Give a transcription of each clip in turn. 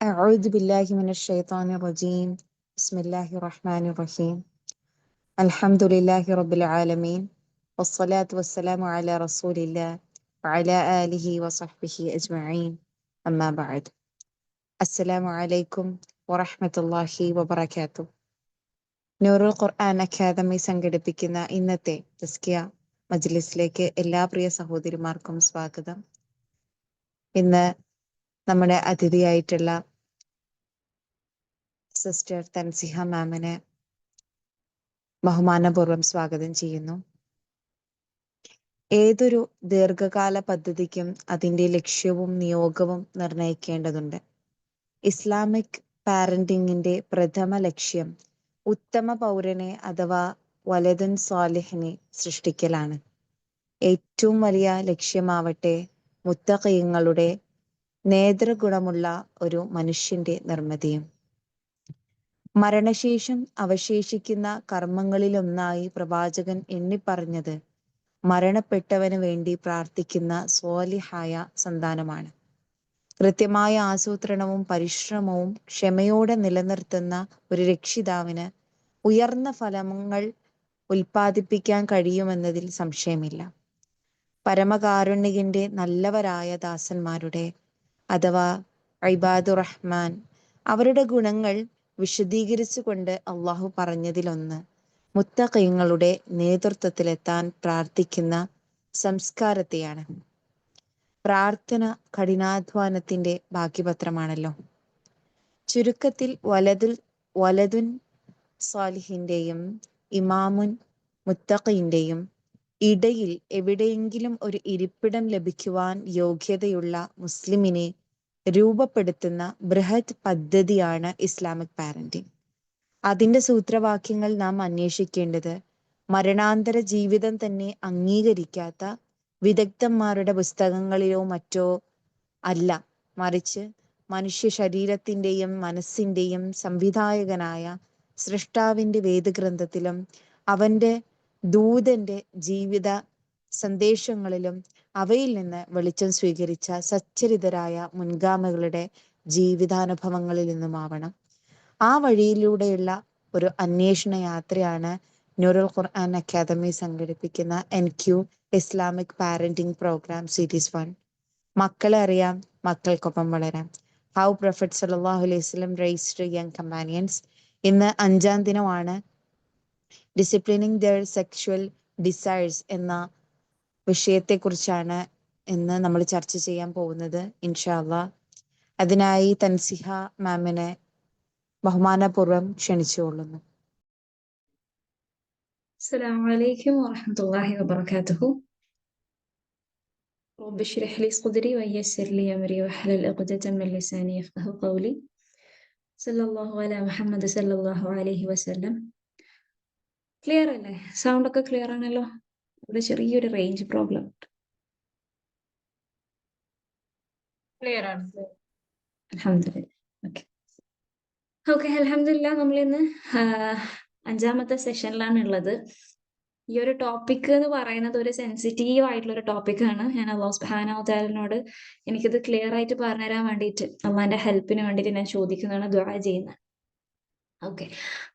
أعوذ بالله من الشيطان الرجيم بسم الله الرحمن الرحيم الحمد لله رب العالمين والصلاة والسلام على رسول الله وعلى آله وصحبه أجمعين أما بعد السلام عليكم ورحمة الله وبركاته Noorul Quran Academy സംഘടിപ്പിക്കുന്ന ഇന്നത്തെ തസ്കിയ മജ്ലിസിലേക്ക് എല്ലാ പ്രിയ സഹോദരിമാർക്കും സ്വാഗതം. ഇന്ന് നമ്മുടെ അതിഥിയായിട്ടുള്ള സിസ്റ്റർ തൻസിഹ മാമിനെ ബഹുമാനപൂർവ്വം സ്വാഗതം ചെയ്യുന്നു. ഏതൊരു ദീർഘകാല പദ്ധതിക്കും അതിൻ്റെ ലക്ഷ്യവും നിയോഗവും നിർണയിക്കേണ്ടതുണ്ട്. ഇസ്ലാമിക് പാരന്റിങ്ങിന്റെ പ്രഥമ ലക്ഷ്യം ഉത്തമ പൗരനെ അഥവാ വലദൻ സ്വാലിഹിനെ സൃഷ്ടിക്കലാണ്. ഏറ്റവും വലിയ ലക്ഷ്യമാവട്ടെ മുത്തഖീങ്ങളുടെ നേതൃഗുണമുള്ള ഒരു മനുഷ്യന്റെ നിർമ്മിതിയും. മരണശേഷം അവശേഷിക്കുന്ന കർമ്മങ്ങളിലൊന്നായി പ്രവാചകൻ എണ്ണിപ്പറഞ്ഞത് മരണപ്പെട്ടവന് വേണ്ടി പ്രാർത്ഥിക്കുന്ന സ്വാലിഹായ സന്താനമാണ്. കൃത്യമായ ആസൂത്രണവും പരിശ്രമവും ക്ഷമയോടെ നിലനിർത്തുന്ന ഒരു രക്ഷിതാവിന് ഉയർന്ന ഫലങ്ങൾ ഉൽപ്പാദിപ്പിക്കാൻ കഴിയുമെന്നതിൽ സംശയമില്ല. പരമകാരുണികന്റെ നല്ലവരായ ദാസന്മാരുടെ അഥവാ ഇബാദുർ റഹ്മാൻ അവരുടെ ഗുണങ്ങൾ വിശദീകരിച്ചുകൊണ്ട് അള്ളാഹു പറഞ്ഞതിലൊന്ന് മുത്തഖീങ്ങളുടെ നേതൃത്വത്തിലെത്താൻ പ്രാർത്ഥിക്കുന്ന സംസ്കാരത്തെയാണ്. പ്രാർത്ഥന കഠിനാധ്വാനത്തിന്റെ ഭാഗ്യപത്രമാണല്ലോ. ചുരുക്കത്തിൽ വലതുൻ സാലിഹിന്റെയും ഇമാമുൻ മുത്തഖീന്റെയും ഇടയിൽ എവിടെയെങ്കിലും ഒരു ഇരിപ്പിടം ലഭിക്കുവാൻ യോഗ്യതയുള്ള മുസ്ലിമിനെ രൂപപ്പെടുത്തുന്ന ബൃഹത് പദ്ധതിയാണ് ഇസ്ലാമിക് പാരന്റിങ്. അതിന്റെ സൂത്രവാക്യങ്ങൾ നാം അന്വേഷിക്കേണ്ടത് മരണാന്തര ജീവിതം തന്നെ അംഗീകരിക്കാത്ത വിദഗ്ധന്മാരുടെ പുസ്തകങ്ങളിലോ മറ്റോ അല്ല, മറിച്ച് മനുഷ്യ ശരീരത്തിന്റെയും മനസ്സിന്റെയും സംവിധായകനായ സൃഷ്ടാവിന്റെ വേദഗ്രന്ഥത്തിലും അവന്റെ ദൂതന്റെ ജീവിത സന്ദേശങ്ങളിലും അവയിൽ നിന്ന് വെളിച്ചം സ്വീകരിച്ച സച്ചരിതരായ മുൻഗാമികളുടെ ജീവിതാനുഭവങ്ങളിൽ നിന്നുമാവണം. ആ വഴിയിലൂടെയുള്ള ഒരു അന്വേഷണ യാത്രയാണ് നൂറുൽ ഖുർആൻ അക്കാദമി സംഘടിപ്പിക്കുന്ന NQ Islamic parenting programme series 1. മക്കളെ അറിയാം, മക്കൾക്കൊപ്പം വളരാം. ഹൗ പ്രൊഫറ്റ് സല്ലല്ലാഹു അലൈഹി വസല്ലം റേസ്ഡ് യങ് കമ്പാനിയൻസ്. ഇന്ന് 5ാം ദിനമാണ്. ഡിസിപ്ലിനിങ് ദെയർ സെക്ഷുവൽ ഡിസൈർസ് എന്ന വിഷയത്തെക്കുറിച്ചാണ് ഇന്ന് നമ്മൾ ചർച്ച ചെയ്യാൻ പോകുന്നത് ഇൻഷാ അല്ലാഹ്. അതിനായി തൻസിഹ മാമിനെ ബഹുമാനപൂർവ്വം ക്ഷണിച്ചുകൊള്ളുന്നു. السلام عليكم ورحمة الله وبركاته. رب اشرح لي صدري ويسر لي أمري واحلل عقدة من لساني يفقهوا قولي. صلى الله على محمد صلى الله عليه وسلم. ക്ലിയർ അല്ലേ? സൗണ്ട് ഒക്കെ ക്ലിയർ ആണല്ലോ? ഇവിടെ ചെറിയൊരു റേഞ്ച് പ്രോബ്ലം. ക്ലിയർ ആണ്. അൽഹംദുലില്ലാ. ഓക്കെ അൽഹംദുലില്ലാ. നമ്മളിന്ന് 5ാമത്തെ സെഷനിലാണ് ഉള്ളത്. ഈ ഒരു ടോപ്പിക് എന്ന് പറയുന്നത് ഒരു സെൻസിറ്റീവ് ആയിട്ടുള്ള ഒരു ടോപ്പിക്കാണ്. ഞാൻ അല്ലാഹു സുബ്ഹാനഹു വ തആലയോട് എനിക്കിത് ക്ലിയർ ആയിട്ട് പറഞ്ഞുതരാൻ വേണ്ടിയിട്ട് അള്ളാന്റെ ഹെൽപ്പിന് വേണ്ടിയിട്ട് ഞാൻ ചോദിക്കുന്നതാണ്, ദുആ ചെയ്യുന്നത്. ഓക്കെ,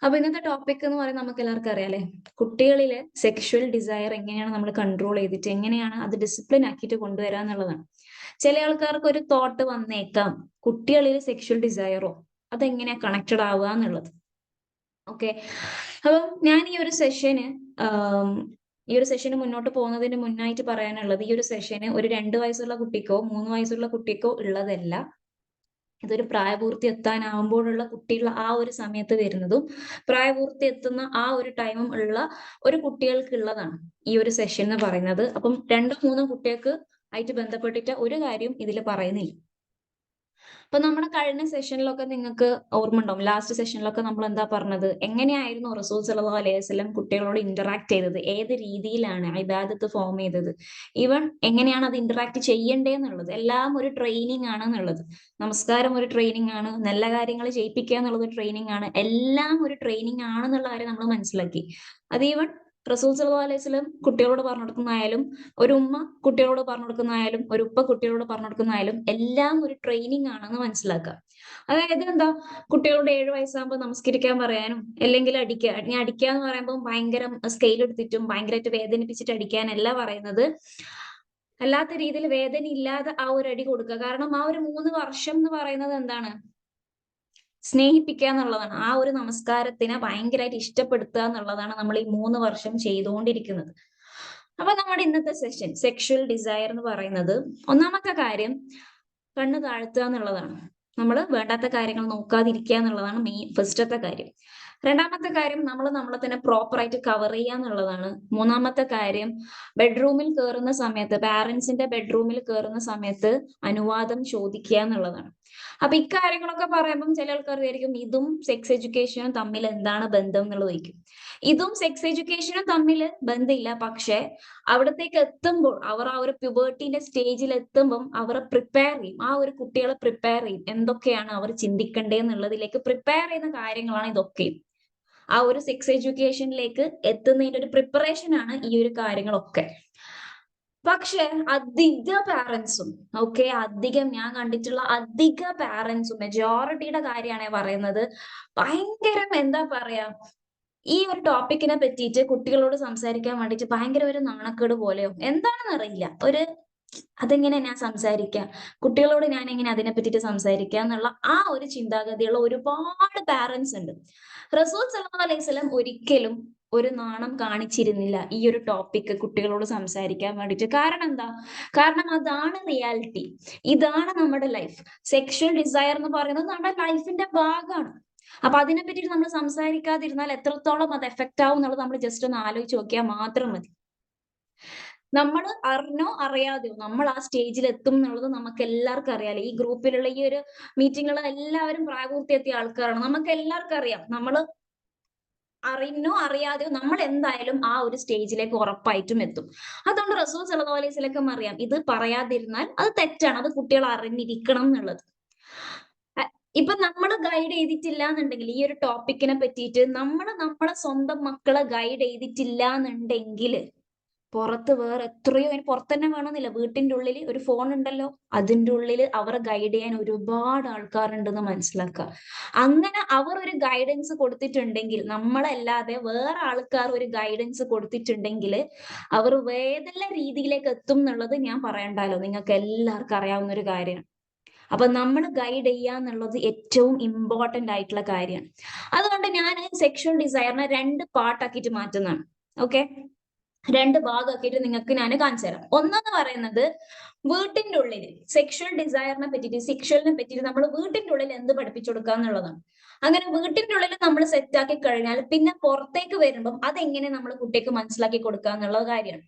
അപ്പൊ ഇന്നത്തെ ടോപ്പിക് എന്ന് പറയുന്നത് നമുക്ക് എല്ലാവർക്കും അറിയാം അല്ലെ, കുട്ടികളിലെ സെക്ഷുവൽ ഡിസയർ എങ്ങനെയാണ് നമ്മൾ കൺട്രോൾ ചെയ്തിട്ട് എങ്ങനെയാണ് അത് ഡിസിപ്ലിൻ ആക്കിയിട്ട് കൊണ്ടുവരിക എന്നുള്ളതാണ്. ചില ആൾക്കാർക്ക് ഒരു തോട്ട് വന്നേക്കാം, കുട്ടികളിൽ സെക്ഷുവൽ ഡിസയറോ അതെങ്ങനെയാ കണക്റ്റഡ് ആവുക എന്നുള്ളത്. ഓക്കെ, അപ്പം ഞാൻ ഈ ഒരു സെഷന് മുന്നോട്ട് പോകുന്നതിന് മുന്നായിട്ട് പറയാനുള്ളത്, ഈ ഒരു സെഷന് ഒരു 2 വയസ്സുള്ള കുട്ടിക്കോ 3 വയസ്സുള്ള കുട്ടിക്കോ ഉള്ളതല്ല. ഇതൊരു പ്രായപൂർത്തി എത്താനാവുമ്പോഴുള്ള കുട്ടികൾ ആ ഒരു സമയത്ത് വരുന്നതും പ്രായപൂർത്തി എത്തുന്ന ആ ഒരു ടൈമും ഉള്ള ഒരു കുട്ടികൾക്ക് ഉള്ളതാണ് ഈ ഒരു സെഷൻ എന്ന് പറയുന്നത്. അപ്പം 2-3 കുട്ടികൾക്ക് ആയിട്ട് ബന്ധപ്പെട്ടിട്ട് ഒരു കാര്യം ഇതിൽ പറയുന്നില്ല. അപ്പൊ നമ്മുടെ കഴിഞ്ഞ സെഷനിലൊക്കെ നിങ്ങൾക്ക് ഓർമ്മ ഉണ്ടാവും, ലാസ്റ്റ് സെഷനിലൊക്കെ നമ്മൾ എന്താ പറഞ്ഞത്, എങ്ങനെയായിരുന്നു റസൂൽ സല്ലല്ലാഹു അലൈഹി വസല്ലം കുട്ടികളോട് ഇന്ററാക്ട് ചെയ്തത്, ഏത് രീതിയിലാണ് ഇബാദത്ത് ഫോം ചെയ്തത്, ഈവൻ എങ്ങനെയാണ് അത് ഇന്ററാക്ട് ചെയ്യേണ്ടതെന്നുള്ളത് എല്ലാം ഒരു ട്രെയിനിങ് ആണ് എന്നുള്ളത്. നമസ്കാരം ഒരു ട്രെയിനിങ് ആണ്, നല്ല കാര്യങ്ങൾ ചെയ്യിപ്പിക്കുക എന്നുള്ളത് ട്രെയിനിങ് ആണ്, എല്ലാം ഒരു ട്രെയിനിങ് ആണെന്നുള്ള കാര്യം നമ്മൾ മനസ്സിലാക്കി. അത് ഈവൻ റസൂൽ സല്ലല്ലാഹു അലൈഹി വസല്ലം കുട്ടികളോട് പറഞ്ഞു കൊടുക്കുന്നതായാലും, ഒരു ഉമ്മ കുട്ടികളോട് പറഞ്ഞു കൊടുക്കുന്നതായാലും, ഒരു ഉപ്പ കുട്ടികളോട് പറഞ്ഞു കൊടുക്കുന്നതായാലും എല്ലാം ഒരു ട്രെയിനിങ് ആണെന്ന് മനസ്സിലാക്കുക. അതായത് എന്താ, കുട്ടികളോട് 7 വയസ്സാകുമ്പോൾ നമസ്കരിക്കാൻ പറയാനും, അല്ലെങ്കിൽ അടിക്കുക, ഇനി അടിക്കുക എന്ന് പറയുമ്പോൾ ഭയങ്കര സ്കെയിൽ എടുത്തിട്ടും ഭയങ്കരമായിട്ട് വേദനിപ്പിച്ചിട്ട് അടിക്കാനല്ല പറയുന്നത്. അല്ലാത്ത രീതിയിൽ വേദന ഇല്ലാതെ ആ ഒരു അടി കൊടുക്കുക. കാരണം ആ ഒരു 3 വർഷം എന്ന് പറയുന്നത് എന്താണ്, സ്നേഹിപ്പിക്കുക എന്നുള്ളതാണ്. ആ ഒരു നമസ്കാരത്തിനെ ഭയങ്കരമായിട്ട് ഇഷ്ടപ്പെടുത്തുക എന്നുള്ളതാണ് നമ്മൾ ഈ 3 വർഷം ചെയ്തുകൊണ്ടിരിക്കുന്നത്. അപ്പൊ നമ്മുടെ ഇന്നത്തെ സെഷൻ സെക്ഷുവൽ ഡിസയർ എന്ന് പറയുന്നത്, ഒന്നാമത്തെ കാര്യം കണ്ണ് താഴ്ത്തുക എന്നുള്ളതാണ്. നമ്മൾ വേണ്ടാത്ത കാര്യങ്ങൾ നോക്കാതിരിക്കുക എന്നുള്ളതാണ് ഫസ്റ്റത്തെ കാര്യം. രണ്ടാമത്തെ കാര്യം നമ്മൾ നമ്മളെ തന്നെ പ്രോപ്പറായിട്ട് കവർ ചെയ്യുക എന്നുള്ളതാണ്. മൂന്നാമത്തെ കാര്യം ബെഡ്റൂമിൽ കയറുന്ന സമയത്ത്, പാരന്റ്സിന്റെ ബെഡ്റൂമിൽ കയറുന്ന സമയത്ത് അനുവാദം ചോദിക്കുക എന്നുള്ളതാണ്. അപ്പൊ ഇക്കാര്യങ്ങളൊക്കെ പറയുമ്പം ചില ആൾക്കാർ വിചാരിക്കും ഇതും സെക്സ് എഡ്യൂക്കേഷനും തമ്മിൽ എന്താണ് ബന്ധം എന്നുള്ളത് ചോദിക്കും. ഇതും സെക്സ് എഡ്യൂക്കേഷനും തമ്മിൽ ബന്ധമില്ല. പക്ഷെ അവിടത്തേക്ക് എത്തുമ്പോൾ, അവർ ആ ഒരു പ്യൂബർട്ടിന്റെ സ്റ്റേജിൽ എത്തുമ്പം അവരെ പ്രിപ്പയർ ചെയ്യും, ആ ഒരു കുട്ടികളെ പ്രിപ്പയർ ചെയ്യും, എന്തൊക്കെയാണ് അവർ ചിന്തിക്കേണ്ടതെന്നുള്ളതിലേക്ക് പ്രിപ്പയർ ചെയ്യുന്ന കാര്യങ്ങളാണ് ഇതൊക്കെയും. ആ ഒരു സെക്സ് എഡ്യൂക്കേഷനിലേക്ക് എത്തുന്നതിന്റെ ഒരു പ്രിപ്പറേഷൻ ആണ് ഈ ഒരു കാര്യങ്ങളൊക്കെ. പക്ഷെ അധിക പാരന്റ്സും അധികം ഞാൻ കണ്ടിട്ടുള്ള അധിക പാരന്റ്സും, മെജോറിറ്റിയുടെ കാര്യമാണ് പറയുന്നത്, ഭയങ്കര എന്താ പറയാ, ഈ ഒരു ടോപ്പിക്കിനെ പറ്റിയിട്ട് കുട്ടികളോട് സംസാരിക്കാൻ വേണ്ടിയിട്ട് ഭയങ്കര ഒരു നാണക്കേട് പോലെയോ എന്താണെന്ന് അറിയില്ല. അതെങ്ങനെ ഞാൻ സംസാരിക്കാം, കുട്ടികളോട് ഞാൻ എങ്ങനെ അതിനെ പറ്റിയിട്ട് സംസാരിക്കുക എന്നുള്ള ആ ഒരു ചിന്താഗതിയുള്ള ഒരുപാട് പാരന്റ്സ് ഉണ്ട്. റസൂൽ സല്ലല്ലാഹു അലൈഹി വസല്ലം ഒരിക്കലും ഒരു നാണം കാണിച്ചിരുന്നില്ല ഈ ഒരു ടോപ്പിക്ക് കുട്ടികളോട് സംസാരിക്കാൻ വേണ്ടിയിട്ട്. കാരണം എന്താ? കാരണം അതാണ് റിയാലിറ്റി, ഇതാണ് നമ്മുടെ ലൈഫ്. സെക്ഷൽ ഡിസയർ എന്ന് പറയുന്നത് നമ്മുടെ ലൈഫിന്റെ ഭാഗമാണ്. അപ്പൊ അതിനെ പറ്റിയിട്ട് നമ്മൾ സംസാരിക്കാതിരുന്നാൽ എത്രത്തോളം അത് എഫക്റ്റ് ആവും എന്നുള്ളത് നമ്മൾ ജസ്റ്റ് ഒന്ന് ആലോചിച്ച് നോക്കിയാൽ മാത്രം മതി. നമ്മൾ അറിഞ്ഞോ അറിയാതെയോ നമ്മൾ ആ സ്റ്റേജിൽ എത്തും എന്നുള്ളത് നമുക്ക് എല്ലാവർക്കും അറിയാലോ. ഈ ഗ്രൂപ്പിലുള്ള ഈ ഒരു മീറ്റിങ്ങുള്ള എല്ലാവരും പ്രായപൂർത്തിയെത്തിയ ആൾക്കാരാണ്. നമുക്ക് എല്ലാവർക്കും അറിയാം, നമ്മൾ അറിഞ്ഞോ അറിയാതെയോ നമ്മൾ എന്തായാലും ആ ഒരു സ്റ്റേജിലേക്ക് ഉറപ്പായിട്ടും എത്തും. അതുകൊണ്ട് റസൂൽ സല്ലല്ലാഹു അലൈഹി വസല്ലം അറിയാം ഇത് പറയാതിരുന്നാൽ അത് തെറ്റാണ്, അത് കുട്ടികൾ അറിഞ്ഞിരിക്കണം എന്നുള്ളത്. ഇപ്പൊ നമ്മൾ ഗൈഡ് ചെയ്തിട്ടില്ല എന്നുണ്ടെങ്കിൽ, ഈ ഒരു ടോപ്പിക്കിനെ പറ്റിയിട്ട് നമ്മളെ സ്വന്തം മക്കളെ ഗൈഡ് ചെയ്തിട്ടില്ല എന്നുണ്ടെങ്കിൽ, പുറത്ത് വേറെ എത്രയോ, അതിന് പുറത്ത് തന്നെ വേണമെന്നില്ല, വീട്ടിന്റെ ഉള്ളിൽ ഒരു ഫോൺ ഉണ്ടല്ലോ, അതിന്റെ ഉള്ളിൽ അവരെ ഗൈഡ് ചെയ്യാൻ ഒരുപാട് ആൾക്കാരുണ്ടെന്ന് മനസ്സിലാക്കുക. അങ്ങനെ അവർ ഒരു ഗൈഡൻസ് കൊടുത്തിട്ടുണ്ടെങ്കിൽ, നമ്മളല്ലാതെ വേറെ ആൾക്കാർ ഒരു ഗൈഡൻസ് കൊടുത്തിട്ടുണ്ടെങ്കിൽ അവർ ഏതെല്ലാം രീതിയിലേക്ക് എത്തും എന്നുള്ളത് ഞാൻ പറയണ്ടല്ലോ, നിങ്ങൾക്ക് എല്ലാവർക്കും അറിയാവുന്ന ഒരു കാര്യമാണ്. അപ്പൊ നമ്മൾ ഗൈഡ് ചെയ്യുക എന്നുള്ളത് ഏറ്റവും ഇമ്പോർട്ടന്റ് ആയിട്ടുള്ള കാര്യമാണ്. അതുകൊണ്ട് ഞാൻ സെക്ഷൽ ഡിസയറിനെ 2 പാർട്ടാക്കിയിട്ട് മാറ്റുന്നതാണ്. ഓക്കെ, 2 ഭാഗമാക്കിയിട്ട് നിങ്ങൾക്ക് ഞാൻ കാണിച്ചു തരാം. ഒന്നെന്ന് പറയുന്നത് വീട്ടിന്റെ ഉള്ളിൽ സെക്ഷൽ ഡിസയറിനെ പറ്റിയിട്ട്, സെക്ഷലിനെ പറ്റിയിട്ട് നമ്മൾ വീട്ടിന്റെ ഉള്ളിൽ എന്ത് പഠിപ്പിച്ചു കൊടുക്കുക എന്നുള്ളതാണ്. അങ്ങനെ വീട്ടിന്റെ ഉള്ളിൽ നമ്മൾ സെറ്റ് ആക്കി കഴിഞ്ഞാൽ പിന്നെ പുറത്തേക്ക് വരുമ്പം അതെങ്ങനെ നമ്മൾ കുട്ടിക്ക് മനസ്സിലാക്കി കൊടുക്കുക എന്നുള്ള കാര്യമാണ്.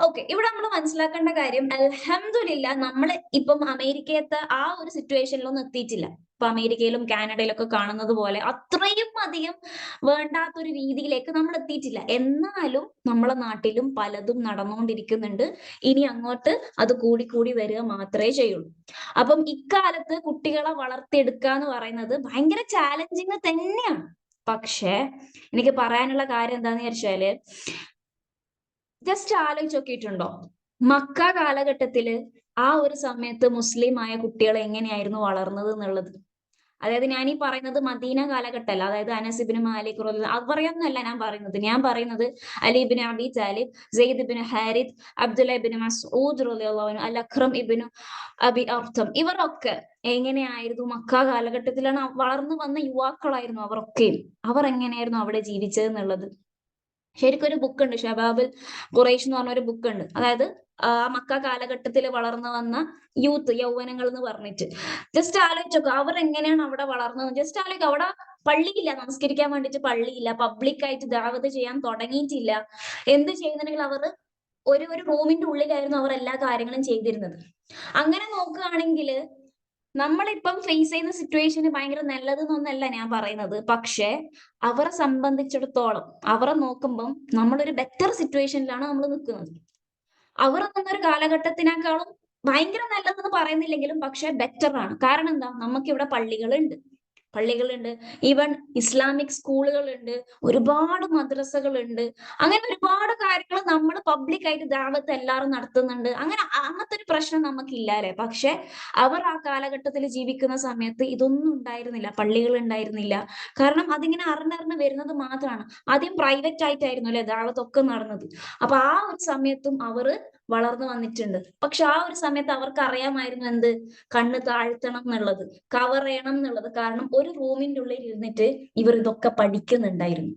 ഓക്കെ, ഇവിടെ നമ്മൾ മനസ്സിലാക്കേണ്ട കാര്യം, അൽഹംദുലില്ലാ നമ്മൾ ഇപ്പം അമേരിക്കത്തെ ആ ഒരു സിറ്റുവേഷനിലൊന്നും എത്തിയിട്ടില്ല. ഇപ്പൊ അമേരിക്കയിലും കാനഡയിലും ഒക്കെ കാണുന്നത് പോലെ അത്രയും അധികം വേണ്ടാത്തൊരു രീതിയിലേക്ക് നമ്മൾ എത്തിയിട്ടില്ല. എന്നാലും നമ്മളെ നാട്ടിലും പലതും നടന്നുകൊണ്ടിരിക്കുന്നുണ്ട്. ഇനി അങ്ങോട്ട് അത് കൂടി വരിക മാത്രമേ ചെയ്യുള്ളൂ. അപ്പം ഇക്കാലത്ത് കുട്ടികളെ വളർത്തിയെടുക്കുക എന്ന് പറയുന്നത് ഭയങ്കര ചാലഞ്ചിങ് തന്നെയാണ്. പക്ഷെ എനിക്ക് പറയാനുള്ള കാര്യം എന്താന്ന് വെച്ചാല്, ജസ്റ്റ് ആലോചിച്ച് നോക്കിയിട്ടുണ്ടോ, മക്ക കാലഘട്ടത്തില് ആ ഒരു സമയത്ത് മുസ്ലിം ആയ കുട്ടികൾ എങ്ങനെയായിരുന്നു വളർന്നത് എന്നുള്ളത്. അതായത് ഞാൻ ഈ പറയുന്നത് മദീന കാലഘട്ടമല്ല, അതായത് അനസ് ഇബ്നു മാലിക് അത് പറയാനൊന്നുമല്ല ഞാൻ പറയുന്നത് Ali ibn Abi Talib, Zaid ibn Harith, Abdullah ibn Masud റളിയല്ലാഹു അൻഹു, അൽ അക്രം ഇബ്നു അബി അർത്തം, ഇവരൊക്കെ എങ്ങനെയായിരുന്നു മക്ക കാലഘട്ടത്തിലാണ് വളർന്നു വന്ന യുവാക്കളായിരുന്നു അവരൊക്കെയും. അവർ എങ്ങനെയായിരുന്നു അവിടെ ജീവിച്ചത് എന്നുള്ളത് ശരിക്കും ഒരു ബുക്ക് ഉണ്ട്, ഷബാബുൽ ഖുറൈഷ് എന്ന് പറഞ്ഞ ഒരു ബുക്ക് ഉണ്ട്. അതായത് മക്ക കാലഘട്ടത്തിൽ വളർന്നു വന്ന യൗവനങ്ങൾ എന്ന് പറഞ്ഞിട്ട് ജസ്റ്റ് ആലോചിച്ചോക്കെ അവർ എങ്ങനെയാണ് അവിടെ വളർന്നത്. ജസ്റ്റ് ആലോചിക്കുക, അവിടെ പള്ളിയില്ല, നമസ്കരിക്കാൻ വേണ്ടിയിട്ട് പള്ളിയില്ല, പബ്ലിക്കായിട്ട് ദാവത്ത് ചെയ്യാൻ തുടങ്ങിയിട്ടില്ല. എന്ത് ചെയ്യുന്നുണ്ടെങ്കിൽ അവർ ഒരു റൂമിന്റെ ഉള്ളിലായിരുന്നു അവർ എല്ലാ കാര്യങ്ങളും ചെയ്തിരുന്നത്. അങ്ങനെ നോക്കുകയാണെങ്കിൽ നമ്മളിപ്പം ഫേസ് ചെയ്യുന്ന സിറ്റുവേഷന് ഭയങ്കര നല്ലതെന്നൊന്നല്ല ഞാൻ പറയുന്നത്. പക്ഷെ അവരെ സംബന്ധിച്ചിടത്തോളം അവരെ നോക്കുമ്പം നമ്മളൊരു ബെറ്റർ സിറ്റുവേഷനിലാണ് നമ്മൾ നിൽക്കുന്നത്. അവർ നിന്നൊരു കാലഘട്ടത്തിനേക്കാളും ഭയങ്കര നല്ലതെന്ന് പറയുന്നില്ലെങ്കിലും പക്ഷെ ബെറ്റർ ആണ്. കാരണം എന്താ, നമുക്കിവിടെ പള്ളികളുണ്ട്, പള്ളികളുണ്ട്, ഈവൻ ഇസ്ലാമിക് സ്കൂളുകളുണ്ട്, ഒരുപാട് മദ്രസകളുണ്ട്. അങ്ങനെ ഒരുപാട് കാര്യങ്ങൾ നമ്മൾ പബ്ലിക് ആയിട്ട് ദാവത്ത് എല്ലാവരും നടത്തുന്നുണ്ട്. അങ്ങനെ അങ്ങനത്തെ ഒരു പ്രശ്നം നമുക്കില്ല അല്ലെ. പക്ഷെ അവർ ആ കാലഘട്ടത്തിൽ ജീവിക്കുന്ന സമയത്ത് ഇതൊന്നും ഉണ്ടായിരുന്നില്ല, പള്ളികൾ ഉണ്ടായിരുന്നില്ല. കാരണം അതിങ്ങനെ അറിഞ്ഞറിഞ്ഞ് വരുന്നത് മാത്രമാണ്. ആദ്യം പ്രൈവറ്റ് ആയിട്ടായിരുന്നു അല്ലെ ദാവത്തൊക്കെ നടന്നത്. അപ്പൊ ആ ഒരു സമയത്തും അവർ വളർന്നു വന്നിട്ടുണ്ട്. പക്ഷെ ആ ഒരു സമയത്ത് അവർക്ക് അറിയാമായിരുന്നു എന്ത്, കണ്ണ് താഴ്ത്തണം എന്നുള്ളത്, കവർ ചെയ്യണം എന്നുള്ളത്. കാരണം ഒരു റൂമിന്റെ ഉള്ളിൽ ഇരുന്നിട്ട് ഇവർ ഇതൊക്കെ പഠിക്കുന്നുണ്ടായിരുന്നു.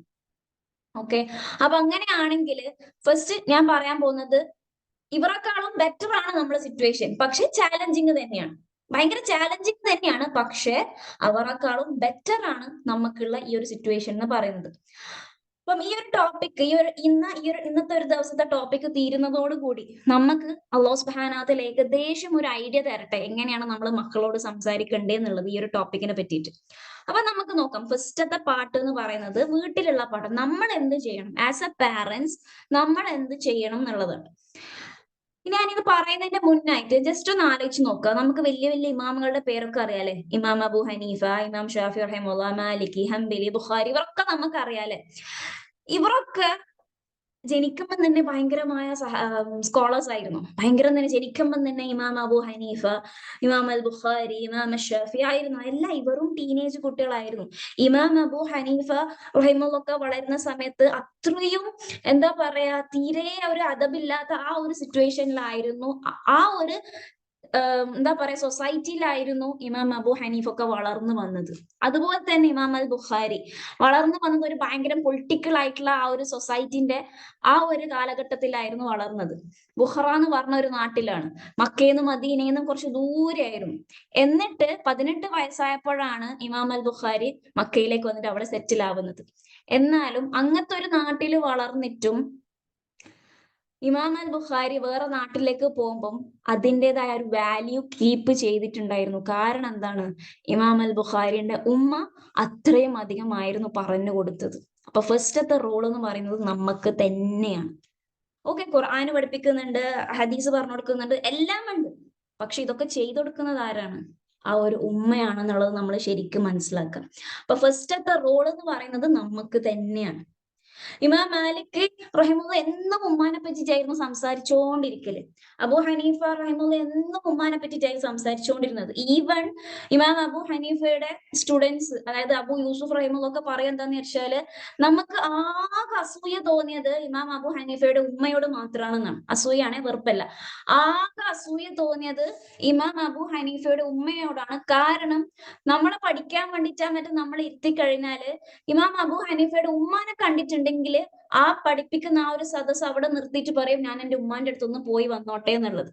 ഓക്കെ, അപ്പൊ അങ്ങനെയാണെങ്കിൽ ഫസ്റ്റ് ഞാൻ പറയാൻ പോകുന്നത്, ഇവരെക്കാളും ബെറ്റർ ആണ് നമ്മുടെ സിറ്റുവേഷൻ. പക്ഷെ ചാലഞ്ചിങ് തന്നെയാണ്, ഭയങ്കര ചാലഞ്ചിങ് തന്നെയാണ്. പക്ഷെ അവരെക്കാളും ബെറ്റർ ആണ് നമുക്കുള്ള ഈ ഒരു സിറ്റുവേഷൻ എന്ന് പറയുന്നത്. അപ്പം ഈ ഒരു ടോപ്പിക്, ഇന്നത്തെ ഒരു ദിവസത്തെ ടോപ്പിക് തീരുന്നതോടുകൂടി നമുക്ക് അല്ലാഹു സുബ്ഹാനഹു വ തആല ഏകദേശം ഒരു ഐഡിയ തരട്ടെ എങ്ങനെയാണ് നമ്മൾ മക്കളോട് സംസാരിക്കണ്ടേ എന്നുള്ളത്, ഈ ഒരു ടോപ്പിക്കിനെ പറ്റിയിട്ട്. അപ്പൊ നമുക്ക് നോക്കാം. ഫസ്റ്റത്തെ പാട്ട് എന്ന് പറയുന്നത് വീട്ടിലുള്ള പാട്ട്. നമ്മൾ എന്ത് ചെയ്യണം ആസ് എ പാരന്റ്സ്, നമ്മൾ എന്ത് ചെയ്യണം എന്നുള്ളതാണ്. ഞാനിത് പറയുന്നതിന്റെ മുന്നായിട്ട് ജസ്റ്റ് ഒന്ന് ആലോചിച്ച് നോക്കുക. നമുക്ക് വലിയ വലിയ ഇമാമുകളുടെ പേരൊക്കെ അറിയാലേ. ഇമാം അബു ഹനീഫ, ഇമാം ഷാഫി റഹിമഹുല്ലാ, മാലിക്കി, ഹംബലി, ബുഖാരി, ഇവരൊക്കെ നമുക്ക് അറിയാലേ. ഇവരൊക്കെ ജനിക്കുമ്പോൾ തന്നെ ഭയങ്കരമായ സ്കോളേഴ്സ് ആയിരുന്നു. ഭയങ്കരം തന്നെ ജനിക്കുമ്പോൾ തന്നെ ഇമാം അബു ഹനീഫ, ഇമാം അൽ ബുഖാരി, ഇമാം ഷാഫി ആയിരുന്നു. എല്ലാം ഇവരും ടീനേജ് കുട്ടികളായിരുന്നു. ഇമാം അബു ഹനീഫ റഹിമഹുല്ലൊക്കെ വളരുന്ന സമയത്ത് അത്രയും എന്താ പറയാ, തീരെ ഒരു അദബില്ലാത്ത ആ ഒരു സിറ്റുവേഷനിലായിരുന്നു, ആ ഒരു എന്താ പറയാ സൊസൈറ്റിയിലായിരുന്നു ഇമാം അബു ഹനീഫ് ഒക്കെ വളർന്നു വന്നത്. അതുപോലെ തന്നെ ഇമാം അൽ ബുഖാരി വളർന്നു വന്നത് ഒരു ഭയങ്കര പൊളിറ്റിക്കൽ ആയിട്ടുള്ള ആ ഒരു സൊസൈറ്റിന്റെ ആ ഒരു കാലഘട്ടത്തിലായിരുന്നു വളർന്നത്. ബുഖറ എന്ന് പറഞ്ഞ ഒരു നാട്ടിലാണ്, മക്കയെന്നും മദീനയെന്നും കുറച്ച് ദൂരെയായിരുന്നു. എന്നിട്ട് 18 വയസ്സായപ്പോഴാണ് ഇമാം അൽ ബുഖാരി മക്കയിലേക്ക് വന്നിട്ട് അവിടെ സെറ്റിൽ ആവുന്നത്. എന്നാലും അങ്ങനത്തെ ഒരു നാട്ടിൽ വളർന്നിട്ടും ഇമാം അൽ ബുഖാരി വേറെ നാട്ടിലേക്ക് പോകുമ്പം അതിൻ്റെതായ ഒരു വാല്യൂ കീപ്പ് ചെയ്തിട്ടുണ്ടായിരുന്നു. കാരണം എന്താണ്, ഇമാം അൽ ബുഖാരിന്റെ ഉമ്മ അത്രയും അധികമായിരുന്നു പറഞ്ഞു കൊടുത്തത്. അപ്പൊ ഫസ്റ്റത്തെ റോൾ എന്ന് പറയുന്നത് നമുക്ക് തന്നെയാണ്. ഓക്കെ, ഖുർആന് പഠിപ്പിക്കുന്നുണ്ട്, ഹദീസ് പറഞ്ഞു കൊടുക്കുന്നുണ്ട്, എല്ലാം ഉണ്ട്. പക്ഷെ ഇതൊക്കെ ചെയ്തു കൊടുക്കുന്നത് ആരാണ്? ആ ഒരു ഉമ്മയാണെന്നുള്ളത് നമ്മൾ ശരിക്കും മനസ്സിലാക്കുക. അപ്പൊ ഫസ്റ്റത്തെ റോൾ എന്ന് പറയുന്നത് നമുക്ക് തന്നെയാണ്. ഇമാം മാലിക് റഹിമുള്ള എന്നും ഉമ്മാനെ പറ്റിയിട്ടായിരുന്നു സംസാരിച്ചുകൊണ്ടിരിക്കല്. അബു ഹനീഫ റഹിമുള്ള എന്നും ഉമ്മാനെ പറ്റിയിട്ടായിരുന്നു സംസാരിച്ചുകൊണ്ടിരുന്നത്. ഈവൻ ഇമാം അബു ഹനീഫയുടെ സ്റ്റുഡൻസ്, അതായത് അബു യൂസുഫ് റഹിമുള്ള ഒക്കെ പറയാൻ എന്താന്ന് വെച്ചാല്, നമുക്ക് ആകെ അസൂയ തോന്നിയത് ഇമാം അബു ഹനീഫയുടെ ഉമ്മയോട് മാത്രമാണെന്നാണ്. അസൂയാണെ, വെറുപ്പല്ല. ആകെ അസൂയ തോന്നിയത് ഇമാം അബു ഹനീഫയുടെ ഉമ്മയോടാണ്. കാരണം നമ്മളെ പഠിക്കാൻ വേണ്ടിയിട്ടാ മറ്റും നമ്മൾ ഇരുത്തിക്കഴിഞ്ഞാല് ഇമാം അബു ഹനീഫയുടെ ഉമ്മാനെ കണ്ടിട്ടുണ്ടെങ്കിൽ ആ പഠിപ്പിക്കുന്ന ആ ഒരു സദസ് അവിടെ നിർത്തിയിട്ട് പറയും, ഞാൻ എന്റെ ഉമ്മാന്റെ അടുത്തൊന്ന് പോയി വന്നോട്ടെ എന്നുള്ളത്.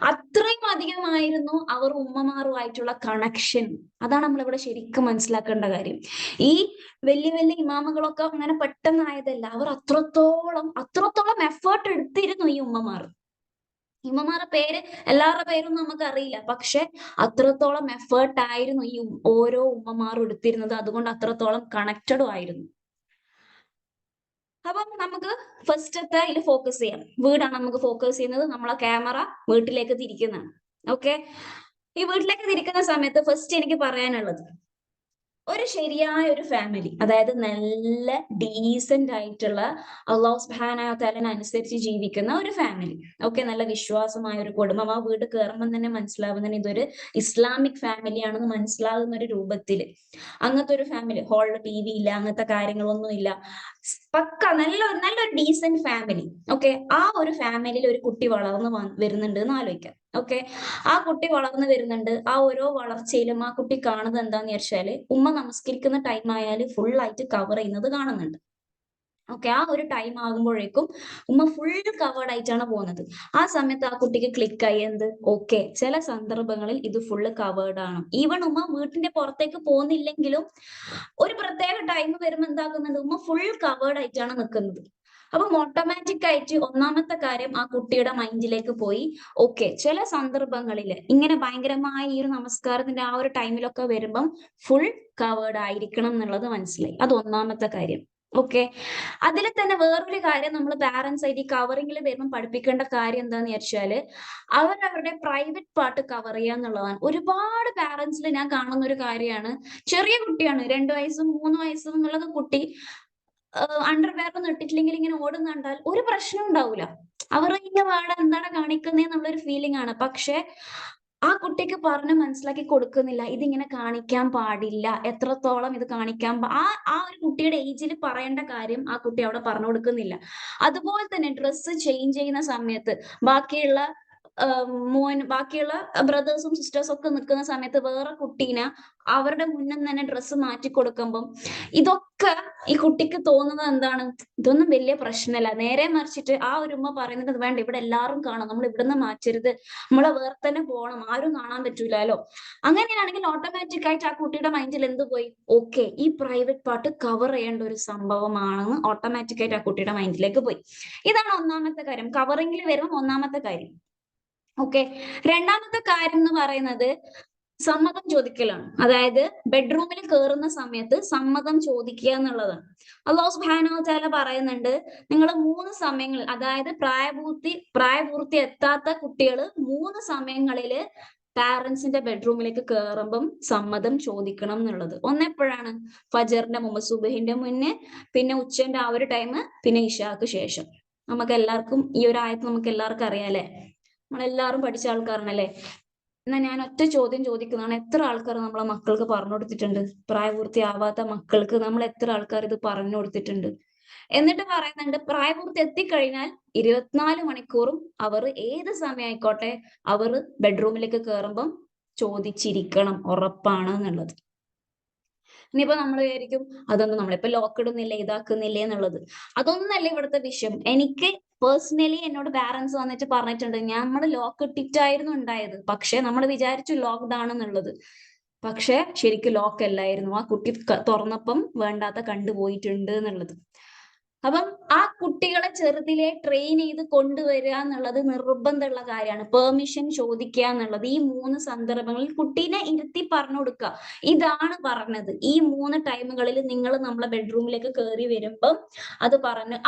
അത്രയും അധികമായിരുന്നു അവർ ഉമ്മമാരുമായിട്ടുള്ള കണക്ഷൻ. അതാണ് നമ്മളിവിടെ ശരിക്കും മനസ്സിലാക്കേണ്ട കാര്യം. ഈ വലിയ വലിയ ഇമാമുകളൊക്കെ അങ്ങനെ പെട്ടെന്നായതല്ല, അവർ അത്രത്തോളം എഫേർട്ട് എടുത്തിരുന്നു ഈ ഉമ്മമാർ. ഉമ്മമാരുടെ പേര്, എല്ലാവരുടെ പേരും നമുക്ക് അറിയില്ല, പക്ഷെ അത്രത്തോളം എഫേർട്ട് ആയിരുന്നു ഈ ഓരോ ഉമ്മമാരും എടുത്തിരുന്നത്. അതുകൊണ്ട് അത്രത്തോളം കണക്റ്റഡും ആയിരുന്നു. അപ്പം നമുക്ക് ഫസ്റ്റത്തെ ഇതിൽ ഫോക്കസ് ചെയ്യാം. വീടാണ് നമുക്ക് ഫോക്കസ് ചെയ്യുന്നത്. നമ്മളെ ക്യാമറ വീട്ടിലേക്ക് തിരിക്കുന്നതാണ്. ഓക്കെ, ഈ വീട്ടിലേക്ക് തിരിക്കുന്ന സമയത്ത് ഫസ്റ്റ് എനിക്ക് പറയാനുള്ളത്, ഒരു ശരിയായ ഒരു ഫാമിലി, അതായത് നല്ല ഡീസന്റ് ആയിട്ടുള്ള അല്ലാഹു സുബ്ഹാനഹു വ തആല അനുസരിച്ച് ജീവിക്കുന്ന ഒരു ഫാമിലി. ഓക്കെ, നല്ല വിശ്വാസമായ ഒരു കുടുംബം. ആ വീട് കയറുമ്പോൾ തന്നെ മനസ്സിലാവുന്നതിന് ഇതൊരു ഇസ്ലാമിക് ഫാമിലി ആണെന്ന് മനസ്സിലാകുന്ന ഒരു രൂപത്തില് അങ്ങനത്തെ ഒരു ഫാമിലി. ഹോളിൽ TV ഇല്ല, അങ്ങനത്തെ കാര്യങ്ങളൊന്നും ഇല്ല, പക്ക നല്ലൊരു ഡീസന്റ് ഫാമിലി. ഓക്കെ, ആ ഒരു ഫാമിലിയിൽ ഒരു കുട്ടി വളർന്നു വരുന്നുണ്ട് എന്ന് ആലോചിക്കാം. ഓക്കെ, ആ കുട്ടി വളർന്നു വരുന്നുണ്ട്. ആ ഓരോ വളർച്ചയിലും ആ കുട്ടി കാണുന്നത് എന്താന്ന് വെച്ചാല്, ഉമ്മ നമസ്കരിക്കുന്ന ടൈം ആയാല് ഫുൾ ആയിട്ട് കവർ ചെയ്യുന്നത് കാണുന്നുണ്ട്. ഓക്കെ, ആ ഒരു ടൈം ആകുമ്പോഴേക്കും ഉമ്മ ഫുൾ കവേർഡ് ആയിട്ടാണ് പോകുന്നത്. ആ സമയത്ത് ആ കുട്ടിക്ക് ക്ലിക്കായി എന്ത്, ഓക്കെ, ചില സന്ദർഭങ്ങളിൽ ഇത് ഫുള്ള് കവേർഡ് ആണ്. ഈവൺ ഉമ്മ വീട്ടിന്റെ പുറത്തേക്ക് പോകുന്നില്ലെങ്കിലും ഒരു പ്രത്യേക ടൈം വരുമ്പോൾ എന്താക്കുന്നുണ്ട്, ഉമ്മ ഫുൾ കവേർഡ് ആയിട്ടാണ് നിൽക്കുന്നത്. അപ്പം ഓട്ടോമാറ്റിക് ആയിട്ട് ഒന്നാമത്തെ കാര്യം ആ കുട്ടിയുടെ മൈൻഡിലേക്ക് പോയി, ഓക്കെ, ചില സന്ദർഭങ്ങളിൽ ഇങ്ങനെ ഭയങ്കരമായ ഈ ഒരു നമസ്കാരത്തിന്റെ ആ ഒരു ടൈമിലൊക്കെ വരുമ്പം ഫുൾ കവേർഡ് ആയിരിക്കണം എന്നുള്ളത് മനസ്സിലായി. അത് ഒന്നാമത്തെ കാര്യം. ഓക്കെ. അതിൽ തന്നെ വേറൊരു കാര്യം നമ്മൾ പാരന്റ്സ് ആയിട്ട് ഈ കവറിംഗിൽ വരുമ്പോൾ പഠിപ്പിക്കേണ്ട കാര്യം എന്താന്ന് വെച്ചാല് അവരവരുടെ പ്രൈവറ്റ് പാർട്ട് കവർ ചെയ്യുക എന്നുള്ളതാണ്. ഒരുപാട് പാരന്റ്സിൽ ഞാൻ കാണുന്ന ഒരു കാര്യമാണ്. ചെറിയ കുട്ടിയാണ്, 2 വയസ്സും 3 വയസ്സും എന്നുള്ള കുട്ടി അണ്ടർവെയർ ഒന്നും ഇട്ടിട്ടില്ലെങ്കിൽ ഇങ്ങനെ ഓടുന്ന കണ്ടാൽ ഒരു പ്രശ്നം ഉണ്ടാവില്ല. അവർ ഇങ്ങനെ വേണം എന്താണ് കാണിക്കുന്നതെന്നുള്ളൊരു ഫീലിംഗ് ആണ്. പക്ഷെ ആ കുട്ടിക്ക് പറഞ്ഞ് മനസ്സിലാക്കി കൊടുക്കുന്നില്ല. ഇതിങ്ങനെ കാണിക്കാൻ പാടില്ല, എത്രത്തോളം ഇത് കാണിക്കാൻ ആ ഒരു കുട്ടിയുടെ ഏജിൽ പറയേണ്ട കാര്യം ആ കുട്ടി അവിടെ പറഞ്ഞു കൊടുക്കുന്നില്ല. അതുപോലെ തന്നെ ഡ്രസ്സ് ചേഞ്ച് ചെയ്യുന്ന സമയത്ത് ബാക്കിയുള്ള ബാക്കിയുള്ള ബ്രദേഴ്സും സിസ്റ്റേഴ്സും ഒക്കെ നിൽക്കുന്ന സമയത്ത് വേറെ കുട്ടീനെ അവരുടെ മുന്നിൽ തന്നെ ഡ്രസ്സ് മാറ്റി കൊടുക്കുമ്പം ഇതൊക്കെ ഈ കുട്ടിക്ക് തോന്നുന്നത് എന്താണ്? ഇതൊന്നും വലിയ പ്രശ്നമല്ല. നേരെ മറിച്ചിട്ട് ആ ഒരു ഉമ്മ പറയുന്നത് വേണ്ട, ഇവിടെ എല്ലാവരും കാണും, നമ്മൾ ഇവിടുന്ന് മാറ്റരുത്, നമ്മളെ വേറെ തന്നെ പോകണം, ആരും കാണാൻ പറ്റൂലോ. അങ്ങനെയാണെങ്കിൽ ഓട്ടോമാറ്റിക് ആയിട്ട് ആ കുട്ടിയുടെ മൈൻഡിൽ എന്ത് പോയി? ഓക്കെ, ഈ പ്രൈവറ്റ് പാർട്ട് കവർ ചെയ്യേണ്ട ഒരു സംഭവമാണെന്ന് ഓട്ടോമാറ്റിക് ആയിട്ട് ആ കുട്ടിയുടെ മൈൻഡിലേക്ക് പോയി. ഇതാണ് ഒന്നാമത്തെ കാര്യം. കവറിംഗിൽ വരുമ്പോൾ ഒന്നാമത്തെ കാര്യം. ഓക്കെ. രണ്ടാമത്തെ കാര്യം എന്ന് പറയുന്നത് സമ്മതം ചോദിക്കലാണ്. അതായത് ബെഡ്റൂമിൽ കയറുന്ന സമയത്ത് സമ്മതം ചോദിക്കുക എന്നുള്ളതാണ്. അല്ലാഹു സുബ്ഹാനഹു വ തആല പറയുന്നുണ്ട്, നിങ്ങൾ 3 സമയങ്ങളിൽ, അതായത് പ്രായപൂർത്തി എത്താത്ത കുട്ടികൾ 3 സമയങ്ങളിൽ പാരന്റ്സിന്റെ ബെഡ്റൂമിലേക്ക് കയറുമ്പം സമ്മതം ചോദിക്കണം എന്നുള്ളത്. ഒന്നെപ്പോഴാണ്? ഫജറിന്റെ മുമ്പ്, സുബഹിന്റെ മുന്നേ, പിന്നെ ഉച്ചന്റെ ആ ഒരു ടൈം, പിന്നെ ഇശാക്ക് ശേഷം. നമുക്ക് എല്ലാവർക്കും ഈ ഒരു ആയത്ത് നമുക്ക് എല്ലാവർക്കും അറിയാലേ, നമ്മളെല്ലാവരും പഠിച്ച ആൾക്കാരാണല്ലേ. എന്നാ ഞാൻ ഒറ്റ ചോദ്യം ചോദിക്കുന്നതാണ്, എത്ര ആൾക്കാർ നമ്മളെ മക്കൾക്ക് പറഞ്ഞു കൊടുത്തിട്ടുണ്ട്? പ്രായപൂർത്തിയാവാത്ത മക്കൾക്ക് നമ്മൾ എത്ര ആൾക്കാർ ഇത് പറഞ്ഞു കൊടുത്തിട്ടുണ്ട്? എന്നിട്ട് പറയുന്നുണ്ട്, പ്രായപൂർത്തി എത്തിക്കഴിഞ്ഞാൽ 24 മണിക്കൂറും അവർ ഏത് സമയം ആയിക്കോട്ടെ അവർ ബെഡ്റൂമിലേക്ക് കയറുമ്പം ചോദിച്ചിരിക്കണം, ഉറപ്പാണ് എന്നുള്ളത്. ഇനിയിപ്പോ നമ്മൾ വിചാരിക്കും അതൊന്നും നമ്മളിപ്പോ ലോക്ക് ഇടുന്നില്ല, ഇതാക്കുന്നില്ലേ എന്നുള്ളത്. അതൊന്നല്ല ഇവിടുത്തെ വിഷയം. എനിക്ക് പേഴ്സണലി എന്നോട് പാരന്റ്സ് വന്നിട്ട് പറഞ്ഞിട്ടുണ്ട്, നമ്മൾ ലോക്ക് ഇട്ടിട്ടായിരുന്നു ഉണ്ടായത്, പക്ഷെ നമ്മൾ വിചാരിച്ചു ലോക്ക്ഡ് ആണെന്നുള്ളത്. പക്ഷെ ശരിക്കും ലോക്ക് അല്ലായിരുന്നു. ആ കുട്ടി തുറന്നപ്പം വേണ്ടാത്ത കണ്ടുപോയിട്ടുണ്ട് എന്നുള്ളത്. അപ്പം ആ കുട്ടികളെ ചെറുതിലെ ട്രെയിൻ ചെയ്ത് കൊണ്ടുവരിക എന്നുള്ളത് നിർബന്ധമുള്ള കാര്യമാണ്. പെർമിഷൻ ചോദിക്കുക എന്നുള്ളത് ഈ 3 സന്ദർഭങ്ങളിൽ കുട്ടീനെ ഇരുത്തി പറഞ്ഞു കൊടുക്കുക. ഇതാണ് പറഞ്ഞത്, ഈ 3 ടൈമുകളിൽ നിങ്ങൾ നമ്മളെ ബെഡ്റൂമിലേക്ക് കയറി വരുമ്പം അത്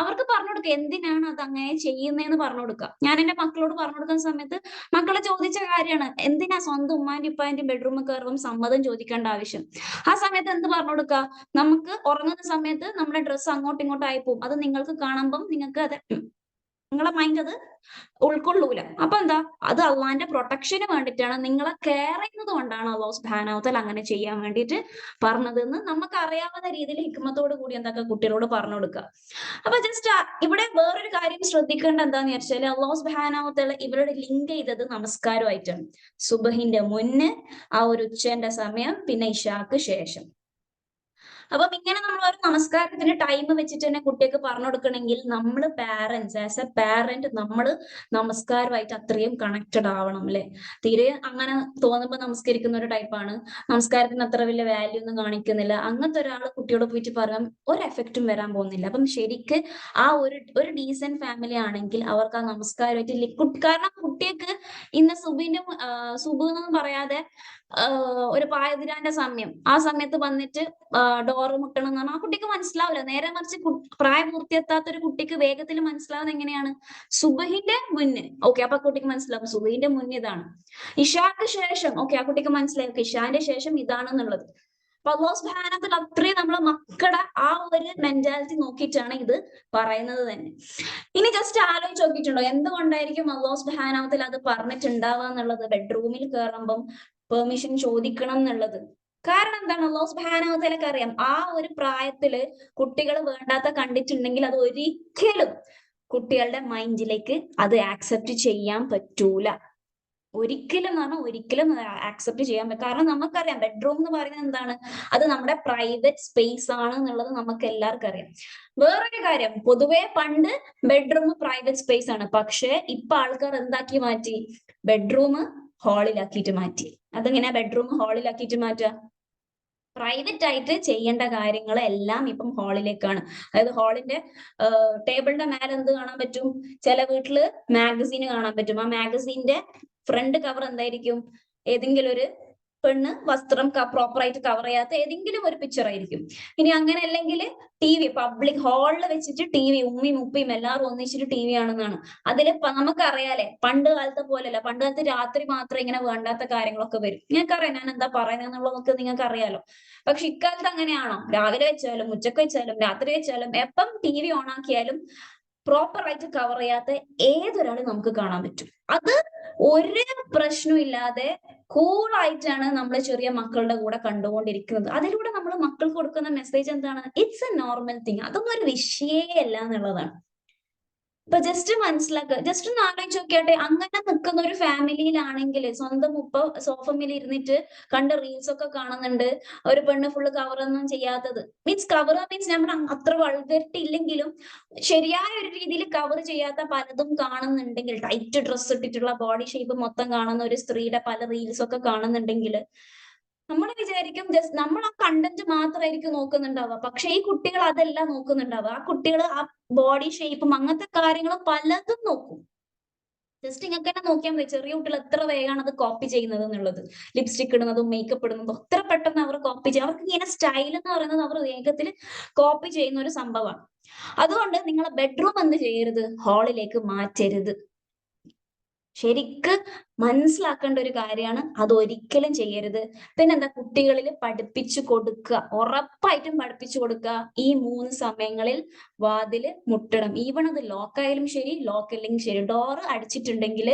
അവർക്ക് പറഞ്ഞു കൊടുക്കുക, എന്തിനാണ് അത് അങ്ങനെ ചെയ്യുന്നതെന്ന് പറഞ്ഞു കൊടുക്കുക. ഞാൻ എന്റെ മക്കളോട് പറഞ്ഞു കൊടുക്കുന്ന സമയത്ത് മക്കളെ ചോദിച്ച കാര്യമാണ്, എന്തിനാ സ്വന്തം ഉമ്മാന്റെ ഉപ്പാന്റെ ബെഡ്റൂമിൽ കയറുമ്പം സമ്മതം ചോദിക്കേണ്ട ആവശ്യം? ആ സമയത്ത് എന്ത് പറഞ്ഞു കൊടുക്കുക? നമുക്ക് ഉറങ്ങുന്ന സമയത്ത് നമ്മുടെ ഡ്രസ്സ് അങ്ങോട്ടും ഇങ്ങോട്ടും ആയി പോകും, അത് നിങ്ങൾക്ക് കാണുമ്പം നിങ്ങൾക്ക് അത് നിങ്ങളെ മൈൻഡ് അത് ഉൾക്കൊള്ളൂല. അപ്പൊ എന്താ? അത് അള്ളാന്റെ പ്രൊട്ടക്ഷന് വേണ്ടിയിട്ടാണ്, നിങ്ങളെ കെയർ ചെയ്യുന്നത് കൊണ്ടാണ് അല്ലാഹു സുബ്ഹാനഹു വ തആല അങ്ങനെ ചെയ്യാൻ വേണ്ടിയിട്ട് പറഞ്ഞതെന്ന് നമുക്ക് അറിയാവുന്ന രീതിയിൽ ഹിക്മത്തോട് കൂടി എന്തൊക്കെ കുട്ടികളോട് പറഞ്ഞു കൊടുക്കുക. അപ്പൊ ജസ്റ്റ് ഇവിടെ വേറൊരു കാര്യം ശ്രദ്ധിക്കേണ്ട എന്താന്ന് വെച്ചാൽ, അല്ലാഹു സുബ്ഹാനഹു വ തആല ഇവരുടെ ലിങ്ക് ചെയ്തത് നമസ്കാരമായിട്ടാണ്. സുബഹിന്റെ മുന്നേ, ആ ഒരു ഉച്ചന്റെ സമയം, പിന്നെ ഇശാക്ക് ശേഷം. അപ്പം ഇങ്ങനെ നമ്മൾ ഒരു നമസ്കാരത്തിന്റെ ടൈം വെച്ചിട്ട് തന്നെ കുട്ടിക്ക് പറഞ്ഞു കൊടുക്കണമെങ്കിൽ നമ്മൾ പാരന്റ്സ്, ആസ് എ പാരന്റ്, നമ്മൾ നമസ്കാരമായിട്ട് അത്രയും കണക്റ്റഡ് ആവണം അല്ലെ. തീരെ അങ്ങനെ തോന്നുമ്പോൾ നമസ്കരിക്കുന്ന ഒരു ടൈപ്പാണ്, നമസ്കാരത്തിന് അത്ര വലിയ വാല്യൂ ഒന്നും കാണിക്കുന്നില്ല, അങ്ങനത്തെ ഒരാൾ കുട്ടിയോട് പോയിട്ട് പറയാൻ ഒരു എഫക്റ്റും വരാൻ പോകുന്നില്ല. അപ്പം ശരിക്ക് ആ ഒരു ഡീസന്റ് ഫാമിലി ആണെങ്കിൽ അവർക്ക് ആ നമസ്കാരമായിട്ട് കാരണം കുട്ടിക്ക് ഇന്ന് സുബ് എന്നൊന്നും പറയാതെ ഒരു പാതിരാന്റെ സമയം, ആ സമയത്ത് വന്നിട്ട് ഡോറ് മുട്ടണം എന്ന് പറഞ്ഞാൽ ആ കുട്ടിക്ക് മനസ്സിലാവില്ല. നേരെ മറിച്ച് പ്രായപൂർത്തിയെത്താത്ത ഒരു കുട്ടിക്ക് വേഗത്തിൽ മനസ്സിലാവുന്നത് എങ്ങനെയാണ്? സുബഹിന്റെ മുന്നേ, ഓക്കെ, അപ്പൊ ആ കുട്ടിക്ക് മനസ്സിലാവും സുബഹിന്റെ മുന്നേ ഇതാണ്. ഇശാക്ക് ശേഷം, ഓക്കെ, ആ കുട്ടിക്ക് മനസ്സിലായി ഓക്കെ ഇശാന്റെ ശേഷം ഇതാണെന്നുള്ളത്. അപ്പൊ അല്ലാഹു സുബ്ഹാനഹു വ തആല അത്രയും നമ്മളെ മക്കളുടെ ആ ഒരു മെന്റാലിറ്റി നോക്കിയിട്ടാണ് ഇത് പറയുന്നത് തന്നെ. ഇനി ജസ്റ്റ് ആലോചിച്ച് നോക്കിയിട്ടുണ്ടോ, എന്തുകൊണ്ടായിരിക്കും അല്ലാഹു സുബ്ഹാനഹു വ തആല അത് പറഞ്ഞിട്ടുണ്ടാവുക എന്നുള്ളത്? ബെഡ്റൂമിൽ കയറുമ്പം പെർമിഷൻ ചോദിക്കണം എന്നുള്ളത്. കാരണം എന്താണ്? അല്ലാഹു സുബ്ഹാനഹു വ തആലക്ക് അറിയാം ആ ഒരു പ്രായത്തില് കുട്ടികൾ വേണ്ടാത്ത കണ്ടിട്ടുണ്ടെങ്കിൽ അത് ഒരിക്കലും കുട്ടികളുടെ മൈൻഡിലേക്ക് അത് ആക്സെപ്റ്റ് ചെയ്യാൻ പറ്റൂല. ഒരിക്കലും എന്ന് പറഞ്ഞാൽ ഒരിക്കലും ആക്സെപ്റ്റ് ചെയ്യാൻ പറ്റും. കാരണം നമുക്കറിയാം ബെഡ്റൂം എന്ന് പറയുന്നത് എന്താണ്? അത് നമ്മുടെ പ്രൈവറ്റ് സ്പേസ് ആണ് എന്നുള്ളത് നമുക്ക് എല്ലാവർക്കും അറിയാം. വേറൊരു കാര്യം, പൊതുവെ പണ്ട് ബെഡ്റൂം പ്രൈവറ്റ് സ്പേസ് ആണ്, പക്ഷെ ഇപ്പൊ ആൾക്കാർ എന്താക്കി മാറ്റി? ബെഡ്റൂം ഹാളിലാക്കിയിട്ട് മാറ്റി. അതെങ്ങനെയാ ബെഡ്റൂം ഹാളിലാക്കിയിട്ട് മാറ്റുക? പ്രൈവറ്റ് ആയിട്ട് ചെയ്യേണ്ട കാര്യങ്ങളെല്ലാം ഇപ്പം ഹാളിലേക്കാണ്. അതായത് ഹാളിന്റെ ടേബിളിന്റെ മേലെ എന്ത് കാണാൻ പറ്റും? ചില വീട്ടില് മാഗസീൻ കാണാൻ പറ്റും. ആ മാഗസീന്റെ ഫ്രണ്ട് കവർ എന്തായിരിക്കും? ഏതെങ്കിലും ഒരു പെണ്ണ് വസ്ത്രം പ്രോപ്പറായിട്ട് കവർ ചെയ്യാത്ത ഏതെങ്കിലും ഒരു പിക്ചർ ആയിരിക്കും. ഇനി അങ്ങനെ അല്ലെങ്കിൽ TV പബ്ലിക് ഹാളിൽ വെച്ചിട്ട് TV ഉമ്മയും ഉപ്പയും എല്ലാവരും ഒന്നിച്ചിട്ട് TV ആണെന്നാണ്. അതിൽ നമുക്കറിയാലേ, പണ്ട് കാലത്തെ പോലെയല്ല. പണ്ട് കാലത്ത് രാത്രി മാത്രം ഇങ്ങനെ വേണ്ടാത്ത കാര്യങ്ങളൊക്കെ വരും. നിങ്ങൾക്കറിയാം ഞാൻ എന്താ പറയുന്നത് എന്നുള്ളതൊക്കെ നിങ്ങൾക്ക് അറിയാലോ. പക്ഷെ ഇക്കാലത്ത് അങ്ങനെയാണോ? രാവിലെ വെച്ചാലും ഉച്ചക്ക് വെച്ചാലും രാത്രി വെച്ചാലും എപ്പം TV ഓൺ ആക്കിയാലും പ്രോപ്പർ ആയിട്ട് കവർ ചെയ്യാത്ത ഏതൊരാളും നമുക്ക് കാണാൻ പറ്റും. അത് ഒരു പ്രശ്നവും ഇല്ലാതെ കൂളായിട്ടാണ് നമ്മൾ ചെറിയ മക്കളുടെ കൂടെ കണ്ടുകൊണ്ടിരിക്കുന്നത്. അതിലൂടെ നമ്മൾ മക്കൾക്ക് കൊടുക്കുന്ന മെസ്സേജ് എന്താണ്? It's A normal thing. അതൊന്നും ഒരു വിഷയമേ അല്ല എന്നുള്ളതാണ്. ഇപ്പൊ ജസ്റ്റ് മനസ്സിലാക്കുക, ജസ്റ്റ് ഒന്ന് ആലോചിച്ച് നോക്കിയാട്ടെ, അങ്ങനെ നിൽക്കുന്ന ഒരു ഫാമിലിയിലാണെങ്കിൽ സ്വന്തം ഉപ്പ സോഫമിൽ ഇരുന്നിട്ട് കണ്ട റീൽസ് ഒക്കെ കാണുന്നുണ്ട്, ഒരു പെണ്ണ് ഫുള്ള് കവറൊന്നും ചെയ്യാത്തത്. കവർ മീൻസ് നമ്മുടെ അത്ര വൾഗറിറ്റി ഇല്ലെങ്കിലും ശരിയായ ഒരു രീതിയിൽ കവർ ചെയ്യാത്ത പലതും കാണുന്നുണ്ടെങ്കിൽ, ടൈറ്റ് ഡ്രസ്സ് ഇട്ടിട്ടുള്ള ബോഡി ഷേപ്പ് മൊത്തം കാണുന്ന ഒരു സ്ത്രീയുടെ പല റീൽസ് ഒക്കെ കാണുന്നുണ്ടെങ്കിൽ നമ്മൾ വിചാരിക്കും ജസ്റ്റ് നമ്മൾ ആ കണ്ടന്റ് മാത്രമായിരിക്കും നോക്കുന്നുണ്ടാവുക. പക്ഷെ ഈ കുട്ടികൾ അതല്ല നോക്കുന്നുണ്ടാവുക. ആ കുട്ടികൾ ആ ബോഡി ഷേപ്പും അങ്ങനത്തെ കാര്യങ്ങളും പലതും നോക്കും. ജസ്റ്റ് ഇങ്ങനെ തന്നെ നോക്കിയാൽ മതി, ചെറിയ കുട്ടികൾ എത്ര വേഗമാണ് അത് കോപ്പി ചെയ്യുന്നത് എന്നുള്ളത്. ലിപ്സ്റ്റിക് ഇടുന്നതും മേക്കപ്പ് ഇടുന്നതും എത്ര പെട്ടെന്ന് അവർ കോപ്പി ചെയ്യും. അവർക്ക് ഇങ്ങനെ സ്റ്റൈൽ എന്ന് പറയുന്നത് അവർ വേഗത്തിൽ കോപ്പി ചെയ്യുന്ന ഒരു സംഭവമാണ്. അതുകൊണ്ട് നിങ്ങളെ ബെഡ്റൂം എന്ത് ചെയ്യരുത്? ഹാളിലേക്ക് മാറ്റരുത്. ശരിക്ക് മനസ്സിലാക്കേണ്ട ഒരു കാര്യമാണ്, അത് ഒരിക്കലും ചെയ്യരുത്. പിന്നെന്താ, കുട്ടികളിൽ പഠിപ്പിച്ചു കൊടുക്കുക, ഉറപ്പായിട്ടും പഠിപ്പിച്ചു കൊടുക്കുക. ഈ 3 സമയങ്ങളിൽ വാതില് മുട്ടണം. ഈവൺ അത് ലോക്കായാലും ശരി, ലോക്കല്ലെങ്കിൽ ശരി, ഡോറ് അടിച്ചിട്ടുണ്ടെങ്കിൽ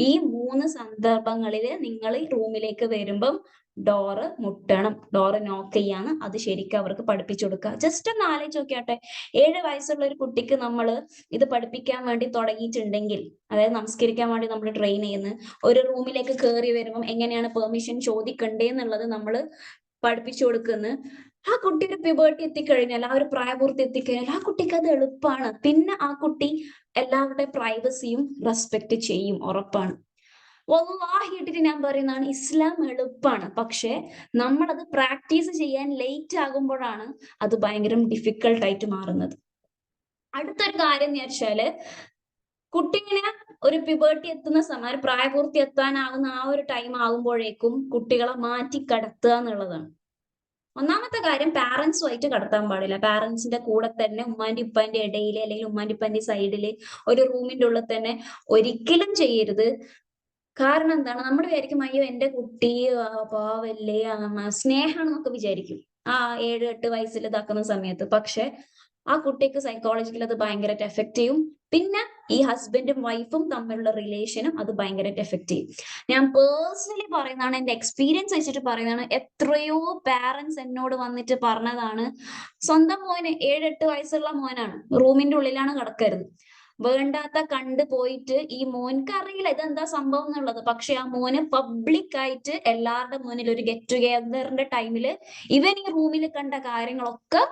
ഈ 3 സന്ദർഭങ്ങളിൽ നിങ്ങൾ റൂമിലേക്ക് വരുമ്പം ഡോറ് മുട്ടണം, ഡോറ് നോക്ക് ചെയ്യാന്ന്. അത് ശരിക്കും അവർക്ക് പഠിപ്പിച്ചു കൊടുക്കുക. ജസ്റ്റ് ഒന്ന് ആലോചിച്ച് നോക്കിയാട്ടെ, 7 വയസ്സുള്ള ഒരു കുട്ടിക്ക് നമ്മൾ ഇത് പഠിപ്പിക്കാൻ വേണ്ടി തുടങ്ങിയിട്ടുണ്ടെങ്കിൽ, അതായത് നമസ്കരിക്കാൻ വേണ്ടി നമ്മൾ ട്രെയിൻ ചെയ്യുന്നു, ഒരു റൂമിലേക്ക് കയറി വരുമ്പം എങ്ങനെയാണ് പെർമിഷൻ ചോദിക്കണ്ടേ എന്നുള്ളത് നമ്മൾ പഠിപ്പിച്ചു കൊടുക്കുന്നു. ആ കുട്ടി ഒരു പ്യൂബർട്ടി എത്തിക്കഴിഞ്ഞാൽ, ആ ഒരു പ്രായപൂർത്തി എത്തിക്കഴിഞ്ഞാൽ ആ കുട്ടിക്ക് അത് എളുപ്പമാണ്. പിന്നെ ആ കുട്ടി എല്ലാവരുടെ പ്രൈവസിയും റെസ്പെക്ട് ചെയ്യും, ഉറപ്പാണ്. വല്ലാഹി ഇട്ടിട്ട് ഞാൻ പറയുന്നതാണ്, ഇസ്ലാം എളുപ്പമാണ്. പക്ഷെ നമ്മളത് പ്രാക്ടീസ് ചെയ്യാൻ ലേറ്റ് ആകുമ്പോഴാണ് അത് ഭയങ്കര ഡിഫിക്കൽട്ട് ആയിട്ട് മാറുന്നത്. അടുത്തൊരു കാര്യം എന്ന് വെച്ചാല്, കുട്ടികളെ ഒരു പ്യൂബർട്ടി എത്തുന്ന സമയം, പ്രായപൂർത്തി എത്താനാകുന്ന ആ ഒരു ടൈം ആകുമ്പോഴേക്കും കുട്ടികളെ മാറ്റി കടത്തുക എന്നുള്ളതാണ്. ഒന്നാമത്തെ കാര്യം, പാരന്റ്സുമായിട്ട് കടത്താൻ പാടില്ല. പാരന്റ്സിന്റെ കൂടെ തന്നെ ഉമ്മാന്റെ ഉപ്പാന്റെ ഇടയിൽ അല്ലെങ്കിൽ ഉമ്മാന്റെ ഉപ്പാന്റെ സൈഡില് ഒരു റൂമിന്റെ ഉള്ളിൽ തന്നെ ഒരിക്കലും ചെയ്യരുത്. കാരണം എന്താണ്, നമ്മൾ വിചാരിക്കും അയ്യോ എന്റെ കുട്ടി പാവല്ലേ, സ്നേഹാണെന്നൊക്കെ വിചാരിക്കും ആ 7-8 വയസ്സിൽ ഇതാക്കുന്ന സമയത്ത്. പക്ഷെ ആ കുട്ടിക്ക് സൈക്കോളജിക്കൽ അത് ഭയങ്കരമായിട്ട് എഫക്ട് ചെയ്യും. പിന്നെ ഈ ഹസ്ബൻഡും വൈഫും തമ്മിലുള്ള റിലേഷനും അത് ഭയങ്കരമായിട്ട് എഫക്ട് ചെയ്യും. ഞാൻ പേഴ്സണലി പറയുന്നതാണ്, എന്റെ എക്സ്പീരിയൻസ് വെച്ചിട്ട് പറയുന്നതാണ്. എത്രയോ പാരന്റ്സ് എന്നോട് വന്നിട്ട് പറഞ്ഞതാണ്, സ്വന്തം മോന് 7-8 വയസ്സുള്ള മോനാണ്, റൂമിന്റെ ഉള്ളിലാണ് കിടക്കരുത്, വേണ്ടാത്ത കണ്ടു പോയിട്ട് ഈ മോൻക്ക് അറിയില്ല ഇതെന്താ സംഭവം എന്നുള്ളത്. പക്ഷെ ആ മോന് പബ്ലിക് ആയിട്ട് എല്ലാവരുടെ മുന്നിൽ ഒരു ഗെറ്റ് ടുഗെദറിന്റെ ടൈമില് ഇവൻ ഈ റൂമിൽ കണ്ട കാര്യങ്ങളൊക്കെ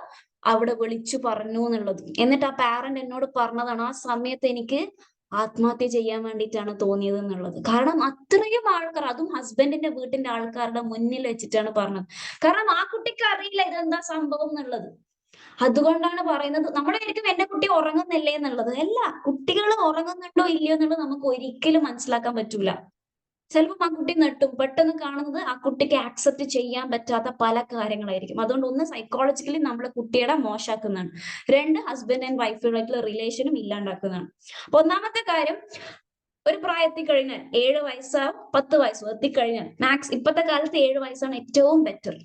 അവിടെ വിളിച്ചു പറഞ്ഞു എന്നുള്ളത്. എന്നിട്ട് ആ പാരന്റ് എന്നോട് പറഞ്ഞതാണ്, ആ സമയത്ത് എനിക്ക് ആത്മഹത്യ ചെയ്യാൻ വേണ്ടിയിട്ടാണ് തോന്നിയത് എന്നുള്ളത്. കാരണം അത്രയും ആൾക്കാർ, അതും ഹസ്ബൻഡിന്റെ വീട്ടിന്റെ ആൾക്കാരുടെ മുന്നിൽ വെച്ചിട്ടാണ് പറഞ്ഞത്. കാരണം ആ കുട്ടിക്ക് അറിയില്ല ഇതെന്താ സംഭവം എന്നുള്ളത്. അതുകൊണ്ടാണ് പറയുന്നത്, നമ്മുടെ ആയിരിക്കും എന്റെ കുട്ടി ഉറങ്ങുന്നില്ലേ എന്നുള്ളത്. അല്ല, കുട്ടികൾ ഉറങ്ങുന്നുണ്ടോ ഇല്ലയോ എന്നുള്ളത് നമുക്ക് ഒരിക്കലും മനസ്സിലാക്കാൻ പറ്റൂല. ചിലപ്പോൾ ആ കുട്ടി നെട്ടും. പെട്ടെന്ന് കാണുന്നത് ആ കുട്ടിക്ക് ആക്സെപ്റ്റ് ചെയ്യാൻ പറ്റാത്ത പല കാര്യങ്ങളായിരിക്കും. അതുകൊണ്ട് ഒന്ന്, സൈക്കോളജിക്കലി നമ്മുടെ കുട്ടിയുടെ മോശമാക്കുന്നതാണ്. 2, ഹസ്ബൻഡ് ആൻഡ് വൈഫുമായിട്ടുള്ള റിലേഷനും ഇല്ലാണ്ടാക്കുന്നതാണ്. അപ്പൊ ഒന്നാമത്തെ കാര്യം, ഒരു പ്രായം എത്തിക്കഴിഞ്ഞാൽ 7 വയസ്സോ 10 വയസ്സോ എത്തിക്കഴിഞ്ഞാൽ, ഇപ്പോഴത്തെ കാലത്ത് 7 വയസ്സാണ് ഏറ്റവും ബെറ്റർ.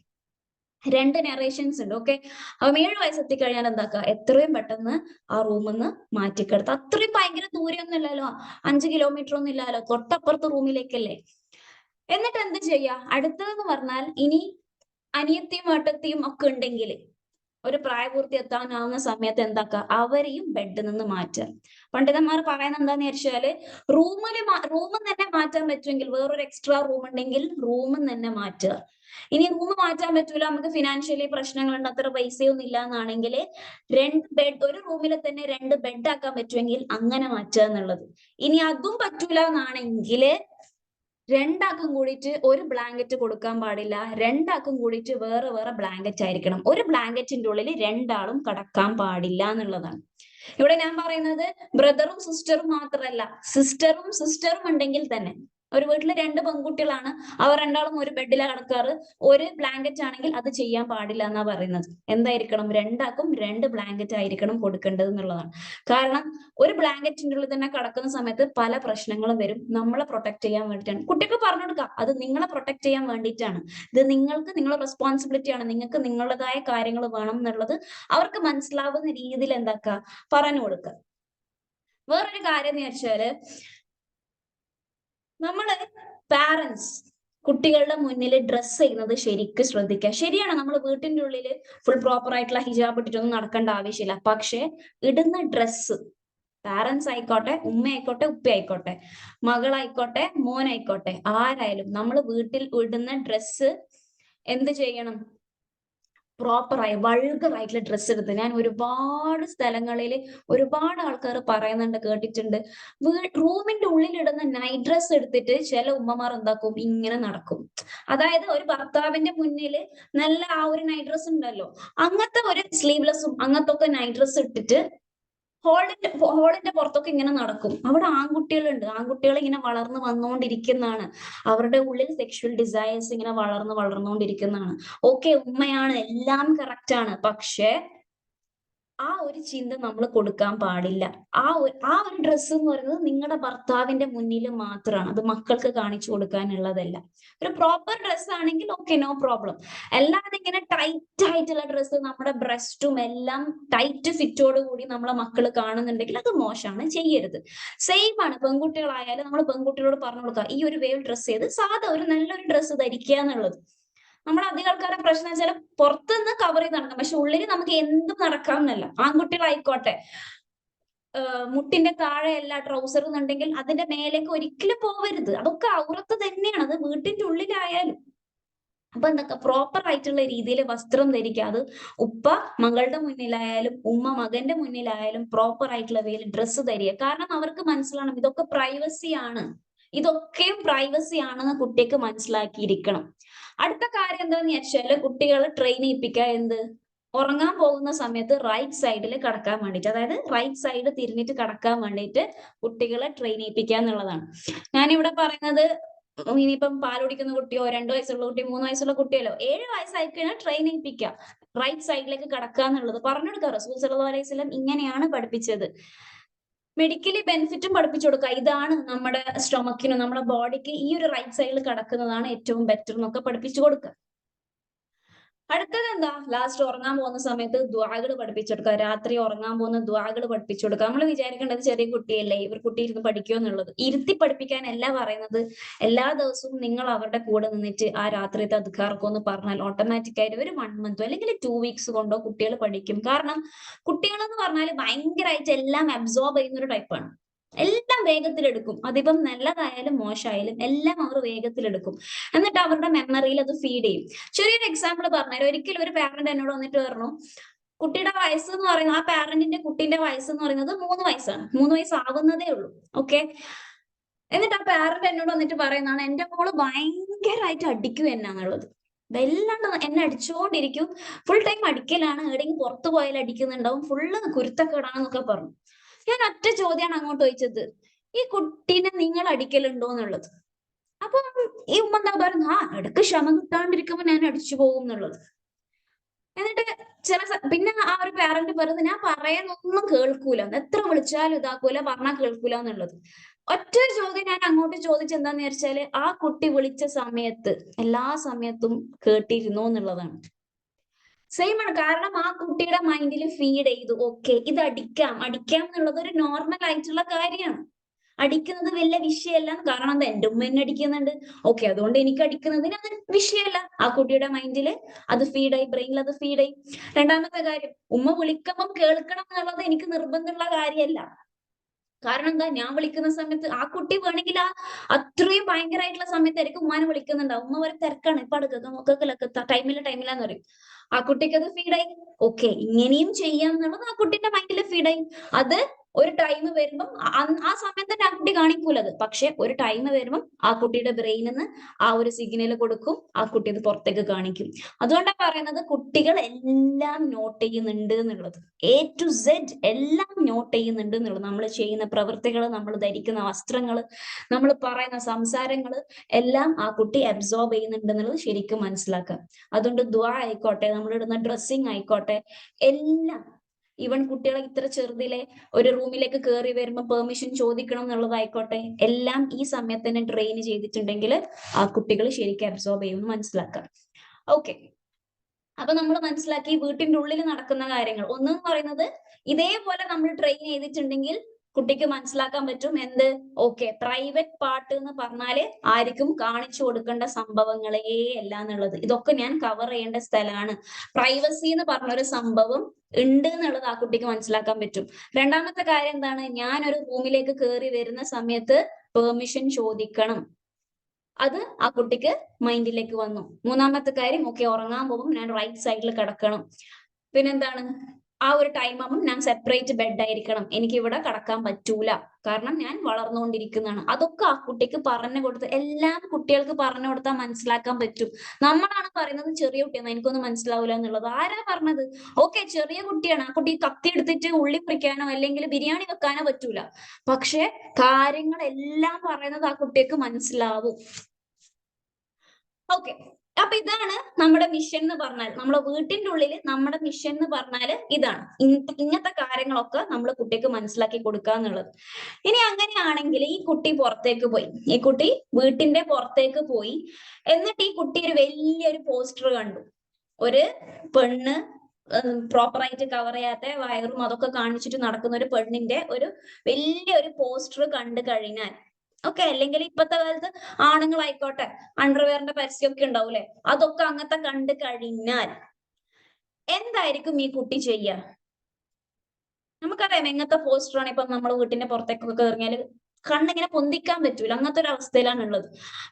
2 ജനറേഷൻസ് ഉണ്ട്. ഓക്കെ, അപ്പം 7 വയസ്സ് എത്തിക്കഴിഞ്ഞാൽ എന്താക്കുക, എത്രയും പെട്ടെന്ന് ആ റൂമിൽ നിന്ന് മാറ്റിക്കെടുത്ത്. അത്രയും ഭയങ്കര ദൂരമൊന്നും ഇല്ലല്ലോ, 5 കിലോമീറ്റർ ഒന്നും ഇല്ലല്ലോ, തൊട്ടപ്പുറത്ത് റൂമിലേക്കല്ലേ. എന്നിട്ട് എന്ത് ചെയ്യാ, അടുത്തതെന്ന് പറഞ്ഞാൽ, ഇനി അനിയത്തിയും ഏട്ടത്തിയും ഒക്കെ ഉണ്ടെങ്കിൽ ഒരു പ്രായപൂർത്തി എത്താനാവുന്ന സമയത്ത് എന്താക്കുക, അവരെയും ബെഡിൽ നിന്ന് മാറ്റുക. പണ്ഡിതന്മാർ പറയുന്നത് എന്താന്ന് വെച്ചാല്, റൂമിൽ തന്നെ മാറ്റാൻ പറ്റുമെങ്കിൽ, വേറൊരു എക്സ്ട്രാ റൂം ഉണ്ടെങ്കിൽ റൂമിൽ തന്നെ മാറ്റുക. ഇനി റൂം മാറ്റാൻ പറ്റൂല, നമുക്ക് ഫിനാൻഷ്യലി പ്രശ്നങ്ങളുണ്ട്, അത്ര പൈസയൊന്നും ഇല്ല എന്നാണെങ്കിൽ 2 ബെഡ്, ഒരു റൂമിൽ തന്നെ 2 ബെഡ് ആക്കാൻ പറ്റുമെങ്കിൽ അങ്ങനെ മാറ്റുക എന്നുള്ളത്. ഇനി അതും പറ്റൂല എന്നാണെങ്കിൽ 2 ആൾക്കും കൂടിയിട്ട് ഒരു ബ്ലാങ്കറ്റ് കൊടുക്കാൻ പാടില്ല. 2 ആൾക്കും കൂടിയിട്ട് വേറെ വേറെ ബ്ലാങ്കറ്റ് ആയിരിക്കണം. ഒരു ബ്ലാങ്കറ്റിന്റെ ഉള്ളിൽ 2 ആളും കടക്കാൻ പാടില്ല എന്നുള്ളതാണ്. ഇവിടെ ഞാൻ പറയുന്നത് ബ്രദറും സിസ്റ്ററും മാത്രമല്ല, സിസ്റ്ററും ഉണ്ടെങ്കിൽ തന്നെ ഒരു വീട്ടിൽ 2 പെൺകുട്ടികളാണ്, അവർ രണ്ടാളും ഒരു ബെഡിലാണ് കിടക്കാറ്. ഒരു ബ്ലാങ്കറ്റ് ആണെങ്കിൽ അത് ചെയ്യാൻ പാടില്ല എന്നാ പറയുന്നത്. എന്തായിരിക്കണം? രണ്ടാക്കും 2 ബ്ലാങ്കറ്റ് ആയിരിക്കണം കൊടുക്കേണ്ടത് എന്നുള്ളതാണ്. കാരണം ഒരു ബ്ലാങ്കറ്റിന്റെ ഉള്ളിൽ തന്നെ കിടക്കുന്ന സമയത്ത് പല പ്രശ്നങ്ങളും വരും. നമ്മളെ പ്രൊട്ടക്ട് ചെയ്യാൻ വേണ്ടിയിട്ടാണ്. കുട്ടികൾക്ക് പറഞ്ഞു കൊടുക്കുക, അത് നിങ്ങളെ പ്രൊട്ടക്ട് ചെയ്യാൻ വേണ്ടിയിട്ടാണ്. ഇത് നിങ്ങൾക്ക് നിങ്ങളുടെ റെസ്പോൺസിബിലിറ്റി ആണ്. നിങ്ങൾക്ക് നിങ്ങളുടേതായ കാര്യങ്ങൾ വേണം എന്നുള്ളത് അവർക്ക് മനസ്സിലാവുന്ന രീതിയിൽ എന്താക്കുക, പറഞ്ഞു കൊടുക്കുക. വേറൊരു കാര്യം എന്ന് വെച്ചാല്, നമ്മള് പാരന്റ്സ് കുട്ടികളുടെ മുന്നിൽ ഡ്രസ് ചെയ്യുന്നത് ശരിക്കും ശ്രദ്ധിക്കുക. ശരിയാണ്, നമ്മൾ വീട്ടിന്റെ ഉള്ളിൽ ഫുൾ പ്രോപ്പർ ആയിട്ടുള്ള ഹിജാബ് ഇട്ടിട്ടൊന്നും നടക്കേണ്ട ആവശ്യമില്ല. പക്ഷെ ഇടുന്ന ഡ്രസ്സ്, പാരന്റ്സ് ആയിക്കോട്ടെ, ഉമ്മ ആയിക്കോട്ടെ, ഉപ്പ ആയിക്കോട്ടെ, മകളായിക്കോട്ടെ, മോനായിക്കോട്ടെ, ആരായാലും നമ്മൾ വീട്ടിൽ ഇടുന്ന ഡ്രസ്സ് എന്ത് ചെയ്യണം? പ്രോപ്പറായി വൾഗർ ആയിട്ടുള്ള ഡ്രസ്സ് എടുത്ത്, ഞാൻ ഒരുപാട് സ്ഥലങ്ങളിൽ ഒരുപാട് ആൾക്കാർ പറയുന്നുണ്ട്, കേട്ടിട്ടുണ്ട്. റൂമിന്റെ ഉള്ളിൽ ഇടുന്ന നൈറ്റ് ഡ്രസ്സ് എടുത്തിട്ട് ചില ഉമ്മമാർ എന്താക്കും, ഇങ്ങനെ നടക്കും. അതായത് ഒരു ഭർത്താവിന്റെ മുന്നിൽ നല്ല ആ ഒരു നൈറ്റ് ഡ്രസ്സ് ഉണ്ടല്ലോ, അങ്ങനത്തെ ഒരു സ്ലീവ്ലെസ്സും അങ്ങനത്തെ ഒക്കെ നൈറ്റ് ഡ്രസ്സ് ഇട്ടിട്ട് ഹോളിന്റെ പുറത്തൊക്കെ ഇങ്ങനെ നടക്കും. അവിടെ ആൺകുട്ടികളുണ്ട്, ആൺകുട്ടികൾ ഇങ്ങനെ വളർന്നു വന്നുകൊണ്ടിരിക്കുന്നതാണ്. അവരുടെ ഉള്ളിൽ സെക്ഷുവൽ ഡിസയേഴ്സ് ഇങ്ങനെ വളർന്നുകൊണ്ടിരിക്കുന്നതാണ്. ഓക്കെ, ഉമ്മയാണ്, എല്ലാം കറക്റ്റ് ആണ്. പക്ഷെ ആ ഒരു ചിന്ത നമ്മൾ കൊടുക്കാൻ പാടില്ല. ആ ഒരു ഡ്രസ്സ് എന്ന് പറയുന്നത് നിങ്ങളുടെ ഭർത്താവിന്റെ മുന്നിൽ മാത്രമാണ്, അത് മക്കൾക്ക് കാണിച്ചു കൊടുക്കാനുള്ളതല്ല. ഒരു പ്രോപ്പർ ഡ്രസ്സ് ആണെങ്കിൽ ഓക്കെ, നോ പ്രോബ്ലം. അല്ലാതെ ഇങ്ങനെ ടൈറ്റ് ആയിട്ടുള്ള ഡ്രസ്സ്, നമ്മുടെ ബ്രസ്റ്റും എല്ലാം ടൈറ്റ് ഫിറ്റോട് കൂടി നമ്മളെ മക്കൾ കാണുന്നുണ്ടെങ്കിൽ അത് മോശമാണ്, ചെയ്യരുത്. സെയിം ആണ് പെൺകുട്ടികളായാലും. നമ്മൾ പെൺകുട്ടികളോട് പറഞ്ഞു കൊടുക്കുക, ഈ ഒരു വേവ് ഡ്രസ്സ് ചെയ്ത് സാധാ ഒരു നല്ലൊരു ഡ്രസ്സ് ധരിക്കുക എന്നുള്ളത്. നമ്മുടെ അധികം ആൾക്കാരുടെ പ്രശ്നം വെച്ചാൽ പുറത്തുനിന്ന് കവർ ചെയ്ത് നടക്കാം, പക്ഷെ ഉള്ളിൽ നമുക്ക് എന്തും നടക്കാം എന്നല്ല. ആൺകുട്ടികളായിക്കോട്ടെ, മുട്ടിന്റെ താഴെയല്ല ട്രൗസർ എന്നുണ്ടെങ്കിൽ അതിന്റെ മേലേക്ക് ഒരിക്കലും പോവരുത്. അതൊക്കെ ഔറത്ത് തന്നെയാണ്, അത് വീട്ടിന്റെ ഉള്ളിലായാലും. അപ്പൊ എന്തൊക്കെ പ്രോപ്പർ ആയിട്ടുള്ള രീതിയിൽ വസ്ത്രം ധരിക്കുക. അത് ഉപ്പ മകളുടെ മുന്നിലായാലും ഉമ്മ മകന്റെ മുന്നിലായാലും പ്രോപ്പർ ആയിട്ടുള്ള വേയിൽ ഡ്രസ്സ് ധരിക്കുക. കാരണം അവർക്ക് മനസ്സിലാവണം, ഇതൊക്കെ പ്രൈവസി ആണ്, ഇതൊക്കെയും പ്രൈവസി ആണെന്ന് കുട്ടിക്ക് മനസ്സിലാക്കിയിരിക്കണം. അടുത്ത കാര്യം എന്താന്ന് വെച്ചാല്, കുട്ടികളെ ട്രെയിൻ ചെയ്യിപ്പിക്കുക. എന്ത്? ഉറങ്ങാൻ പോകുന്ന സമയത്ത് റൈറ്റ് സൈഡിൽ കിടക്കാൻ വേണ്ടിയിട്ട്, അതായത് റൈറ്റ് സൈഡ് തിരിഞ്ഞിട്ട് കിടക്കാൻ വേണ്ടിയിട്ട് കുട്ടികളെ ട്രെയിൻ ചെയ്യിപ്പിക്കുക എന്നുള്ളതാണ്. ഞാനിവിടെ പറയുന്നത്, ഇനിയിപ്പം പാൽ കുടിക്കുന്ന കുട്ടിയോ 2 വയസ്സുള്ള കുട്ടിയോ 3 വയസ്സുള്ള കുട്ടിയല്ലോ, 7 വയസ്സായി കഴിഞ്ഞാൽ ട്രെയിൻ ചെയ്യിപ്പിക്കുക, റൈറ്റ് സൈഡിലേക്ക് കിടക്കുക എന്നുള്ളത് പറഞ്ഞു കൊടുക്കുക. റസൂൽ സല്ലല്ലാഹു അലൈഹി വസല്ലം ഇങ്ങനെയാണ് പഠിപ്പിച്ചത്. മെഡിക്കലി ബെനിഫിറ്റും പഠിപ്പിച്ചു കൊടുക്കുക. ഇതാണ് നമ്മുടെ സ്റ്റൊമക്കിനും നമ്മുടെ ബോഡിക്ക് ഈ ഒരു റൈറ്റ് സൈഡിൽ കിടക്കുന്നതാണ് ഏറ്റവും ബെറ്റർ എന്നൊക്കെ പഠിപ്പിച്ചു കൊടുക്കുക. അടുത്തത് എന്താ? ലാസ്റ്റ് ഉറങ്ങാൻ പോകുന്ന സമയത്ത് ദ്വാകൾ പഠിപ്പിച്ചു കൊടുക്കുക. രാത്രി ഉറങ്ങാൻ പോകുന്ന ദ്വാകൾ പഠിപ്പിച്ചു കൊടുക്കുക. നമ്മൾ വിചാരിക്കേണ്ടത് ചെറിയ കുട്ടിയല്ലേ, ഇവർ കുട്ടി ഇരുന്ന് പഠിക്കുമോ എന്നുള്ളത്. ഇരുത്തി പഠിപ്പിക്കാനല്ല പറയുന്നത്. എല്ലാ ദിവസവും നിങ്ങൾ അവരുടെ കൂടെ നിന്നിട്ട് ആ രാത്രിത്തെ അദ്കാർക്കോ എന്ന് പറഞ്ഞാൽ ഓട്ടോമാറ്റിക് ആയിട്ട് ഒരു 1 മന്തോ അല്ലെങ്കിൽ 2 വീക്സ് കൊണ്ടോ കുട്ടികൾ പഠിക്കും. കാരണം കുട്ടികൾ എന്ന് പറഞ്ഞാൽ ഭയങ്കരമായിട്ട് എല്ലാം അബ്സോർബ് ചെയ്യുന്ന ഒരു ടൈപ്പാണ്. എല്ലാം വേഗത്തിലെടുക്കും. അതിപ്പം നല്ലതായാലും മോശമായാലും എല്ലാം അവർ വേഗത്തിലെടുക്കും. എന്നിട്ട് അവരുടെ മെമ്മറിയിൽ അത് ഫീഡ് ചെയ്യും. ചെറിയൊരു എക്സാമ്പിൾ പറഞ്ഞാൽ, ഒരിക്കലും ഒരു പാരന്റ് എന്നോട് വന്നിട്ട് പറഞ്ഞു, കുട്ടിയുടെ വയസ്സ് എന്ന് പറയുന്നത്, ആ പാരന്റിന്റെ കുട്ടീന്റെ വയസ്സ് എന്ന് പറയുന്നത് 3 വയസ്സാണ്, 3 വയസ്സാവുന്നതേ ഉള്ളൂ. ഓക്കെ, എന്നിട്ട് ആ പാരന്റ് എന്നോട് വന്നിട്ട് പറയുന്നതാണ്, എന്റെ മോള് ഭയങ്കരമായിട്ട് അടിക്കും എന്നാന്നുള്ളത്. വല്ലാണ്ട് എന്നെ അടിച്ചുകൊണ്ടിരിക്കും, ഫുൾ ടൈം അടിക്കലാണ്, എവിടെയെങ്കിലും പുറത്തു പോയാൽ അടിക്കുന്നുണ്ടാവും, ഫുള്ള് കുരുത്തക്കേടാണെന്നൊക്കെ പറഞ്ഞു. ഞാൻ ഒറ്റ ചോദ്യമാണ് അങ്ങോട്ട് ചോദിച്ചത്, ഈ കുട്ടീനെ നിങ്ങൾ അടിക്കലുണ്ടോ എന്നുള്ളത്. അപ്പൊ ഈ ഉമ്മ എന്താ പറഞ്ഞു, ആ ഇടക്ക് ക്ഷമ കിട്ടാണ്ടിരിക്കുമ്പോ ഞാൻ അടിച്ചു പോകും എന്നുള്ളത്. എന്നിട്ട് പിന്നെ ആ ഒരു പാരന്റ് പറയുന്നത്, ഞാൻ പറയുന്നൊന്നും കേൾക്കൂല, എത്ര വിളിച്ചാലും ഇതാക്കൂല, പറഞ്ഞാൽ കേൾക്കൂല എന്നുള്ളത്. ഒറ്റ ചോദ്യം ഞാൻ അങ്ങോട്ട് ചോദിച്ചെന്താന്ന് വിചാരിച്ചാല്, ആ കുട്ടി വിളിച്ച സമയത്ത് എല്ലാ സമയത്തും കേട്ടിരുന്നോ എന്നുള്ളതാണ്. സെയിം ആണ്. കാരണം ആ കുട്ടിയുടെ മൈൻഡിൽ ഫീഡ് ചെയ്തു, ഓക്കെ ഇത് അടിക്കാം എന്നുള്ളത് ഒരു നോർമൽ ആയിട്ടുള്ള കാര്യമാണ്. അടിക്കുന്നത് വലിയ വിഷയമല്ല. കാരണം എന്താ, എന്റെ ഉമ്മ എന്നെ അടിക്കുന്നുണ്ട്, ഓക്കെ അതുകൊണ്ട് എനിക്ക് അടിക്കുന്നതിന് അത് വിഷയമല്ല. ആ കുട്ടിയുടെ മൈൻഡിൽ അത് ഫീഡായി, ബ്രെയിനിൽ അത് ഫീഡായി. രണ്ടാമത്തെ കാര്യം, ഉമ്മ വിളിക്കുമ്പം കേൾക്കണം എന്നുള്ളത് എനിക്ക് നിർബന്ധമുള്ള കാര്യമല്ല. കാരണം എന്താ, ഞാൻ വിളിക്കുന്ന സമയത്ത് ആ കുട്ടി വേണമെങ്കിൽ അത്രയും ഭയങ്കരമായിട്ടുള്ള സമയത്തായിരിക്കും ഉമ്മാനെ വിളിക്കുന്നുണ്ടാവും. ഉമ്മ ഒരു തിരക്കാണ്, ഇപ്പൊ അടുക്കൊക്കെ ടൈമിലാന്ന് പറയും. ആ കുട്ടിക്ക് അത് ഫീഡായി, ഓക്കെ ഇങ്ങനെയും ചെയ്യാം എന്നുള്ളത് ആ കുട്ടിന്റെ മൈൻഡിൽ ഫീഡായി. അത് ഒരു ടൈം വരുമ്പം ആ സമയം തന്നെ ആ കുട്ടി കാണിക്കൂലത്. പക്ഷെ ഒരു ടൈം വരുമ്പം ആ കുട്ടിയുടെ ബ്രെയിനിൽ നിന്ന് ആ ഒരു സിഗ്നൽ കൊടുക്കും, ആ കുട്ടി അത് പുറത്തേക്ക് കാണിക്കും. അതുകൊണ്ടാണ് പറയുന്നത് കുട്ടികൾ എല്ലാം നോട്ട് ചെയ്യുന്നുണ്ട് എന്നുള്ളത്. A to Z എല്ലാം നോട്ട് ചെയ്യുന്നുണ്ട് എന്നുള്ളത്. നമ്മൾ ചെയ്യുന്ന പ്രവൃത്തികൾ, നമ്മൾ ധരിക്കുന്ന വസ്ത്രങ്ങൾ, നമ്മൾ പറയുന്ന സംസാരങ്ങൾ എല്ലാം ആ കുട്ടി അബ്സോർബ് ചെയ്യുന്നുണ്ട് എന്നുള്ളത് ശരിക്കും മനസ്സിലാക്കാം. അതുകൊണ്ട് ദുആ ആയിക്കോട്ടെ, നമ്മളിടുന്ന ഡ്രസ്സിങ് ആയിക്കോട്ടെ, എല്ലാം ഈവൻ കുട്ടികളെ ഇത്ര ചെറുതിലെ ഒരു റൂമിലേക്ക് കയറി വരുമ്പോൾ പെർമിഷൻ ചോദിക്കണം എന്നുള്ളതായിക്കോട്ടെ, എല്ലാം ഈ സമയത്ത് തന്നെ ട്രെയിൻ ചെയ്തിട്ടുണ്ടെങ്കിൽ ആ കുട്ടികൾ ശരിക്കും അബ്സോർബ് ചെയ്യുമെന്ന് മനസ്സിലാക്കാം. ഓക്കെ, അപ്പൊ നമ്മൾ മനസ്സിലാക്കി വീട്ടിന്റെ ഉള്ളിൽ നടക്കുന്ന കാര്യങ്ങൾ. ഒന്നെന്ന് പറയുന്നത് ഇതേപോലെ നമ്മൾ ട്രെയിൻ ചെയ്തിട്ടുണ്ടെങ്കിൽ കുട്ടിക്ക് മനസ്സിലാക്കാൻ പറ്റും എന്ത്, ഓക്കെ പ്രൈവറ്റ് പാർട്ട് എന്ന് പറഞ്ഞാല് ആർക്കും കാണിച്ചു കൊടുക്കേണ്ട സംഭവങ്ങളേ അല്ല എന്നുള്ളത്. ഇതൊക്കെ ഞാൻ കവർ ചെയ്യേണ്ട സ്ഥലമാണ്. പ്രൈവസി എന്ന് പറഞ്ഞൊരു സംഭവം ഉണ്ട് എന്നുള്ളത് ആ കുട്ടിക്ക് മനസ്സിലാക്കാൻ പറ്റും. രണ്ടാമത്തെ കാര്യം എന്താണ്, ഞാൻ ഒരു റൂമിലേക്ക് കയറി വരുന്ന സമയത്ത് പെർമിഷൻ ചോദിക്കണം, അത് ആ കുട്ടിക്ക് മൈൻഡിലേക്ക് വന്നു. മൂന്നാമത്തെ കാര്യം, ഓക്കെ ഉറങ്ങാൻ പോകുമ്പോൾ ഞാൻ റൈറ്റ് സൈഡിൽ കിടക്കണം. പിന്നെന്താണ്, ആ ഒരു ടൈം ആകുമ്പോൾ ഞാൻ സെപ്പറേറ്റ് ബെഡ് ആയിരിക്കണം, എനിക്ക് ഇവിടെ കിടക്കാൻ പറ്റൂല, കാരണം ഞാൻ വളർന്നുകൊണ്ടിരിക്കുന്നതാണ്. അതൊക്കെ ആ കുട്ടിക്ക് പറഞ്ഞു കൊടുത്ത്, എല്ലാം കുട്ടികൾക്ക് പറഞ്ഞു കൊടുത്താൽ മനസ്സിലാക്കാൻ പറ്റും. നമ്മളാണ് പറയുന്നത് ചെറിയ കുട്ടിയാണ്, എനിക്കൊന്നും മനസ്സിലാവില്ല എന്നുള്ളത്. ആരാ പറഞ്ഞത്? ഓക്കെ ചെറിയ കുട്ടിയാണ്, ആ കുട്ടി കത്തി എടുത്തിട്ട് ഉള്ളി പൊരിക്കാനോ അല്ലെങ്കിൽ ബിരിയാണി വെക്കാനോ പറ്റൂല, പക്ഷെ കാര്യങ്ങളെല്ലാം പറയുന്നത് ആ കുട്ടിക്ക് മനസ്സിലാവും. ഓക്കെ, അപ്പൊ ഇതാണ് നമ്മുടെ മിഷൻ എന്ന് പറഞ്ഞാൽ, നമ്മുടെ വീട്ടിന്റെ ഉള്ളിൽ നമ്മുടെ മിഷൻ എന്ന് പറഞ്ഞാൽ ഇതാണ്. ഇങ്ങനത്തെ കാര്യങ്ങളൊക്കെ നമ്മൾ കുട്ടിക്ക് മനസ്സിലാക്കി കൊടുക്കുക എന്നുള്ളത്. ഇനി അങ്ങനെയാണെങ്കിൽ ഈ കുട്ടി പുറത്തേക്ക് പോയി, ഈ കുട്ടി വീട്ടിന്റെ പുറത്തേക്ക് പോയി, എന്നിട്ട് ഈ കുട്ടി ഒരു വലിയൊരു പോസ്റ്റർ കണ്ടു. ഒരു പെണ്ണ് പ്രോപ്പറായിട്ട് കവർ ചെയ്യാത്ത വയറും അതൊക്കെ കാണിച്ചിട്ട് നടക്കുന്ന ഒരു പെണ്ണിന്റെ ഒരു വലിയൊരു പോസ്റ്റർ കണ്ടു കഴിഞ്ഞാൽ, ഓക്കെ, അല്ലെങ്കിൽ ഇപ്പത്തെ കാലത്ത് ആണുങ്ങളായിക്കോട്ടെ അണ്ടർവെയറിന്റെ പരസ്യമൊക്കെ ഉണ്ടാവൂലേ, അതൊക്കെ അങ്ങനത്തെ കണ്ടു കഴിഞ്ഞാൽ എന്തായിരിക്കും ഈ കുട്ടി ചെയ്യുക? നമുക്കറിയാം എങ്ങനത്തെ പോസ്റ്ററാണ് ഇപ്പൊ നമ്മൾ വീട്ടിന്റെ പുറത്തേക്കൊക്കെ ഇറങ്ങിയാൽ കണ്ണിങ്ങനെ പൊന്തിക്കാൻ പറ്റൂല, അങ്ങനത്തെ ഒരു അവസ്ഥയിലാണ് ഉള്ളത്.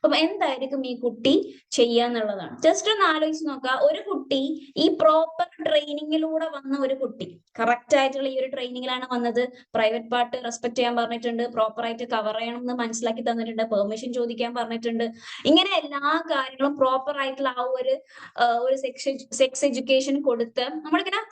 അപ്പം എന്തായിരിക്കും ഈ കുട്ടി ചെയ്യാന്നുള്ളതാണ്. ജസ്റ്റ് ഒന്ന് ആലോചിച്ച് നോക്കുക. ഒരു കുട്ടി ഈ പ്രോപ്പർ ട്രെയിനിങ്ങിലൂടെ വന്ന ഒരു കുട്ടി, കറക്റ്റ് ആയിട്ടുള്ള ഈ ഒരു ട്രെയിനിങ്ങിലാണ് വന്നത്, പ്രൈവറ്റ് പാർട്ട് റെസ്പെക്ട് ചെയ്യാൻ പറഞ്ഞിട്ടുണ്ട്, പ്രോപ്പർ ആയിട്ട് കവർ ചെയ്യണം എന്ന് മനസ്സിലാക്കി തന്നിട്ടുണ്ട്, പെർമിഷൻ ചോദിക്കാൻ പറഞ്ഞിട്ടുണ്ട്, ഇങ്ങനെ എല്ലാ കാര്യങ്ങളും പ്രോപ്പർ ആയിട്ടുള്ള ആ ഒരു സെക്സ് എഡ്യൂക്കേഷൻ കൊടുത്ത് നമ്മളിങ്ങനെ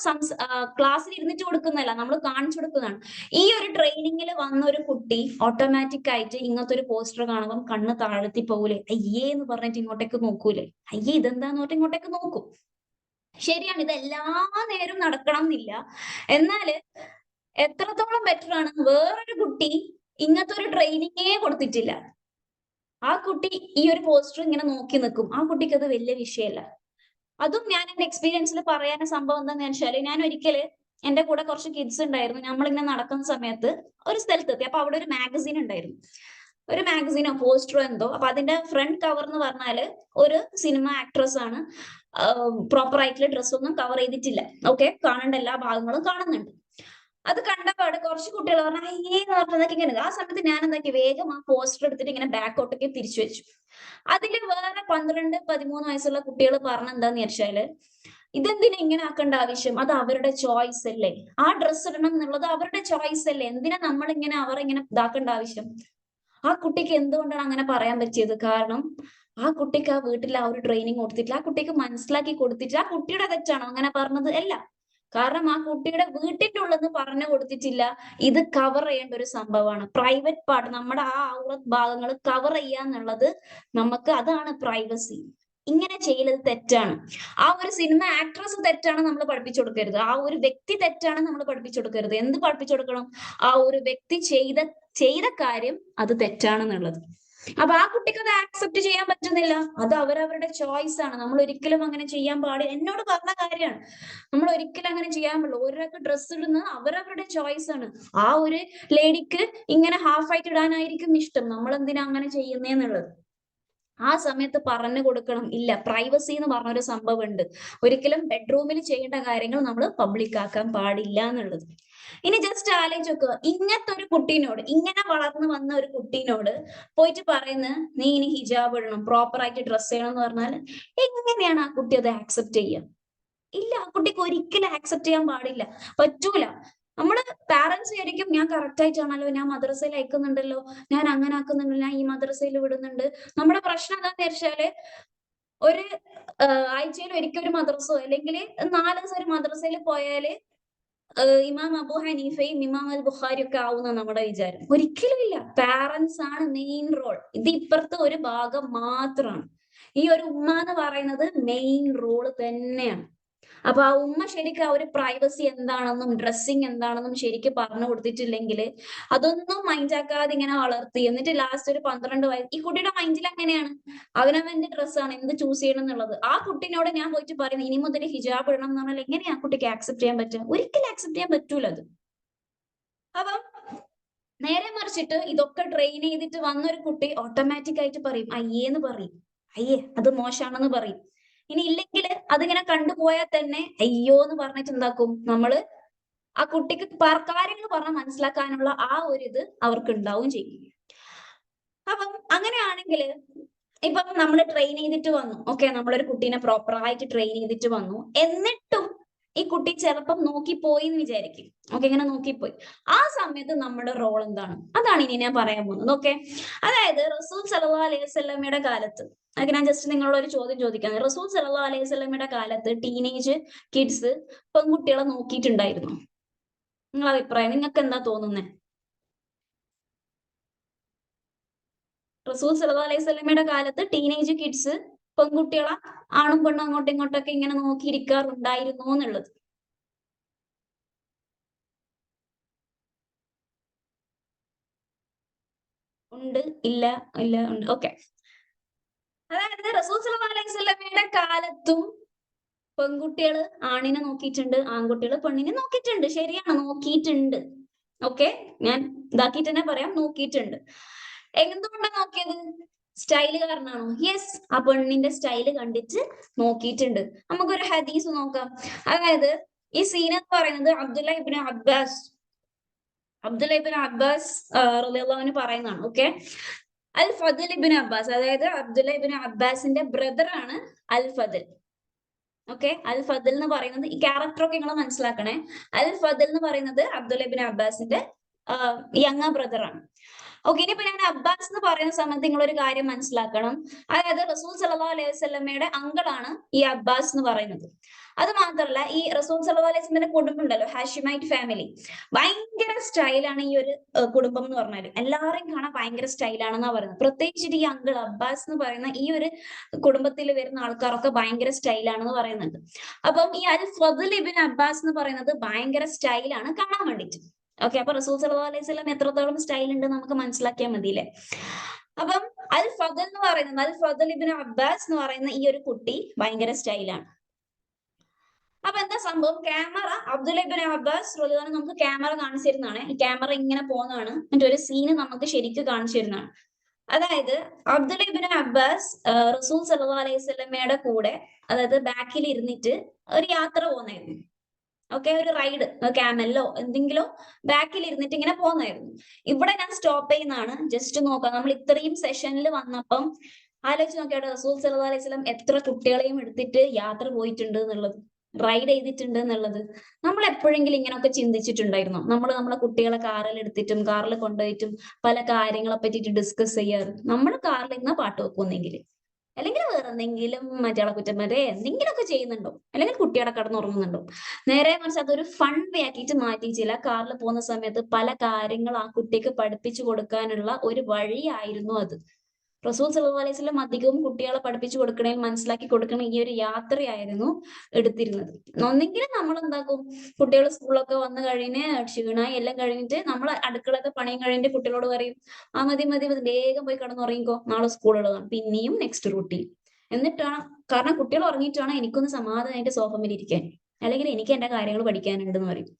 ക്ലാസ്സിൽ ഇരുന്നിട്ട് കൊടുക്കുന്നതല്ല, നമ്മൾ കാണിച്ചു കൊടുക്കുന്നതാണ്. ഈ ഒരു ട്രെയിനിങ്ങിൽ വന്ന ഒരു കുട്ടി ഓട്ടോമാറ്റിക് ആയിട്ട് ഇങ്ങനത്തെ ഒരു പോസ്റ്റർ കാണുമ്പോൾ കണ്ണ് താഴ്ത്തി പോകൂലേ, അയ്യേ എന്ന് പറഞ്ഞിട്ട് ഇങ്ങോട്ടേക്ക് നോക്കൂലേ, അയ്യേ ഇതെന്താന്ന് പറഞ്ഞിട്ട് ഇങ്ങോട്ടേക്ക് നോക്കും. ശരിയാണ്, ഇത് എല്ലാ നേരം നടക്കണം എന്നില്ല, എന്നാല് എത്രത്തോളം ബെറ്റർ ആണ്, വേറൊരു കുട്ടി ഇങ്ങനത്തെ ഒരു ട്രെയിനിങ്ങേ കൊടുത്തിട്ടില്ല, ആ കുട്ടി ഈ ഒരു പോസ്റ്റർ ഇങ്ങനെ നോക്കി നിൽക്കും, ആ കുട്ടിക്ക് അത് വലിയ വിഷയമല്ല. അതും ഞാൻ എന്റെ എക്സ്പീരിയൻസിൽ പറയാൻ സംഭവം എന്താന്ന് വെച്ചാല്, ഞാൻ ഒരിക്കല് എന്റെ കൂടെ കുറച്ച് കിഡ്സ് ഉണ്ടായിരുന്നു, നമ്മളിങ്ങനെ നടക്കുന്ന സമയത്ത് ഒരു സ്ഥലത്തെത്തി. അപ്പൊ അവിടെ ഒരു മാഗസീൻ ഉണ്ടായിരുന്നു, ഒരു മാഗസീനോ പോസ്റ്ററോ എന്തോ. അപ്പൊ അതിന്റെ ഫ്രണ്ട് കവർ എന്ന് പറഞ്ഞാല് ഒരു സിനിമ ആക്ട്രസ് ആണ്, പ്രോപ്പർ ആയിട്ടുള്ള ഡ്രസ്സൊന്നും കവർ ചെയ്തിട്ടില്ല, ഓക്കെ, കാണേണ്ട എല്ലാ ഭാഗങ്ങളും കാണുന്നുണ്ട്. അത് കണ്ടപാട് കുറച്ച് കുട്ടികൾ പറഞ്ഞു അയ്യേന്ന് പറഞ്ഞതൊക്കെ ഇങ്ങനെ. ആ സമയത്ത് ഞാൻ എന്താക്കി, വേഗം ആ പോസ്റ്റർ എടുത്തിട്ട് ഇങ്ങനെ ബാക്കോട്ടൊക്കെ തിരിച്ചു വെച്ചു. അതില് വേറെ 12-13 വയസ്സുള്ള കുട്ടികൾ പറഞ്ഞ എന്താന്ന് വെച്ചാല്, ഇതെന്തിനാ ഇങ്ങനെ ആക്കേണ്ട ആവശ്യം, അത് അവരുടെ ചോയ്സ് അല്ലേ, ആ ഡ്രസ്സ് ഇടണം എന്നുള്ളത് അവരുടെ ചോയ്സ് അല്ലേ, എന്തിനാ നമ്മളിങ്ങനെ അവരിങ്ങനെ ഇതാക്കേണ്ട ആവശ്യം. ആ കുട്ടിക്ക് എന്തുകൊണ്ടാണ് അങ്ങനെ പറയാൻ പറ്റിയത്? കാരണം ആ കുട്ടിക്ക് ആ വീട്ടിൽ ആ ഒരു ട്രെയിനിങ് കൊടുത്തിട്ടില്ല, ആ കുട്ടിക്ക് മനസ്സിലാക്കി കൊടുത്തിട്ടില്ല. ആ കുട്ടിയുടെ തെറ്റാണോ അങ്ങനെ പറഞ്ഞത്? അല്ല, കാരണം ആ കുട്ടിയുടെ വീട്ടിന്റെ ഉള്ളെന്ന് പറഞ്ഞു കൊടുത്തിട്ടില്ല. ഇത് കവർ ചെയ്യേണ്ട ഒരു സംഭവമാണ്. പ്രൈവറ്റ് പാർട്ട്, നമ്മുടെ ആ ഔറത്ത് ഭാഗങ്ങൾ കവർ ചെയ്യാന്നുള്ളത് നമുക്ക്, അതാണ് പ്രൈവസി. ഇങ്ങനെ ചെയ്യലത് തെറ്റാണ്. ആ ഒരു സിനിമ ആക്ട്രസ് തെറ്റാണ് നമ്മൾ പഠിപ്പിച്ചു കൊടുക്കരുത്, ആ ഒരു വ്യക്തി തെറ്റാണ് നമ്മൾ പഠിപ്പിച്ചു കൊടുക്കരുത്. എന്ത് പഠിപ്പിച്ചു കൊടുക്കണം? ആ ഒരു വ്യക്തി ചെയ്ത കാര്യം അത് തെറ്റാണെന്നുള്ളത്. അപ്പൊ ആ കുട്ടിക്ക് അത് ആക്സെപ്റ്റ് ചെയ്യാൻ പറ്റുന്നില്ല, അത് അവരവരുടെ ചോയ്സ് ആണ്. നമ്മൾ ഒരിക്കലും അങ്ങനെ ചെയ്യാൻ പാടില്ല. എന്നോട് പറഞ്ഞ കാര്യമാണ്, നമ്മൾ ഒരിക്കലും അങ്ങനെ ചെയ്യാൻ പാടില്ല. ഓരോക്കെ ഡ്രസ്സ് ഇടുന്നത് അവരവരുടെ ചോയ്സ് ആണ്. ആ ഒരു ലേഡിക്ക് ഇങ്ങനെ ഹാഫ് ആയിട്ട് ഇടാനായിരിക്കും ഇഷ്ടം, നമ്മൾ എന്തിനാ അങ്ങനെ ചെയ്യുന്നേന്നുള്ളത് ആ സമയത്ത് പറഞ്ഞു കൊടുക്കണം. ഇല്ല, പ്രൈവസി എന്ന് പറഞ്ഞൊരു സംഭവം ഉണ്ട്, ഒരിക്കലും ബെഡ്റൂമിൽ ചെയ്യേണ്ട കാര്യങ്ങൾ നമ്മൾ പബ്ലിക് ആക്കാൻ പാടില്ല എന്നുള്ളത്. ഇനി ജസ്റ്റ് ആലോചിച്ച് നോക്കുക, ഇങ്ങനത്തെ ഒരു കുട്ടീനോട്, ഇങ്ങനെ വളർന്നു വന്ന ഒരു കുട്ടീനോട് പോയിട്ട് പറയുന്നത് നീ ഇനി ഹിജാബ് ഇടണം, പ്രോപ്പർ ആയിട്ട് ഡ്രസ് ചെയ്യണം എന്ന് പറഞ്ഞാൽ എങ്ങനെയാണ് ആ കുട്ടി അത് ആക്സെപ്റ്റ് ചെയ്യുക? ഇല്ല, ആ കുട്ടിക്ക് ഒരിക്കലും ആക്സെപ്റ്റ് ചെയ്യാൻ പാടില്ല, പറ്റൂല. നമ്മള് പാരന്റ്സ് വിചാരിക്കും ഞാൻ കറക്റ്റ് ആയിട്ടാണല്ലോ, ഞാൻ മദ്രസയിൽ അയക്കുന്നുണ്ടല്ലോ, ഞാൻ അങ്ങനെ ആക്കുന്നുണ്ടല്ലോ, ഞാൻ ഈ മദ്രസയിൽ വിടുന്നുണ്ട്. നമ്മുടെ പ്രശ്നം എന്താന്ന് വെച്ചാല് ഒരു ആഴ്ചയിൽ ഒരിക്കൽ ഒരു മദ്രസോ അല്ലെങ്കിൽ 4 ദിവസം ഒരു മദ്രസയിൽ പോയാല് ഇമാം അബു ഹനീഫയും ഇമാം അൽ ബുഖാരി ഒക്കെ ആവുന്ന നമ്മുടെ വിചാരം. ഒരിക്കലും ഇല്ല. പാരന്റ്സ് ആണ് മെയിൻ റോൾ. ഇത് ഇപ്പുറത്തെ ഒരു ഭാഗം മാത്രമാണ്. ഈ ഒരു ഉമ്മ എന്ന് പറയുന്നത് മെയിൻ റോള് തന്നെയാണ്. അപ്പൊ ആ ഉമ്മ ശരിക്കും ആ ഒരു പ്രൈവസി എന്താണെന്നും ഡ്രസ്സിങ് എന്താണെന്നും ശരിക്കും പറഞ്ഞു കൊടുത്തിട്ടില്ലെങ്കിൽ അതൊന്നും മൈൻഡാക്കാതെ ഇങ്ങനെ വളർത്തി, എന്നിട്ട് ലാസ്റ്റ് ഒരു 12 വയസ്സ് ഈ കുട്ടിയുടെ മൈൻഡിൽ അങ്ങനെയാണ്, അവനവന്റെ ഡ്രസ്സാണ് എന്ത് ചൂസ് ചെയ്യണം എന്നുള്ളത്. ആ കുട്ടിനോട് ഞാൻ പോയിട്ട് പറയുന്നത് ഇനി മുതൽ ഹിജാബ് ഇടണം എന്ന് പറഞ്ഞാൽ എങ്ങനെയാ ആ കുട്ടിക്ക് ആക്സെപ്റ്റ് ചെയ്യാൻ പറ്റുക? ഒരിക്കലും ആക്സെപ്റ്റ് ചെയ്യാൻ പറ്റൂല അത്. അപ്പം നേരെ മറിച്ചിട്ട് ഇതൊക്കെ ട്രെയിൻ ചെയ്തിട്ട് വന്നൊരു കുട്ടി ഓട്ടോമാറ്റിക് ആയിട്ട് പറയും അയ്യേന്ന് പറയും, അയ്യേ അത് മോശമാണെന്ന് പറയും. ഇനി ഇല്ലെങ്കിൽ അതിങ്ങനെ കണ്ടുപോയാൽ തന്നെ അയ്യോ എന്ന് പറഞ്ഞിട്ട് എന്താക്കും നമ്മള് ആ കുട്ടിക്ക് കാര്യങ്ങൾ പറഞ്ഞാൽ മനസ്സിലാക്കാനുള്ള ആ ഒരു ഇത് അവർക്ക് ഉണ്ടാവും ചെയ്യും. അപ്പം അങ്ങനെയാണെങ്കിൽ ഇപ്പം നമ്മൾ ട്രെയിൻ ചെയ്തിട്ട് വന്നു, ഓക്കെ, നമ്മളൊരു കുട്ടീനെ പ്രോപ്പറായിട്ട് ട്രെയിൻ ചെയ്തിട്ട് വന്നു, എന്നിട്ടും ഈ കുട്ടി ചിലപ്പം നോക്കിപ്പോയി എന്ന് വിചാരിക്കും. ഓക്കെ, ഇങ്ങനെ നോക്കിപ്പോയി. ആ സമയത്ത് നമ്മുടെ റോൾ എന്താണ്? അതാണ് ഇനി ഞാൻ പറയാൻ പോകുന്നത്. ഓക്കെ, അതായത് റസൂൽ സല്ലല്ലാഹു അലൈഹി വസല്ലമയുടെ കാലത്ത്, അത് ഞാൻ ജസ്റ്റ് നിങ്ങളോട് ഒരു ചോദ്യം ചോദിക്കാം. റസൂൽ സല്ലല്ലാഹു അലൈഹി വസല്ലമയുടെ കാലത്ത് ടീനേജ് കിഡ്സ് പെൺകുട്ടികളെ നോക്കിയിട്ടുണ്ടായിരുന്നു? നിങ്ങളെ അഭിപ്രായം, നിങ്ങൾക്ക് എന്താ തോന്നുന്നത്? റസൂൽ സല്ലല്ലാഹു അലൈഹി വസല്ലമയുടെ കാലത്ത് ടീനേജ് കിഡ്സ് പെൺകുട്ടികളെ ആണും പെണ്ണും അങ്ങോട്ടും ഇങ്ങോട്ടൊക്കെ ഇങ്ങനെ നോക്കിയിരിക്കാറുണ്ടായിരുന്നു എന്നുള്ളത്. ഉണ്ട്, ഇല്ല, ഇല്ല, ഉണ്ട്. ഓക്കെ, അതായത് റസൂൽ സല്ലല്ലാഹു അലൈഹി വസല്ലമയുടെ കാലത്തും പെൺകുട്ടികൾ ആണിനെ നോക്കിയിട്ടുണ്ട്, ആൺകുട്ടികൾ പെണ്ണിനെ നോക്കിയിട്ടുണ്ട്. ശരിയാണ്, നോക്കിയിട്ടുണ്ട്. ഓക്കെ, ഞാൻ ഇതാക്കിയിട്ട് തന്നെ പറയാം, നോക്കിയിട്ടുണ്ട്. എന്തുകൊണ്ടാണ് നോക്കിയത്? സ്റ്റൈല് കാരണമാണോ? യെസ്, ആ പെണ്ണിന്റെ സ്റ്റൈല് കണ്ടിട്ട് നോക്കിയിട്ടുണ്ട്. നമുക്കൊരു ഹദീസ് നോക്കാം. അതായത് ഈ സീൻ എന്ന് പറയുന്നത് അബ്ദുല്ല ഇബ്നു അബ്ബാസ് റളിയല്ലാഹു അൻഹു പറയുന്നതാണ്. ഓക്കെ, അൽ ഫദൽ ഇബ്നു അബ്ബാസ്, അതായത് അബ്ദുല്ല ഇബ്നു അബ്ബാസിന്റെ ബ്രദർ ആണ് അൽ ഫദൽ. ഓക്കെ, അൽ ഫദൽ എന്ന് പറയുന്നത് ഈ ക്യാരക്ടർ ഒക്കെ നിങ്ങൾ മനസ്സിലാക്കണേ. അൽ ഫദൽ എന്ന് പറയുന്നത് അബ്ദുല്ല ഇബ്നു അബ്ബാസിന്റെ യങ്ങ ബ്രദർ ആണ്. ഓക്കെ, ഇനിയിപ്പോ ഞാൻ അബ്ബാസ് എന്ന് പറയുന്ന സമയത്ത് നിങ്ങൾ ഒരു കാര്യം മനസ്സിലാക്കണം. അതായത് റസൂൽ സല്ലല്ലാഹു അലൈഹി വസല്ലമയുടെ അങ്കിളാണ് ഈ അബ്ബാസ് എന്ന് പറയുന്നത്. അത് മാത്രമല്ല, ഈ റസൂൽ സല്ലല്ലാഹു അലൈഹി വസല്ലമയുടെ കുടുംബം ഉണ്ടല്ലോ, ഹാഷിമൈറ്റ് ഫാമിലി, ഭയങ്കര സ്റ്റൈലാണ് ഈ ഒരു കുടുംബം എന്ന് പറഞ്ഞാൽ. എല്ലാവരെയും കാണാൻ ഭയങ്കര സ്റ്റൈലാണെന്നാ പറയുന്നത്. പ്രത്യേകിച്ചിട്ട് ഈ അങ്കിൾ അബ്ബാസ് എന്ന് പറയുന്ന ഈ ഒരു കുടുംബത്തിൽ വരുന്ന ആൾക്കാരൊക്കെ ഭയങ്കര സ്റ്റൈലാണെന്ന് പറയുന്നുണ്ട്. അപ്പം ഈ അൽ ഫദൽ ഇബ്നു അബ്ബാസ് എന്ന് പറയുന്നത് ഭയങ്കര സ്റ്റൈലാണ് കാണാൻ വേണ്ടിയിട്ട്. ഓക്കെ, അപ്പൊ റസൂൽ സല്ലല്ലാഹു അലൈഹി വസല്ലം എത്രത്തോളം സ്റ്റൈൽ ഉണ്ട് നമുക്ക് മനസ്സിലാക്കിയാൽ മതിയില്ലേ. അപ്പം അൽ ഫദൽ ഇബ്നു അബ്ബാസ് എന്ന് പറയുന്ന ഈ ഒരു കുട്ടി ഭയങ്കര സ്റ്റൈലാണ്. അപ്പൊ എന്താ സംഭവം? ക്യാമറ അബ്ദുല്ല ഇബ്നു അബ്ബാസ് റളിയല്ലാഹു അൻഹു നമുക്ക് ക്യാമറ കാണിച്ചു തരുന്നതാണ്. ഈ ക്യാമറ ഇങ്ങനെ പോകുന്നതാണ്, എന്നിട്ട് ഒരു സീന് നമുക്ക് ശരിക്കും കാണിച്ചു തരുന്നതാണ്. അതായത് അബ്ദുല്ല ഇബ്നു അബ്ബാസ് റസൂൽ സല്ലല്ലാഹു അലൈഹി വസല്ലമയുടെ കൂടെ, അതായത് ബാക്കിൽ ഇരുന്നിട്ട് ഒരു യാത്ര പോകുന്നായിരുന്നു. ഓക്കെ, ഒരു റൈഡ്, ക്യാമലിലോ എന്തെങ്കിലും ബാക്കിൽ ഇരുന്നിട്ട് ഇങ്ങനെ പോകുന്നായിരുന്നു. ഇവിടെ ഞാൻ സ്റ്റോപ്പ് ചെയ്യുന്നതാണ്, ജസ്റ്റ് നോക്കാം. നമ്മൾ ഇത്രയും സെഷനിൽ വന്നപ്പം ആലോചിച്ച് നോക്കിയാട്ടെ, റസൂൽ സല്ലല്ലാഹു അലൈഹി വസല്ലം എത്ര കുട്ടികളെയും എടുത്തിട്ട് യാത്ര പോയിട്ടുണ്ട് എന്നുള്ളത്, റൈഡ് ചെയ്തിട്ടുണ്ട് എന്നുള്ളത്. നമ്മൾ എപ്പോഴെങ്കിലും ഇങ്ങനെയൊക്കെ ചിന്തിച്ചിട്ടുണ്ടായിരുന്നോ? നമ്മൾ നമ്മളെ കുട്ടികളെ കാറിൽ എടുത്തിട്ടും കാറിൽ കൊണ്ടുപോയിട്ടും പല കാര്യങ്ങളെ പറ്റിയിട്ട് ഡിസ്കസ് ചെയ്യാറ്. നമ്മൾ കാറിൽ ഇരുന്ന പാട്ട് വെക്കുന്നെങ്കിൽ, അല്ലെങ്കിൽ വേറെ എന്തെങ്കിലും മറ്റയാളെ കുറ്റം വരെ എന്തെങ്കിലുമൊക്കെ ചെയ്യുന്നുണ്ടോ, അല്ലെങ്കിൽ കുട്ടികളെ കടന്നുറങ്ങുന്നുണ്ടോ? നേരെ മറിച്ച് അതൊരു ഫൺ വേ ആക്കിയിട്ട് മാറ്റിയിട്ടില്ല. കാറിൽ പോകുന്ന സമയത്ത് പല കാര്യങ്ങൾ ആ കുട്ടിക്ക് പഠിപ്പിച്ചു കൊടുക്കാനുള്ള ഒരു വഴിയായിരുന്നു അത്. റസൂൽ സല്ലല്ലാഹു അലൈഹി വസല്ലം അധികവും കുട്ടികളെ പഠിപ്പിച്ചു കൊടുക്കണേ, മനസ്സിലാക്കി കൊടുക്കണ ഈ ഒരു യാത്രയായിരുന്നു എടുത്തിരുന്നത്. ഒന്നെങ്കിൽ നമ്മൾ എന്താക്കും, കുട്ടികൾ സ്കൂളൊക്കെ വന്നു കഴിഞ്ഞ് ക്ഷീണായി എല്ലാം കഴിഞ്ഞിട്ട് നമ്മൾ അടുക്കളത്തെ പണിയും കഴിഞ്ഞിട്ട് കുട്ടികളോട് പറയും ആ മതി മതി മതി വേഗം പോയി കിടന്നുറങ്ങിക്കോ, നാളെ സ്കൂളുള്ളതാണ്. പിന്നെയും നെക്സ്റ്റ് റൂട്ടീൻ. എന്നിട്ടാണ്, കാരണം കുട്ടികൾ ഉറങ്ങിയിട്ടാണ് എനിക്കൊന്ന് സമാധാനമായിട്ട് സോഫമ്മയിൽ ഇരിക്കാൻ, അല്ലെങ്കിൽ എനിക്ക് എന്റെ കാര്യങ്ങൾ പഠിക്കാനുണ്ടെന്ന് പറയും.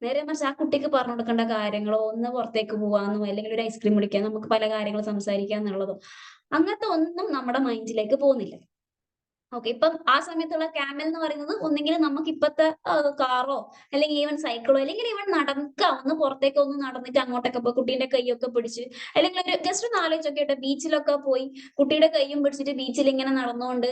നേരെ മറിച്ച് ആ കുട്ടിക്ക് പറഞ്ഞു കൊടുക്കേണ്ട കാര്യങ്ങളോ, ഒന്ന് പുറത്തേക്ക് പോവാന്നോ, അല്ലെങ്കിൽ ഒരു ഐസ്ക്രീം കുടിക്കാൻ, നമുക്ക് പല കാര്യങ്ങൾ സംസാരിക്കുക എന്നുള്ളതോ, അങ്ങനത്തെ ഒന്നും നമ്മുടെ മൈൻഡിലേക്ക് പോകുന്നില്ല. ഓക്കെ, ഇപ്പം ആ സമയത്തുള്ള ക്യാമൽ എന്ന് പറയുന്നത് ഒന്നെങ്കിൽ നമുക്ക് ഇപ്പത്തെ കാറോ അല്ലെങ്കിൽ ഈവൻ സൈക്കിളോ, അല്ലെങ്കിൽ ഈവൻ നടക്കുക, ഒന്ന് പുറത്തേക്ക് ഒന്ന് നടന്നിട്ട് അങ്ങോട്ടൊക്കെ പോയി കുട്ടീന്റെ കൈയൊക്കെ പിടിച്ച്, അല്ലെങ്കിൽ ഒരു ജസ്റ്റ് ഒന്ന് ആലോചിച്ചൊക്കെ ബീച്ചിലൊക്കെ പോയി കുട്ടിയുടെ കൈയും പിടിച്ചിട്ട് ബീച്ചിൽ ഇങ്ങനെ നടന്നുകൊണ്ട്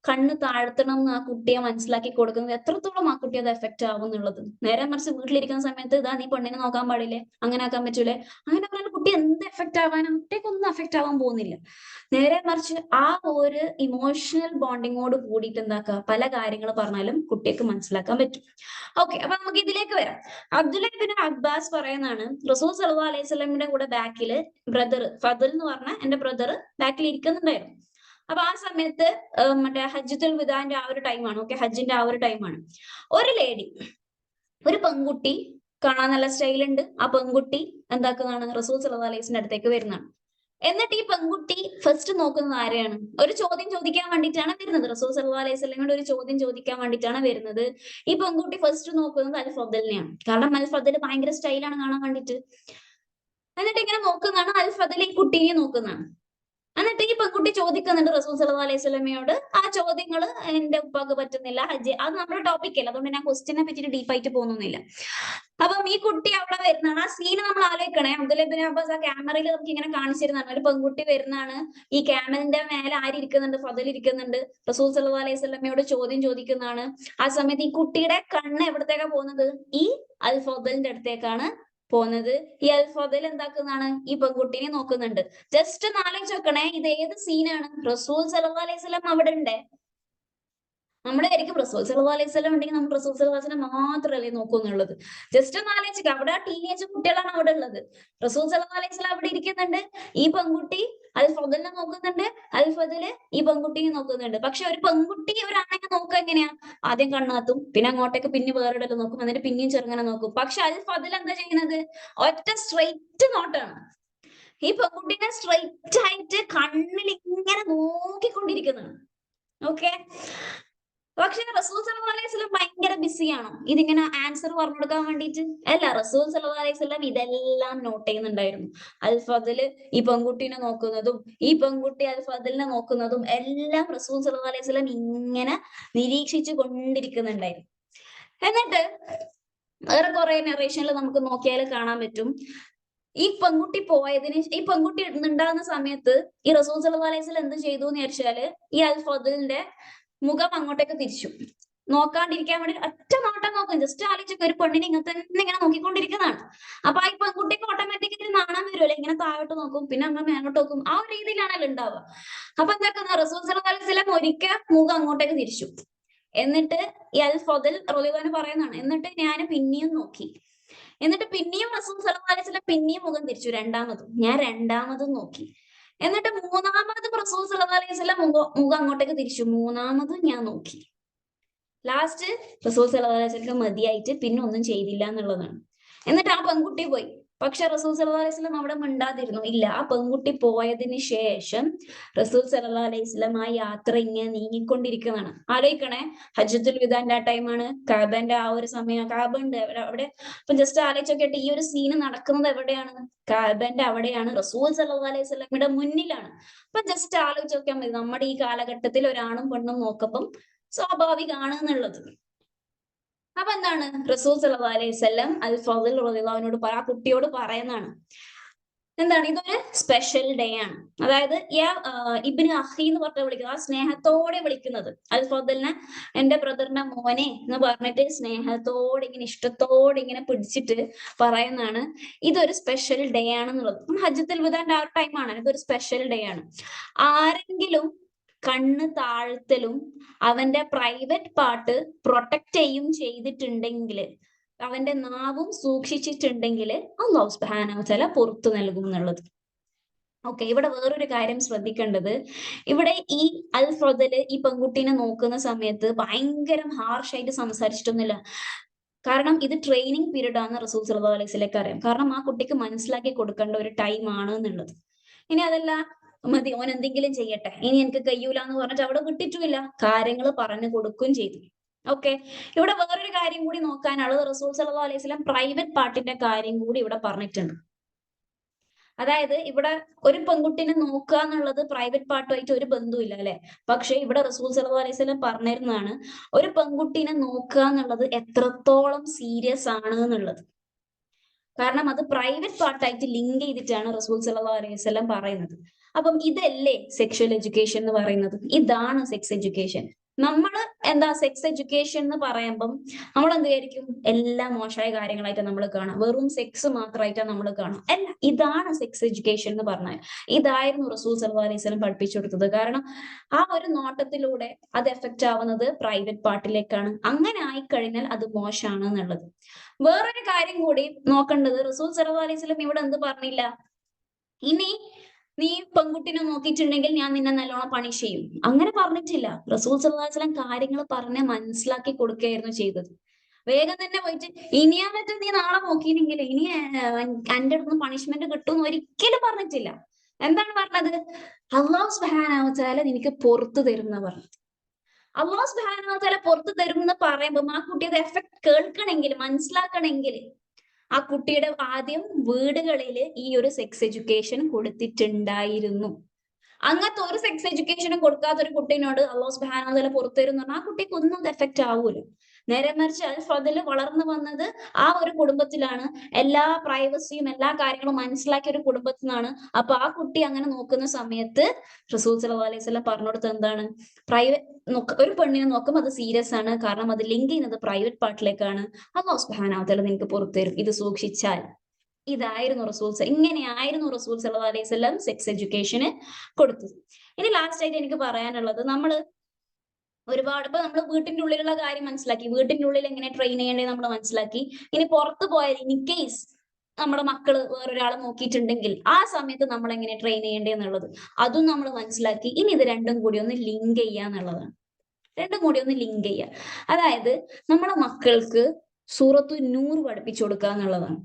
കണ്ണ് താഴ്ത്തണം എന്ന് ആ കുട്ടിയെ മനസ്സിലാക്കി കൊടുക്കുന്നത് എത്രത്തോളം ആ കുട്ടി അത് എഫക്റ്റ് ആവും എന്നുള്ളത്. നേരെ മറിച്ച് വീട്ടിലിരിക്കുന്ന സമയത്ത് ഇതാ നീ പെണ്ണിനെ നോക്കാൻ പാടില്ലേ, അങ്ങനെ ആക്കാൻ പറ്റൂലേ, അങ്ങനെ പറഞ്ഞാൽ കുട്ടി എന്ത് എഫക്റ്റ് ആവാനും, കുട്ടിക്കൊന്നും എഫക്റ്റ് ആവാൻ പോകുന്നില്ല. നേരെ മറിച്ച് ആ ഒരു ഇമോഷണൽ ബോണ്ടിങ്ങോട് കൂടിയിട്ട് എന്താക്കുക, പല കാര്യങ്ങൾ പറഞ്ഞാലും കുട്ടിക്ക് മനസ്സിലാക്കാൻ പറ്റും. ഓക്കെ, അപ്പൊ നമുക്ക് ഇതിലേക്ക് വരാം. അബ്ദുല്ല ഇബ്നു അബ്ബാസ് പറയുന്നതാണ്, റസൂൽ സല്ലല്ലാഹു അലൈഹി വസല്ലമയുടെ കൂടെ ബാക്കില് ബ്രദർ ഫദൽ എന്ന് പറഞ്ഞ എന്റെ ബ്രദർ ബാക്കിൽ ഇരിക്കുന്നുണ്ടായിരുന്നു. അപ്പൊ ആ സമയത്ത് മറ്റേ ഹജ്ജത്തുൽ വിദാന്റെ ആ ഒരു ടൈമാണ്, ഓക്കെ, ഹജ്ജിന്റെ ആ ഒരു ടൈമാണ്. ഒരു ലേഡി, ഒരു പെൺകുട്ടി കാണാൻ നല്ല സ്റ്റൈലുണ്ട്. ആ പെൺകുട്ടി എന്താക്കുന്നതാണ്, റസൂൽ സല്ലല്ലാഹു അലൈഹി വസല്ലമയുടെ അടുത്തേക്ക് വരുന്നതാണ്. എന്നിട്ട് ഈ പെൺകുട്ടി ഫസ്റ്റ് നോക്കുന്നത് ആരെയാണ്? ഒരു ചോദ്യം ചോദിക്കാൻ വേണ്ടിയിട്ടാണ് വരുന്നത്. റസൂൽ സല്ലല്ലാഹു അലൈഹി വസല്ലമയോട് ഒരു ചോദ്യം ചോദിക്കാൻ വേണ്ടിയിട്ടാണ് വരുന്നത്. ഈ പെൺകുട്ടി ഫസ്റ്റ് നോക്കുന്നത് അൽ ഫദലിനെയാണ്. കാരണം അൽ ഫദൽ ഭയങ്കര സ്റ്റൈലാണ് കാണാൻ വേണ്ടിയിട്ട്. എന്നിട്ട് ഇങ്ങനെ നോക്കുന്നതാണ്, അൽ ഫദൽ ഈ കുട്ടീനെ നോക്കുന്നതാണ്. എന്നിട്ട് ഈ പെൺകുട്ടി ചോദിക്കുന്നുണ്ട് റസൂൽ സല്ലല്ലാഹു അലൈഹി വസല്ലമയോട്, ആ ചോദ്യങ്ങൾ എന്റെ ഉപ്പാക്ക് പറ്റുന്നില്ല, ഹജ്ജ്, അത് നമ്മുടെ ടോപ്പിക് അല്ല, അതുകൊണ്ട് ഞാൻ ക്വസ്റ്റിനെ പറ്റിയിട്ട് ഡീപ്പായിട്ട് പോകുന്നില്ല. അപ്പം ഈ കുട്ടി അവിടെ വരുന്നതാണ്. ആ സീന് നമ്മൾ ആലോചിക്കണേ. അബ്ദുല്ല ഇബ്നു അബ്ബാസ് ആ ക്യാമറയിൽ നമുക്ക് ഇങ്ങനെ കാണിച്ചിരുന്നതാണ്. ഒരു പെൺകുട്ടി വരുന്നതാണ്, ഈ ക്യാമലിന്റെ മേലെ ആരിയ്ക്കുന്നുണ്ട്, ഫദൽ ഇരിക്കുന്നുണ്ട്, റസൂൽ സല്ലല്ലാഹു അലൈഹി വസല്ലമയോട് ചോദ്യം ചോദിക്കുന്നതാണ്. ആ സമയത്ത് ഈ കുട്ടിയുടെ കണ്ണ് എവിടത്തേക്കാ പോകുന്നത്? ഈ അൽ ഫദലിന്റെ അടുത്തേക്കാണ് പോകുന്നത്. ഈ അൽ ഫദൽ എന്താക്കുന്നതാണ്, ഈ പെൺകുട്ടീനെ നോക്കുന്നുണ്ട്. ജസ്റ്റ് ഒന്ന് ആലോചിച്ച് നോക്കണേ, ഇത് ഏത് സീനാണ്? റസൂൽ സല്ലല്ലാഹു അലൈഹി വസല്ലം അവിടെ ഉണ്ട്. നമ്മളെ ആയിരിക്കും റസൂൽ സല്ലല്ലാഹു അലൈഹി വസല്ലം ഉണ്ടെങ്കിൽ നമ്മൾ റസൂൽ സല്ലല്ലാഹു അലൈഹി വസല്ലം മാത്രമല്ലേ നോക്കുന്നുള്ളത്. ജസ്റ്റ് ഒന്ന് ആലോചിക്കുക, അവിടെ ആ ടീനേജ് കുട്ടികളാണ് അവിടെ ഉള്ളത്. റസൂൽ സല്ലല്ലാഹു അലൈഹി വസല്ലം അവിടെ ഇരിക്കുന്നുണ്ട്, ഈ പെൺകുട്ടി അൽ ഫദലിനെ നോക്കുന്നുണ്ട്, അൽ ഫദല് ഈ പെൺകുട്ടിയെ നോക്കുന്നുണ്ട്. പക്ഷെ ഒരു പെൺകുട്ടി ഒരാണെങ്ങനെ നോക്കുക എങ്ങനെയാ? ആദ്യം കണ്ണാത്തും, പിന്നെ അങ്ങോട്ടേക്ക് പിന്നെ വേറെടലും നോക്കും, എന്നിട്ട് പിന്നെയും ചെറുങ്ങനെ നോക്കും. പക്ഷെ അൽ ഫദൽ എന്താ ചെയ്യുന്നത്? ഒറ്റ സ്ട്രെയിറ്റ് നോട്ടാണ്. ഈ പെൺകുട്ടീനെ സ്ട്രെയിറ്റ് ആയിട്ട് കണ്ണിൽ ഇങ്ങനെ നോക്കിക്കൊണ്ടിരിക്കുന്നതാണ്. ഓക്കെ, പക്ഷെ റസൂൽ സല്ലല്ലാഹു അലൈഹി വസല്ലം ഭയങ്കര ബിസിയാണോ ഇതിങ്ങനെ ആൻസർ പറഞ്ഞു കൊടുക്കാൻ വേണ്ടിയിട്ട്? അല്ല, റസൂൽ സല്ലല്ലാഹു അലൈഹി വസല്ലം ഇതെല്ലാം നോട്ട് ചെയ്യുന്നുണ്ടായിരുന്നു. അൽ ഫദല് ഈ പെൺകുട്ടീനെ നോക്കുന്നതും, ഈ പെൺകുട്ടി അൽ ഫദലിനെ നോക്കുന്നതും എല്ലാം റസൂൽ സല്ലല്ലാഹു അലൈഹി വസല്ലം ഇങ്ങനെ നിരീക്ഷിച്ചു കൊണ്ടിരിക്കുന്നുണ്ടായിരുന്നു. എന്നിട്ട് വേറെ കുറെ നറേഷനിൽ നമുക്ക് നോക്കിയാൽ കാണാൻ പറ്റും, ഈ പെൺകുട്ടി പോയതിന്, ഈ പെൺകുട്ടി ഉണ്ടാകുന്ന സമയത്ത് ഈ റസൂൽ സല്ലല്ലാഹു അലൈഹി വസല്ലം എന്ത് ചെയ്തു എന്ന് വെച്ചാല്, ഈ അൽ ഫദലിന്റെ മുഖം അങ്ങോട്ടേക്ക് തിരിച്ചു. നോക്കാണ്ടിരിക്കാൻ വേണ്ടി ഒറ്റ നോട്ടം നോക്കും. ജസ്റ്റ് ആലോചിച്ചൊക്കെ, ഒരു പെണ്ണിനെ ഇങ്ങനെ തന്നെ ഇങ്ങനെ നോക്കിക്കൊണ്ടിരിക്കുന്നതാണ്. അപ്പൊ ഈ പെൺകുട്ടിക്ക് ഓട്ടോമാറ്റിക്കലി നാണം വരുമല്ലോ, ഇങ്ങനെ താഴോട്ട് നോക്കും, പിന്നെ അങ്ങനെ മേലോട്ട് നോക്കും, ആ ഒരു രീതിയിലാണല്ലോ ഉണ്ടാവുക. അപ്പൊ എന്താക്കുന്ന, റസൂൽ സല്ലല്ലാഹു അലൈഹി വസല്ലം ഒരിക്കൽ മുഖം അങ്ങോട്ടേക്ക് തിരിച്ചു. എന്നിട്ട് ഈ അൽ ഫദൽ റളിയല്ലാഹു അൻഹു പറയുന്നതാണ്, എന്നിട്ട് ഞാൻ പിന്നെയും നോക്കി. എന്നിട്ട് പിന്നെയും റസൂൽ സല്ലല്ലാഹു അലൈഹി വസല്ലം പിന്നെയും മുഖം തിരിച്ചു, രണ്ടാമതും. ഞാൻ രണ്ടാമതും നോക്കി. എന്നിട്ട് മൂന്നാമതും റസൂൽ സല്ലല്ലാഹു അലൈഹി വസല്ലം മുഖം അങ്ങോട്ടേക്ക് തിരിച്ചു, മൂന്നാമതും ഞാൻ നോക്കി. ലാസ്റ്റ് റസൂൽ സല്ലല്ലാഹു അലൈഹി വസല്ലം മതിയായിട്ട് പിന്നെ ഒന്നും ചെയ്തില്ല എന്നുള്ളതാണ്. എന്നിട്ട് ആ പെൺകുട്ടി പോയി. പക്ഷെ റസൂൽ സല്ലല്ലാഹു അലൈഹി വസല്ലം അവിടെ മിണ്ടാതിരുന്നു. ഇല്ല, ആ പെൺകുട്ടി പോയതിന് ശേഷം റസൂൽ സല്ലല്ലാഹു അലൈഹി വസല്ലം ആ യാത്ര ഇങ്ങനെ നീങ്ങിക്കൊണ്ടിരിക്കുന്നതാണ്. ആലോചിക്കണേ, ഹജ്ജത്തുൽ വിദാന്റെ ആ ടൈമാണ്, കഅബന്റെ ആ ഒരു സമയം, കഅബ ഉണ്ട് അവിടെ. അപ്പൊ ജസ്റ്റ് ആലോചിച്ചോക്കട്ടെ, ഈ ഒരു സീന് നടക്കുന്നത് എവിടെയാണ്? കഅബന്റെ അവിടെയാണ്, റസൂൽ സല്ലല്ലാഹു അലൈഹി വസല്ലമയുടെ മുന്നിലാണ്. അപ്പൊ ജസ്റ്റ് ആലോചിച്ച് നോക്കിയാൽ മതി, നമ്മുടെ ഈ കാലഘട്ടത്തിൽ ഒരാണും പെണ്ണും നോക്കപ്പം സ്വാഭാവികമാണ് എന്നുള്ളത്. അപ്പൊ എന്താണ്, റസൂൽ സല്ലല്ലാഹു അലൈഹി വസല്ലം അൽ ഫദൽ റളിയല്ലാഹു അൻഹുവിനോട് ആ കുട്ടിയോട് പറയുന്നതാണ്, എന്താണ്, ഇതൊരു സ്പെഷ്യൽ ഡേ ആണ്. അതായത് ഇബ്നു അഖി എന്ന് പറഞ്ഞ വിളിക്കുന്നത്, ആ സ്നേഹത്തോടെ വിളിക്കുന്നത് അൽ ഫദലിനെ, എന്റെ ബ്രദറിന്റെ മോനെ എന്ന് പറഞ്ഞിട്ട് സ്നേഹത്തോടെ ഇങ്ങനെ ഇഷ്ടത്തോടെ ഇങ്ങനെ പിടിച്ചിട്ട് പറയുന്നതാണ്, ഇതൊരു സ്പെഷ്യൽ ഡേ ആണെന്നുള്ളത്. ഹജ്ജത്തുൽ വിദാന്റെ ആ ഒരു ടൈമാണ്, ഇതൊരു സ്പെഷ്യൽ ഡേ ആണ്. ആരെങ്കിലും കണ്ണ് താഴ്ത്തലും അവന്റെ പ്രൈവറ്റ് പാർട്ട് പ്രൊട്ടക്ട് ചെയ്തിട്ടുണ്ടെങ്കിൽ, അവന്റെ നാവും സൂക്ഷിച്ചിട്ടുണ്ടെങ്കിൽ അല്ലാഹു സുബ്ഹാനഹു വ തആല പുറത്തു നൽകും എന്നുള്ളത്. ഓക്കെ, ഇവിടെ വേറൊരു കാര്യം ശ്രദ്ധിക്കേണ്ടത്, ഇവിടെ ഈ അൽ ഫദല് ഈ പെൺകുട്ടീനെ നോക്കുന്ന സമയത്ത് ഭയങ്കര ഹാർഷായിട്ട് സംസാരിച്ചിട്ടൊന്നുമില്ല. കാരണം ഇത് ട്രെയിനിങ് പീരീഡ് ആണെന്ന് റസൂൽ സല്ലല്ലാഹു അലൈഹി വസല്ലമക്ക് അറിയാം. കാരണം ആ കുട്ടിക്ക് മനസ്സിലാക്കി കൊടുക്കേണ്ട ഒരു ടൈം ആണ് എന്നുള്ളത്. ഇനി അതല്ല, മതി ഓൻ എന്തെങ്കിലും ചെയ്യട്ടെ, ഇനി എനിക്ക് കഴിയൂല എന്ന് പറഞ്ഞിട്ട് അവിടെ വിട്ടിട്ടുമില്ല, കാര്യങ്ങൾ പറഞ്ഞു കൊടുക്കുകയും ചെയ്തു. ഓക്കെ, ഇവിടെ വേറൊരു കാര്യം കൂടി നോക്കാനുള്ളത്, റസൂൽ സല്ലല്ലാഹു അലൈഹി വസല്ലം പ്രൈവറ്റ് പാർട്ടിന്റെ കാര്യം കൂടി ഇവിടെ പറഞ്ഞിട്ടുണ്ട്. അതായത് ഇവിടെ ഒരു പെൺകുട്ടിനെ നോക്കുക എന്നുള്ളത് പ്രൈവറ്റ് പാർട്ടുമായിട്ട് ഒരു ബന്ധവുമില്ല അല്ലെ. പക്ഷെ ഇവിടെ റസൂൽ സല്ലല്ലാഹു അലൈഹി വസല്ലം പറഞ്ഞിരുന്നതാണ്, ഒരു പെൺകുട്ടിനെ നോക്കുക എന്നുള്ളത് എത്രത്തോളം സീരിയസ് ആണ് എന്നുള്ളത്. കാരണം അത് പ്രൈവറ്റ് പാർട്ടായിട്ട് ലിങ്ക് ചെയ്തിട്ടാണ് റസൂൽ സല്ലല്ലാഹു അലൈഹി വസല്ലം പറയുന്നത്. അപ്പം ഇതല്ലേ സെക്ഷൽ എഡ്യൂക്കേഷൻ എന്ന് പറയുന്നത്? ഇതാണ് സെക്സ് എഡ്യൂക്കേഷൻ. നമ്മൾ എന്താ സെക്സ് എഡ്യൂക്കേഷൻ എന്ന് പറയുമ്പം നമ്മൾ എന്ത് വിചാരിക്കും? എല്ലാം മോശമായ കാര്യങ്ങളായിട്ട് നമ്മൾ കാണാം, വെറും സെക്സ് മാത്രമായിട്ടാണ് നമ്മൾ കാണാം. അല്ല, ഇതാണ് സെക്സ് എഡ്യൂക്കേഷൻ എന്ന് പറഞ്ഞാൽ. ഇതായിരുന്നു റസൂൽ സല്ലല്ലാഹു അലൈഹി വസല്ലം പഠിപ്പിച്ചു കൊടുത്തത്. കാരണം ആ ഒരു നോട്ടത്തിലൂടെ അത് എഫക്റ്റ് ആവുന്നത് പ്രൈവറ്റ് പാർട്ടിലേക്കാണ്. അങ്ങനെ ആയിക്കഴിഞ്ഞാൽ അത് മോശമാണ് എന്നുള്ളത്. വേറൊരു കാര്യം കൂടി നോക്കേണ്ടത്, റസൂൽ സല്ലല്ലാഹു അലൈഹി വസല്ലം ഇവിടെ എന്ത് പറഞ്ഞില്ല? ഇനി നീ പെൺകുട്ടിനെ നോക്കിയിട്ടുണ്ടെങ്കിൽ ഞാൻ നിന്നെ നല്ലോണം പണിഷ് ചെയ്യും, അങ്ങനെ പറഞ്ഞിട്ടില്ല. റസൂൽ സല്ലല്ലാഹു അലൈഹി വസല്ലം കാര്യങ്ങൾ പറഞ്ഞ് മനസ്സിലാക്കി കൊടുക്കുകയായിരുന്നു ചെയ്തത്. വേഗം തന്നെ പോയിട്ട് ഇനിയാ മറ്റും നീ നാളെ നോക്കിയില്ലെങ്കിൽ ഇനി എന്റെ അടുത്ത് പണിഷ്മെന്റ് കിട്ടും എന്ന് ഒരിക്കലും പറഞ്ഞിട്ടില്ല. എന്താണ് പറഞ്ഞത്? അല്ലാഹു സുബ്ഹാനഹു വ തആല നിനക്ക് പുറത്തു തരും എന്നാ പറഞ്ഞത്. അല്ലാഹു സുബ്ഹാനഹു വ തആല പുറത്തു തരും എന്ന് പറയുമ്പോൾ ആ കുട്ടിയുടെ എഫക്ട് കേൾക്കണമെങ്കിൽ, മനസ്സിലാക്കണമെങ്കിൽ ആ കുട്ടിയുടെ ആദ്യം വീടുകളിൽ ഈ ഒരു സെക്സ് എഡ്യൂക്കേഷൻ കൊടുത്തിട്ടുണ്ടായിരുന്നു. അങ്ങനത്തെ ഒരു സെക്സ് എഡ്യൂക്കേഷനും കൊടുക്കാത്ത ഒരു കുട്ടീനോട് അല്ലാഹു സുബ്ഹാനഹു വ തആല പുറത്തു തരും എന്ന് പറഞ്ഞാൽ ആ കുട്ടിക്ക് ഒന്നും അത് എഫക്റ്റ് ആവൂല. നേരെ മറിച്ച് അൽ ഫദൽ വളർന്നു വന്നത് ആ ഒരു കുടുംബത്തിലാണ്, എല്ലാ പ്രൈവസിയും എല്ലാ കാര്യങ്ങളും മനസ്സിലാക്കിയ ഒരു കുടുംബത്തിൽ നിന്നാണ്. അപ്പൊ ആ കുട്ടി അങ്ങനെ നോക്കുന്ന സമയത്ത് റസൂൽ സല്ലല്ലാഹു അലൈഹി വസല്ലം പറഞ്ഞു കൊടുത്തത് എന്താണ്? ഒരു പെണ്ണിനെ നോക്കുമ്പോൾ അത് സീരിയസ് ആണ്, കാരണം അത് ലിങ്ക് ചെയ്യുന്നത് പ്രൈവറ്റ് പാർട്ടിലേക്കാണ്. അല്ലാഹു സുബ്ഹാനഹു വ തആല നിനക്ക് പുറത്തു തരും, ഇത് സൂക്ഷിച്ചാൽ. ഇങ്ങനെയായിരുന്നു റസൂൽ സല്ലല്ലാഹു അലൈഹി വസല്ലം സെക്സ് എഡ്യൂക്കേഷന് കൊടുത്തത്. ഇനി ലാസ്റ്റ് ആയിട്ട് എനിക്ക് പറയാനുള്ളത്, ഒരുപാട് ഇപ്പൊ നമ്മൾ വീട്ടിന്റെ ഉള്ളിലുള്ള കാര്യം മനസ്സിലാക്കി, വീട്ടിന്റെ ഉള്ളിൽ എങ്ങനെ ട്രെയിൻ ചെയ്യേണ്ടത് നമ്മൾ മനസ്സിലാക്കി. ഇനി പുറത്തു പോയാൽ ഇൻ കേസ് നമ്മുടെ മക്കള് വേറൊരാളെ നോക്കിയിട്ടുണ്ടെങ്കിൽ ആ സമയത്ത് നമ്മൾ എങ്ങനെ ട്രെയിൻ ചെയ്യേണ്ടത് എന്നുള്ളത് അതും നമ്മൾ മനസ്സിലാക്കി. ഇനി ഇത് രണ്ടും കൂടി ഒന്ന് ലിങ്ക് ചെയ്യാന്നുള്ളതാണ്. രണ്ടും കൂടി ഒന്ന് ലിങ്ക് ചെയ്യുക, അതായത് നമ്മളെ മക്കൾക്ക് സൂറത്തു നൂർ പഠിപ്പിച്ചു കൊടുക്കുക എന്നുള്ളതാണ്.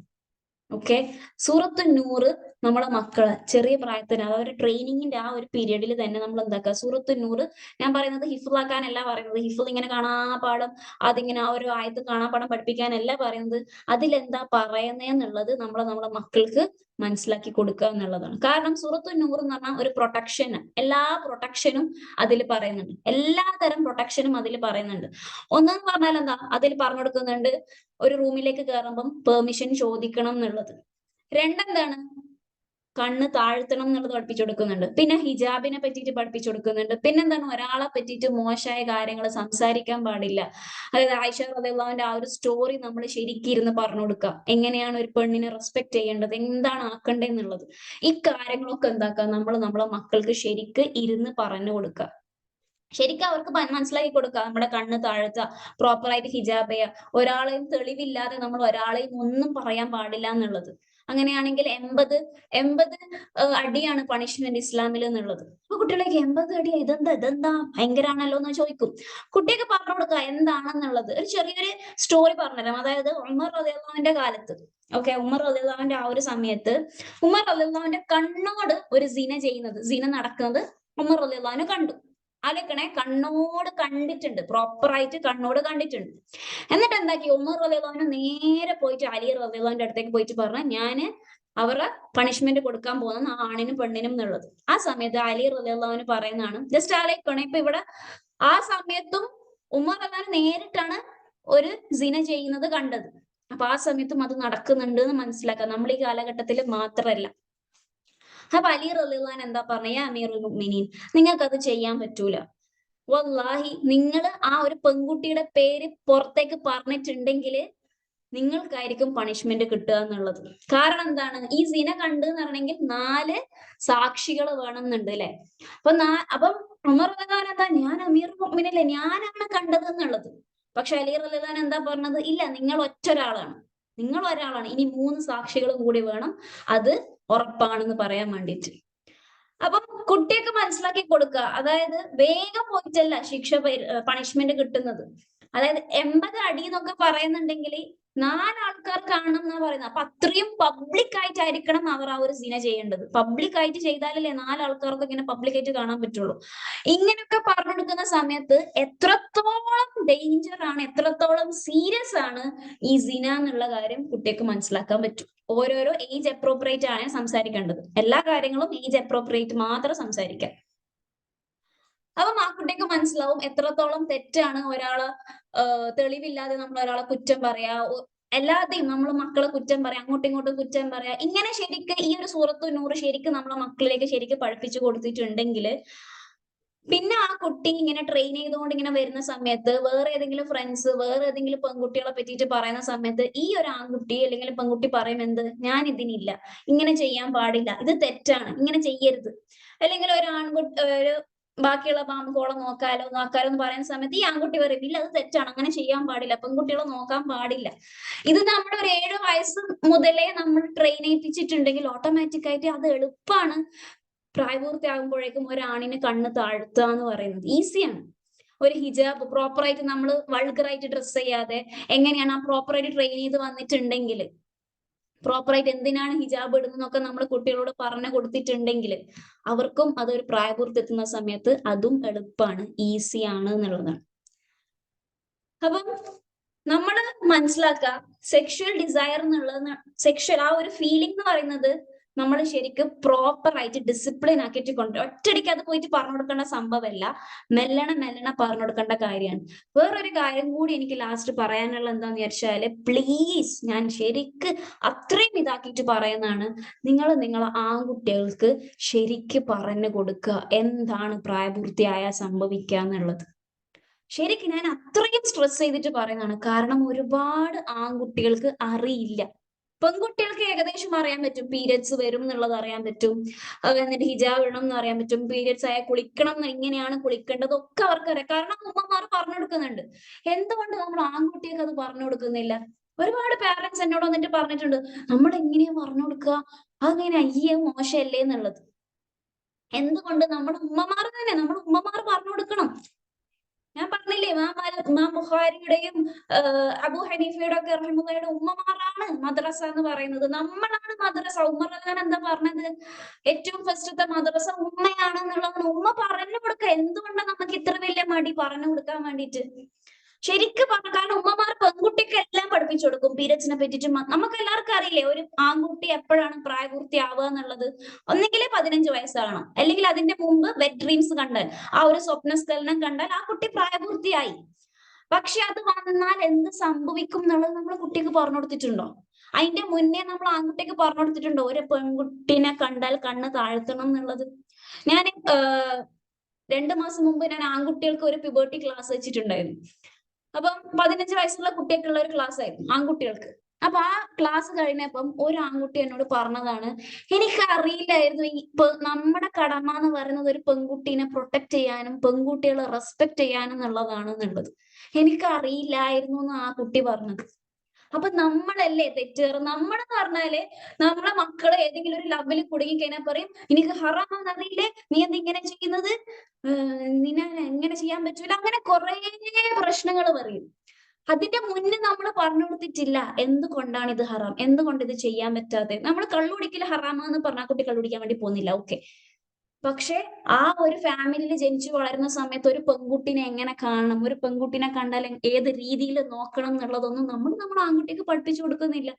ഓക്കെ, സൂറത്തു നൂറ് നമ്മളെ മക്കളെ ചെറിയ പ്രായത്തിന് അതായത് ട്രെയിനിങ്ങിന്റെ ആ ഒരു പീരീഡിൽ തന്നെ നമ്മൾ എന്താക്കുക, സൂറത്തു നൂറ്, ഞാൻ പറയുന്നത് ഹിഫ്ളാക്കാനല്ല പറയുന്നത്, ഹിഫ്ൾ ഇങ്ങനെ കാണാപാഠം അതിങ്ങനെ ആ ഒരു ആയത്ത് കാണാപാഠം പഠിപ്പിക്കാനല്ല പറയുന്നത്. അതിലെന്താ പറയുന്നതെന്നുള്ളത് നമ്മളെ മക്കൾക്ക് മനസ്സിലാക്കി കൊടുക്കുക എന്നുള്ളതാണ്. കാരണം സൂറത്തു നൂർ എന്ന് പറഞ്ഞാൽ ഒരു പ്രൊട്ടക്ഷൻ, എല്ലാ പ്രൊട്ടക്ഷനും അതിൽ പറയുന്നുണ്ട്, എല്ലാ തരം പ്രൊട്ടക്ഷനും അതിൽ പറയുന്നുണ്ട്. ഒന്നെന്ന് പറഞ്ഞാൽ എന്താ അതിൽ പറഞ്ഞു കൊടുക്കുന്നുണ്ട്, ഒരു റൂമിലേക്ക് കയറുമ്പം പെർമിഷൻ ചോദിക്കണം എന്നുള്ളത്. രണ്ടെന്താണ്, കണ്ണ് താഴ്ത്തണം എന്നുള്ളത് പഠിപ്പിച്ചു കൊടുക്കുന്നുണ്ട്. പിന്നെ ഹിജാബിനെ പറ്റിയിട്ട് പഠിപ്പിച്ചു കൊടുക്കുന്നുണ്ട്. പിന്നെന്താണ്, ഒരാളെ പറ്റിയിട്ട് മോശമായ കാര്യങ്ങൾ സംസാരിക്കാൻ പാടില്ല. അതായത് ആയിഷ റളിയല്ലാഹുവിന്റെ ആ ഒരു സ്റ്റോറി നമ്മൾ ശരിക്കും ഇരുന്ന് പറഞ്ഞു കൊടുക്കുക, എങ്ങനെയാണ് ഒരു പെണ്ണിനെ റെസ്പെക്ട് ചെയ്യേണ്ടത്, എന്താണ് ആക്കേണ്ടത് എന്നുള്ളത്. ഈ കാര്യങ്ങളൊക്കെ എന്താക്കുക, നമ്മളെ മക്കൾക്ക് ശരിക്ക് ഇരുന്ന് പറഞ്ഞു കൊടുക്കുക. ശരിക്കും അവർക്ക് മനസ്സിലാക്കി കൊടുക്കുക, നമ്മുടെ കണ്ണ് താഴ്ത്തുക, പ്രോപ്പറായിട്ട് ഹിജാബ് ചെയ്യുക, ഒരാളെയും തെളിവില്ലാതെ നമ്മൾ ഒരാളെയും ഒന്നും പറയാൻ പാടില്ല എന്നുള്ളത്. അങ്ങനെയാണെങ്കിൽ 80 അടിയാണ് പണിഷ്മെന്റ് ഇസ്ലാമിൽ എന്നുള്ളത്. അപ്പൊ കുട്ടികളേക്ക് 80 അടി ഇതെന്താ ഭയങ്കരാണല്ലോ എന്ന് ചോദിക്കും. കുട്ടിയൊക്കെ പറഞ്ഞു കൊടുക്കുക എന്താണെന്നുള്ളത്. ഒരു ചെറിയൊരു സ്റ്റോറി പറഞ്ഞുതരാം. അതായത് ഉമർ റളിയല്ലാഹുവിന്റെ കാലത്ത്, ഓക്കെ, ഉമർ റളിയല്ലാഹുവിന്റെ ആ ഒരു സമയത്ത് ഉമർ റളിയല്ലാഹുവിന്റെ കണ്ണോട് ഒരു സിന നടക്കുന്നത് ഉമർ റളിയല്ലാഹുവിന് കണ്ടു. ആലോചിക്കണേ, കണ്ണോട് കണ്ടിട്ടുണ്ട്, പ്രോപ്പറായിട്ട് കണ്ണോട് കണ്ടിട്ടുണ്ട്. എന്നിട്ട് എന്താക്കി, ഉമർ റളിയല്ലാഹു നേരെ പോയിട്ട് അലി റളിയല്ലാഹുവിന്റെ അടുത്തേക്ക് പോയിട്ട് പറഞ്ഞു, ഞാന് അവരുടെ പണിഷ്മെന്റ് കൊടുക്കാൻ പോകുന്ന ആ ആണിനും പെണ്ണിനും എന്നുള്ളത്. ആ സമയത്ത് അലി റളിയല്ലാഹു പറയുന്നതാണ്, ജസ്റ്റ് ആലോചിക്കണേ, ഇപ്പൊ ഇവിടെ ആ സമയത്തും ഉമർ റളിയല്ലാഹു നേരിട്ടാണ് ഒരു സിന ചെയ്യുന്നത് കണ്ടത്. അപ്പൊ ആ സമയത്തും അത് നടക്കുന്നുണ്ട് എന്ന് മനസ്സിലാക്കാം. നമ്മൾ ഈ കാലഘട്ടത്തിൽ മാത്രമല്ല. അപ്പൊ അലി റളിയല്ലാഹു എന്താ പറഞ്ഞ, യാ അമീറുൽ മുഅ്മിനീൻ, നിങ്ങൾക്ക് അത് ചെയ്യാൻ പറ്റൂല. വല്ലാഹി നിങ്ങൾ ആ ഒരു പെൺകുട്ടിയുടെ പേര് പുറത്തേക്ക് പറഞ്ഞിട്ടുണ്ടെങ്കിൽ നിങ്ങൾക്കായിരിക്കും പണിഷ്മെന്റ് കിട്ടുക എന്നുള്ളത്. കാരണം എന്താണ്, ഈ സിന കണ്ട് എന്ന് പറഞ്ഞെങ്കിൽ 4 സാക്ഷികൾ വേണമെന്നുണ്ട് അല്ലെ. അപ്പം ഉമർ റളിയല്ലാഹു എന്താ, ഞാൻ അമീറുൽ മുഅ്മിനീനല്ലേ, ഞാനാണ് കണ്ടത് എന്നുള്ളത്. പക്ഷെ അലി റളിയല്ലാഹു എന്താ പറഞ്ഞത്, ഇല്ല, നിങ്ങൾ ഒരാളാണ്, ഇനി 3 സാക്ഷികളും കൂടി വേണം, അത് ഉറപ്പാണെന്ന് പറയാൻ വേണ്ടിയിട്ട്. അപ്പം കുട്ടിയൊക്കെ മനസ്സിലാക്കി കൊടുക്കുക, അതായത് വേഗം പോയിട്ടല്ല പണിഷ്മെന്റ് കിട്ടുന്നത്. അതായത് 80 അടി എന്നൊക്കെ പറയുന്നുണ്ടെങ്കിൽ 4 ആൾക്കാർ കാണണം എന്നാ പറയുന്നത്. അപ്പൊ അത്രയും പബ്ലിക് ആയിട്ടായിരിക്കണം അവർ ആ ഒരു സിന ചെയ്യേണ്ടത്. പബ്ലിക് ആയിട്ട് ചെയ്താലല്ലേ 4 ആൾക്കാർക്ക് ഇങ്ങനെ പബ്ലിക് ആയിട്ട് കാണാൻ പറ്റുള്ളൂ. ഇങ്ങനെയൊക്കെ പറഞ്ഞു കൊടുക്കുന്ന സമയത്ത് എത്രത്തോളം ഡേഞ്ചർ ആണ്, എത്രത്തോളം സീരിയസ് ആണ് ഈ സിന എന്നുള്ള കാര്യം കുട്ടിക്ക് മനസ്സിലാക്കാൻ പറ്റും. ഓരോരോ ഏജ് അപ്രോപ്രിയേറ്റ് ആണ് സംസാരിക്കേണ്ടത്. എല്ലാ കാര്യങ്ങളും ഏജ് അപ്രോപ്രിയേറ്റ് മാത്രം സംസാരിക്കാം. അപ്പം ആ കുട്ടിക്ക് മനസ്സിലാവും എത്രത്തോളം തെറ്റാണ് ഒരാളെ തെളിവില്ലാതെ നമ്മൾ ഒരാളെ കുറ്റം പറയാ, എല്ലാതെയും നമ്മൾ മക്കളെ കുറ്റം പറയാം, അങ്ങോട്ടും ഇങ്ങോട്ടും കുറ്റം പറയാം. ഇങ്ങനെ ശരിക്ക് ഈ ഒരു സൂറത്തു നൂറ് ശരിക്കും നമ്മളെ മക്കളിലേക്ക് ശരിക്ക് പഠിപ്പിച്ചു കൊടുത്തിട്ടുണ്ടെങ്കിൽ പിന്നെ ആ കുട്ടി ഇങ്ങനെ ട്രെയിൻ ചെയ്തുകൊണ്ട് ഇങ്ങനെ വരുന്ന സമയത്ത് വേറെ ഏതെങ്കിലും ഫ്രണ്ട്സ് വേറെ ഏതെങ്കിലും പെൺകുട്ടികളെ പറ്റിയിട്ട് പറയുന്ന സമയത്ത് ഈ ഒരു ആൺകുട്ടി അല്ലെങ്കിൽ പെൺകുട്ടി പറയും എന്ത്, ഞാൻ ഇതിനില്ല, ഇങ്ങനെ ചെയ്യാൻ പാടില്ല, ഇത് തെറ്റാണ്, ഇങ്ങനെ ചെയ്യരുത്. അല്ലെങ്കിൽ ഒരു ആൺകുട്ടി ഒരു ബാക്കിയുള്ള പാമ്പുകളെ നോക്കാലോ എന്ന് പറയുന്ന സമയത്ത് ഈ ആൺകുട്ടി പറയും ഇല്ല, അത് തെറ്റാണ്, അങ്ങനെ ചെയ്യാൻ പാടില്ല, പെൺകുട്ടികളെ നോക്കാൻ പാടില്ല. ഇത് നമ്മൾ ഒരു 7 വയസ്സ് മുതലേ നമ്മൾ ട്രെയിൻ ചെയ്യിപ്പിച്ചിട്ടുണ്ടെങ്കിൽ ഓട്ടോമാറ്റിക് ആയിട്ട് അത് എളുപ്പമാണ് പ്രായപൂർത്തിയാകുമ്പോഴേക്കും ഒരാണിന് കണ്ണ് താഴ്ത്തുക എന്ന് പറയുന്നത് ഈസിയാണ്. ഒരു ഹിജാബ് പ്രോപ്പറായിട്ട് നമ്മൾ വൾഗറായിട്ട് ഡ്രസ് ചെയ്യാതെ എങ്ങനെയാണ് ആ പ്രോപ്പറായിട്ട് ട്രെയിൻ ചെയ്ത് വന്നിട്ടുണ്ടെങ്കിൽ, പ്രോപ്പറായിട്ട് എന്തിനാണ് ഹിജാബ് ഇടുന്നതൊക്കെ നമ്മൾ കുട്ടികളോട് പറഞ്ഞു കൊടുത്തിട്ടുണ്ടെങ്കിൽ അവർക്കും അതൊരു പ്രായപൂർത്തി എത്തുന്ന സമയത്ത് അതും എളുപ്പമാണ്, ഈസിയാണ് എന്നുള്ളതാണ്. അപ്പം നമ്മൾ മനസ്സിലാക്കുക സെക്ഷുവൽ ഡിസയർ എന്നുള്ളത്, സെക്ഷൽ ആ ഒരു ഫീലിംഗ് എന്ന് പറയുന്നത് നമ്മൾ ശരിക്കും പ്രോപ്പർ ആയിട്ട് ഡിസിപ്ലിൻ ആക്കിയിട്ട് കൊണ്ടുവരും. ഒറ്റയടിക്ക് അത് പോയിട്ട് പറഞ്ഞു കൊടുക്കേണ്ട സംഭവമല്ല, മെല്ലണ പറഞ്ഞു കൊടുക്കേണ്ട കാര്യമാണ്. വേറൊരു കാര്യം കൂടി എനിക്ക് ലാസ്റ്റ് പറയാനുള്ള എന്താന്ന് വിചാരിച്ചാല്, പ്ലീസ് ഞാൻ ശരിക്ക് അത്രയും ഇതാക്കിയിട്ട് പറയുന്നതാണ്, നിങ്ങളെ ആൺകുട്ടികൾക്ക് ശരിക്ക് പറഞ്ഞു കൊടുക്കുക എന്താണ് പ്രായപൂർത്തിയായ സംഭവിക്കുക എന്നുള്ളത്. ശരിക്കും ഞാൻ അത്രയും സ്ട്രെസ് ചെയ്തിട്ട് പറയുന്നതാണ്. കാരണം ഒരുപാട് ആൺകുട്ടികൾക്ക് അറിയില്ല. പെൺകുട്ടികൾക്ക് ഏകദേശം അറിയാൻ പറ്റും, പീരിയഡ്സ് വരും എന്നുള്ളത് അറിയാൻ പറ്റും, എന്നിട്ട് ഹിജാബ് ഇടണം എന്ന് അറിയാൻ പറ്റും, പീരിയഡ്സ് ആയാൽ കുളിക്കണം, എങ്ങനെയാണ് കുളിക്കേണ്ടത് ഒക്കെ അവർക്കറിയാം. കാരണം ഉമ്മമാർ പറഞ്ഞു കൊടുക്കുന്നുണ്ട്. എന്തുകൊണ്ട് നമ്മൾ ആൺകുട്ടികൾക്ക് അത് പറഞ്ഞു കൊടുക്കുന്നില്ല? ഒരുപാട് പാരന്റ്സ് എന്നോട് വന്നിട്ട് പറഞ്ഞിട്ടുണ്ട്, നമ്മൾ എങ്ങനെയാ പറഞ്ഞു കൊടുക്കുക, അതങ്ങനെ അയ്യേ മോശമല്ലേ എന്നുള്ളത്. എന്തുകൊണ്ട് നമ്മുടെ ഉമ്മമാർ തന്നെ, നമ്മുടെ ഉമ്മമാർ പറഞ്ഞു കൊടുക്കണം. ഞാൻ പറഞ്ഞില്ലേ, ഇമാം ബുഖാരിയുടെയും അബൂ ഹനീഫയുടെ ഒക്കെ റഹിമത്തുള്ളാഹിയുടെ ഉമ്മമാരാണ് മദ്രസ എന്ന് പറയുന്നത്. നമ്മളാണ് മദ്രസ. ഉമർ റളിയല്ലാഹു എന്താ പറഞ്ഞത്? ഏറ്റവും ഫസ്റ്റത്തെ മദ്രസ ഉമ്മയാണ് എന്നുള്ളതാണ്. ഉമ്മ പറഞ്ഞു കൊടുക്കുക. എന്തുകൊണ്ടാണ് നമുക്ക് ഇത്ര വലിയ മടി പറഞ്ഞു കൊടുക്കാൻ വേണ്ടിയിട്ട്? ശരിക്കും പറഞ്ഞു. കാരണം ഉമ്മമാർ പെൺകുട്ടിക്ക് എല്ലാം പഠിപ്പിച്ചു കൊടുക്കും, പീരിയഡ്സിനെ പറ്റിയിട്ടും. നമുക്ക് എല്ലാവർക്കും അറിയില്ലേ ഒരു ആൺകുട്ടി എപ്പോഴാണ് പ്രായപൂർത്തിയാവുക എന്നുള്ളത്? ഒന്നെങ്കിൽ 15 വയസ്സാകണം, അല്ലെങ്കിൽ അതിന്റെ മുമ്പ് വെറ്റ് ഡ്രീംസ് കണ്ടാൽ, ആ ഒരു സ്വപ്നസ്ഖലനം കണ്ടാൽ ആ കുട്ടി പ്രായപൂർത്തിയായി. പക്ഷെ അത് വന്നാൽ എന്ത് സംഭവിക്കും എന്നുള്ളത് നമ്മൾ കുട്ടിക്ക് പറഞ്ഞു കൊടുത്തിട്ടുണ്ടോ? അതിന്റെ മുന്നേ നമ്മൾ ആൺകുട്ടിക്ക് പറഞ്ഞു കൊടുത്തിട്ടുണ്ടോ ഒരു പെൺകുട്ടിനെ കണ്ടാൽ കണ്ണ് താഴ്ത്തണം എന്നുള്ളത്? ഞാൻ 2 മാസം മുമ്പ് ഞാൻ ആൺകുട്ടികൾക്ക് ഒരു പ്യൂബർട്ടി ക്ലാസ് വെച്ചിട്ടുണ്ടായിരുന്നു. അപ്പം 15 വയസ്സുള്ള കുട്ടിയൊക്കെയുള്ള ഒരു ക്ലാസ് ആയിരുന്നു ആൺകുട്ടികൾക്ക്. അപ്പൊ ആ ക്ലാസ് കഴിഞ്ഞപ്പം ഒരു ആൺകുട്ടി എന്നോട് പറഞ്ഞതാണ്, എനിക്ക് അറിയില്ലായിരുന്നു നമ്മുടെ കടമ എന്ന് പറയുന്നത് ഒരു പെൺകുട്ടീനെ പ്രൊട്ടക്ട് ചെയ്യാനും പെൺകുട്ടികളെ റെസ്പെക്ട് ചെയ്യാനും എന്നുള്ളതാണ് എന്നുള്ളത് എനിക്ക് അറിയില്ലായിരുന്നു എന്ന് ആ കുട്ടി പറഞ്ഞത്. അപ്പൊ നമ്മളല്ലേ തെറ്റുകാർ? നമ്മളെന്ന് പറഞ്ഞാല് നമ്മളെ മക്കളെ ഏതെങ്കിലും ഒരു ലവിൽ കുടുങ്ങി കഴിഞ്ഞാൽ പറയും, എനിക്ക് ഹറാമാന്ന് അറിയില്ലേ, നീ എന്തിങ്ങനെ ചെയ്യുന്നത്, നിന്നെ എങ്ങനെ ചെയ്യാൻ പറ്റൂല, അങ്ങനെ കുറെ പ്രശ്നങ്ങൾ പറയും. അതിന്റെ മുന്നേ നമ്മൾ പറഞ്ഞു കൊടുത്തിട്ടില്ല എന്തുകൊണ്ടാണ് ഇത് ഹറാം, എന്തുകൊണ്ട് ഇത് ചെയ്യാൻ പറ്റാതെ. നമ്മൾ കള്ളുകുടിക്കൽ ഹറാമാന്ന് പറഞ്ഞാൽ കുട്ടി കള്ളുടിക്കാൻ വേണ്ടി പോകുന്നില്ല, ഓക്കെ. പക്ഷെ ആ ഒരു ഫാമിലിയിൽ ജനിച്ചു വളരുന്ന സമയത്ത് ഒരു പെൺകുട്ടിനെ എങ്ങനെ കാണണം, ഒരു പെൺകുട്ടിനെ കണ്ടാൽ ഏത് രീതിയിൽ നോക്കണം എന്നുള്ളതൊന്നും നമ്മൾ നമ്മുടെ ആൺകുട്ടിക്ക് പഠിപ്പിച്ചു കൊടുക്കുന്നില്ല.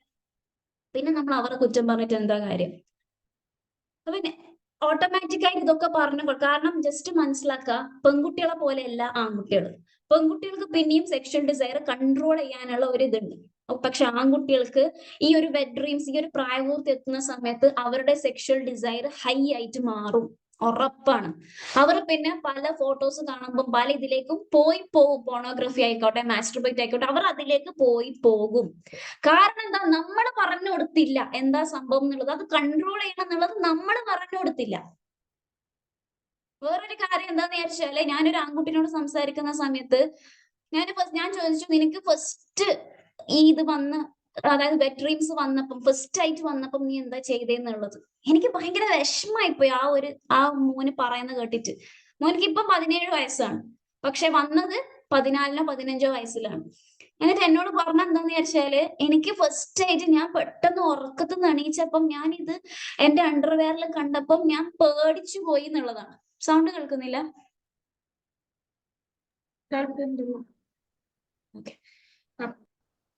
പിന്നെ നമ്മൾ അവരെ കുറ്റം പറഞ്ഞിട്ട് എന്താ കാര്യം? പിന്നെ ഓട്ടോമാറ്റിക്കായി ഇതൊക്കെ പറഞ്ഞു. കാരണം ജസ്റ്റ് മനസ്സിലാക്കുക, പെൺകുട്ടികളെ പോലെയല്ല ആൺകുട്ടികൾ. പെൺകുട്ടികൾക്ക് പിന്നെയും സെക്ഷൽ ഡിസയർ കൺട്രോൾ ചെയ്യാനുള്ള ഒരു ഇതുണ്ട്. പക്ഷെ ആൺകുട്ടികൾക്ക് ഈ ഒരു വെറ്റ് ഡ്രീംസ്, ഈ ഒരു പ്രായപൂർത്തി എത്തുന്ന സമയത്ത് അവരുടെ സെക്ഷൽ ഡിസയർ ഹൈ ആയിട്ട് മാറും, ഉറപ്പാണ്. അവർ പിന്നെ പല ഫോട്ടോസ് കാണുമ്പോൾ പല ഇതിലേക്കും പോയി പോകും. പോണോഗ്രഫി ആയിക്കോട്ടെ, മാസ്റ്റർബേറ്റ് ആയിക്കോട്ടെ, അവർ അതിലേക്ക് പോയി പോകും. കാരണം എന്താ? നമ്മൾ പറഞ്ഞു കൊടുത്തില്ല എന്താ സംഭവം എന്നുള്ളത്, അത് കൺട്രോൾ ചെയ്യണം എന്നുള്ളത് നമ്മൾ പറഞ്ഞു കൊടുത്തില്ല. വേറൊരു കാര്യം എന്താന്ന് വിചാരിച്ചാല്, ഞാനൊരു ആൺകുട്ടിനോട് സംസാരിക്കുന്ന സമയത്ത് ഞാൻ ചോദിച്ചു, നിനക്ക് ഫസ്റ്റ് ഈ ഇത് വന്ന്, അതായത് വെറ്റ് ഡ്രീംസ് വന്നപ്പം, ഫസ്റ്റ് ആയിട്ട് വന്നപ്പം നീ എന്താ ചെയ്തേന്നുള്ളത്. എനിക്ക് ഭയങ്കര വിഷമായിപ്പോയി ആ മോന് പറയുന്നത് കേട്ടിട്ട്. മോനിക്ക് ഇപ്പം 17 വയസ്സാണ്, പക്ഷെ വന്നത് 14 15 വയസ്സിലാണ്. എന്നിട്ട് എന്നോട് പറഞ്ഞ എന്താന്ന് വിചാരിച്ചാല്, എനിക്ക് ഫസ്റ്റ് ആയിട്ട് ഞാൻ പെട്ടെന്ന് ഉറക്കത്തിൽ നിന്ന് എണീച്ചപ്പം ഞാൻ ഇത് എന്റെ അണ്ടർവെയറിൽ കണ്ടപ്പം ഞാൻ പേടിച്ചു പോയി എന്നുള്ളതാണ്. സൗണ്ട് കേൾക്കുന്നില്ല?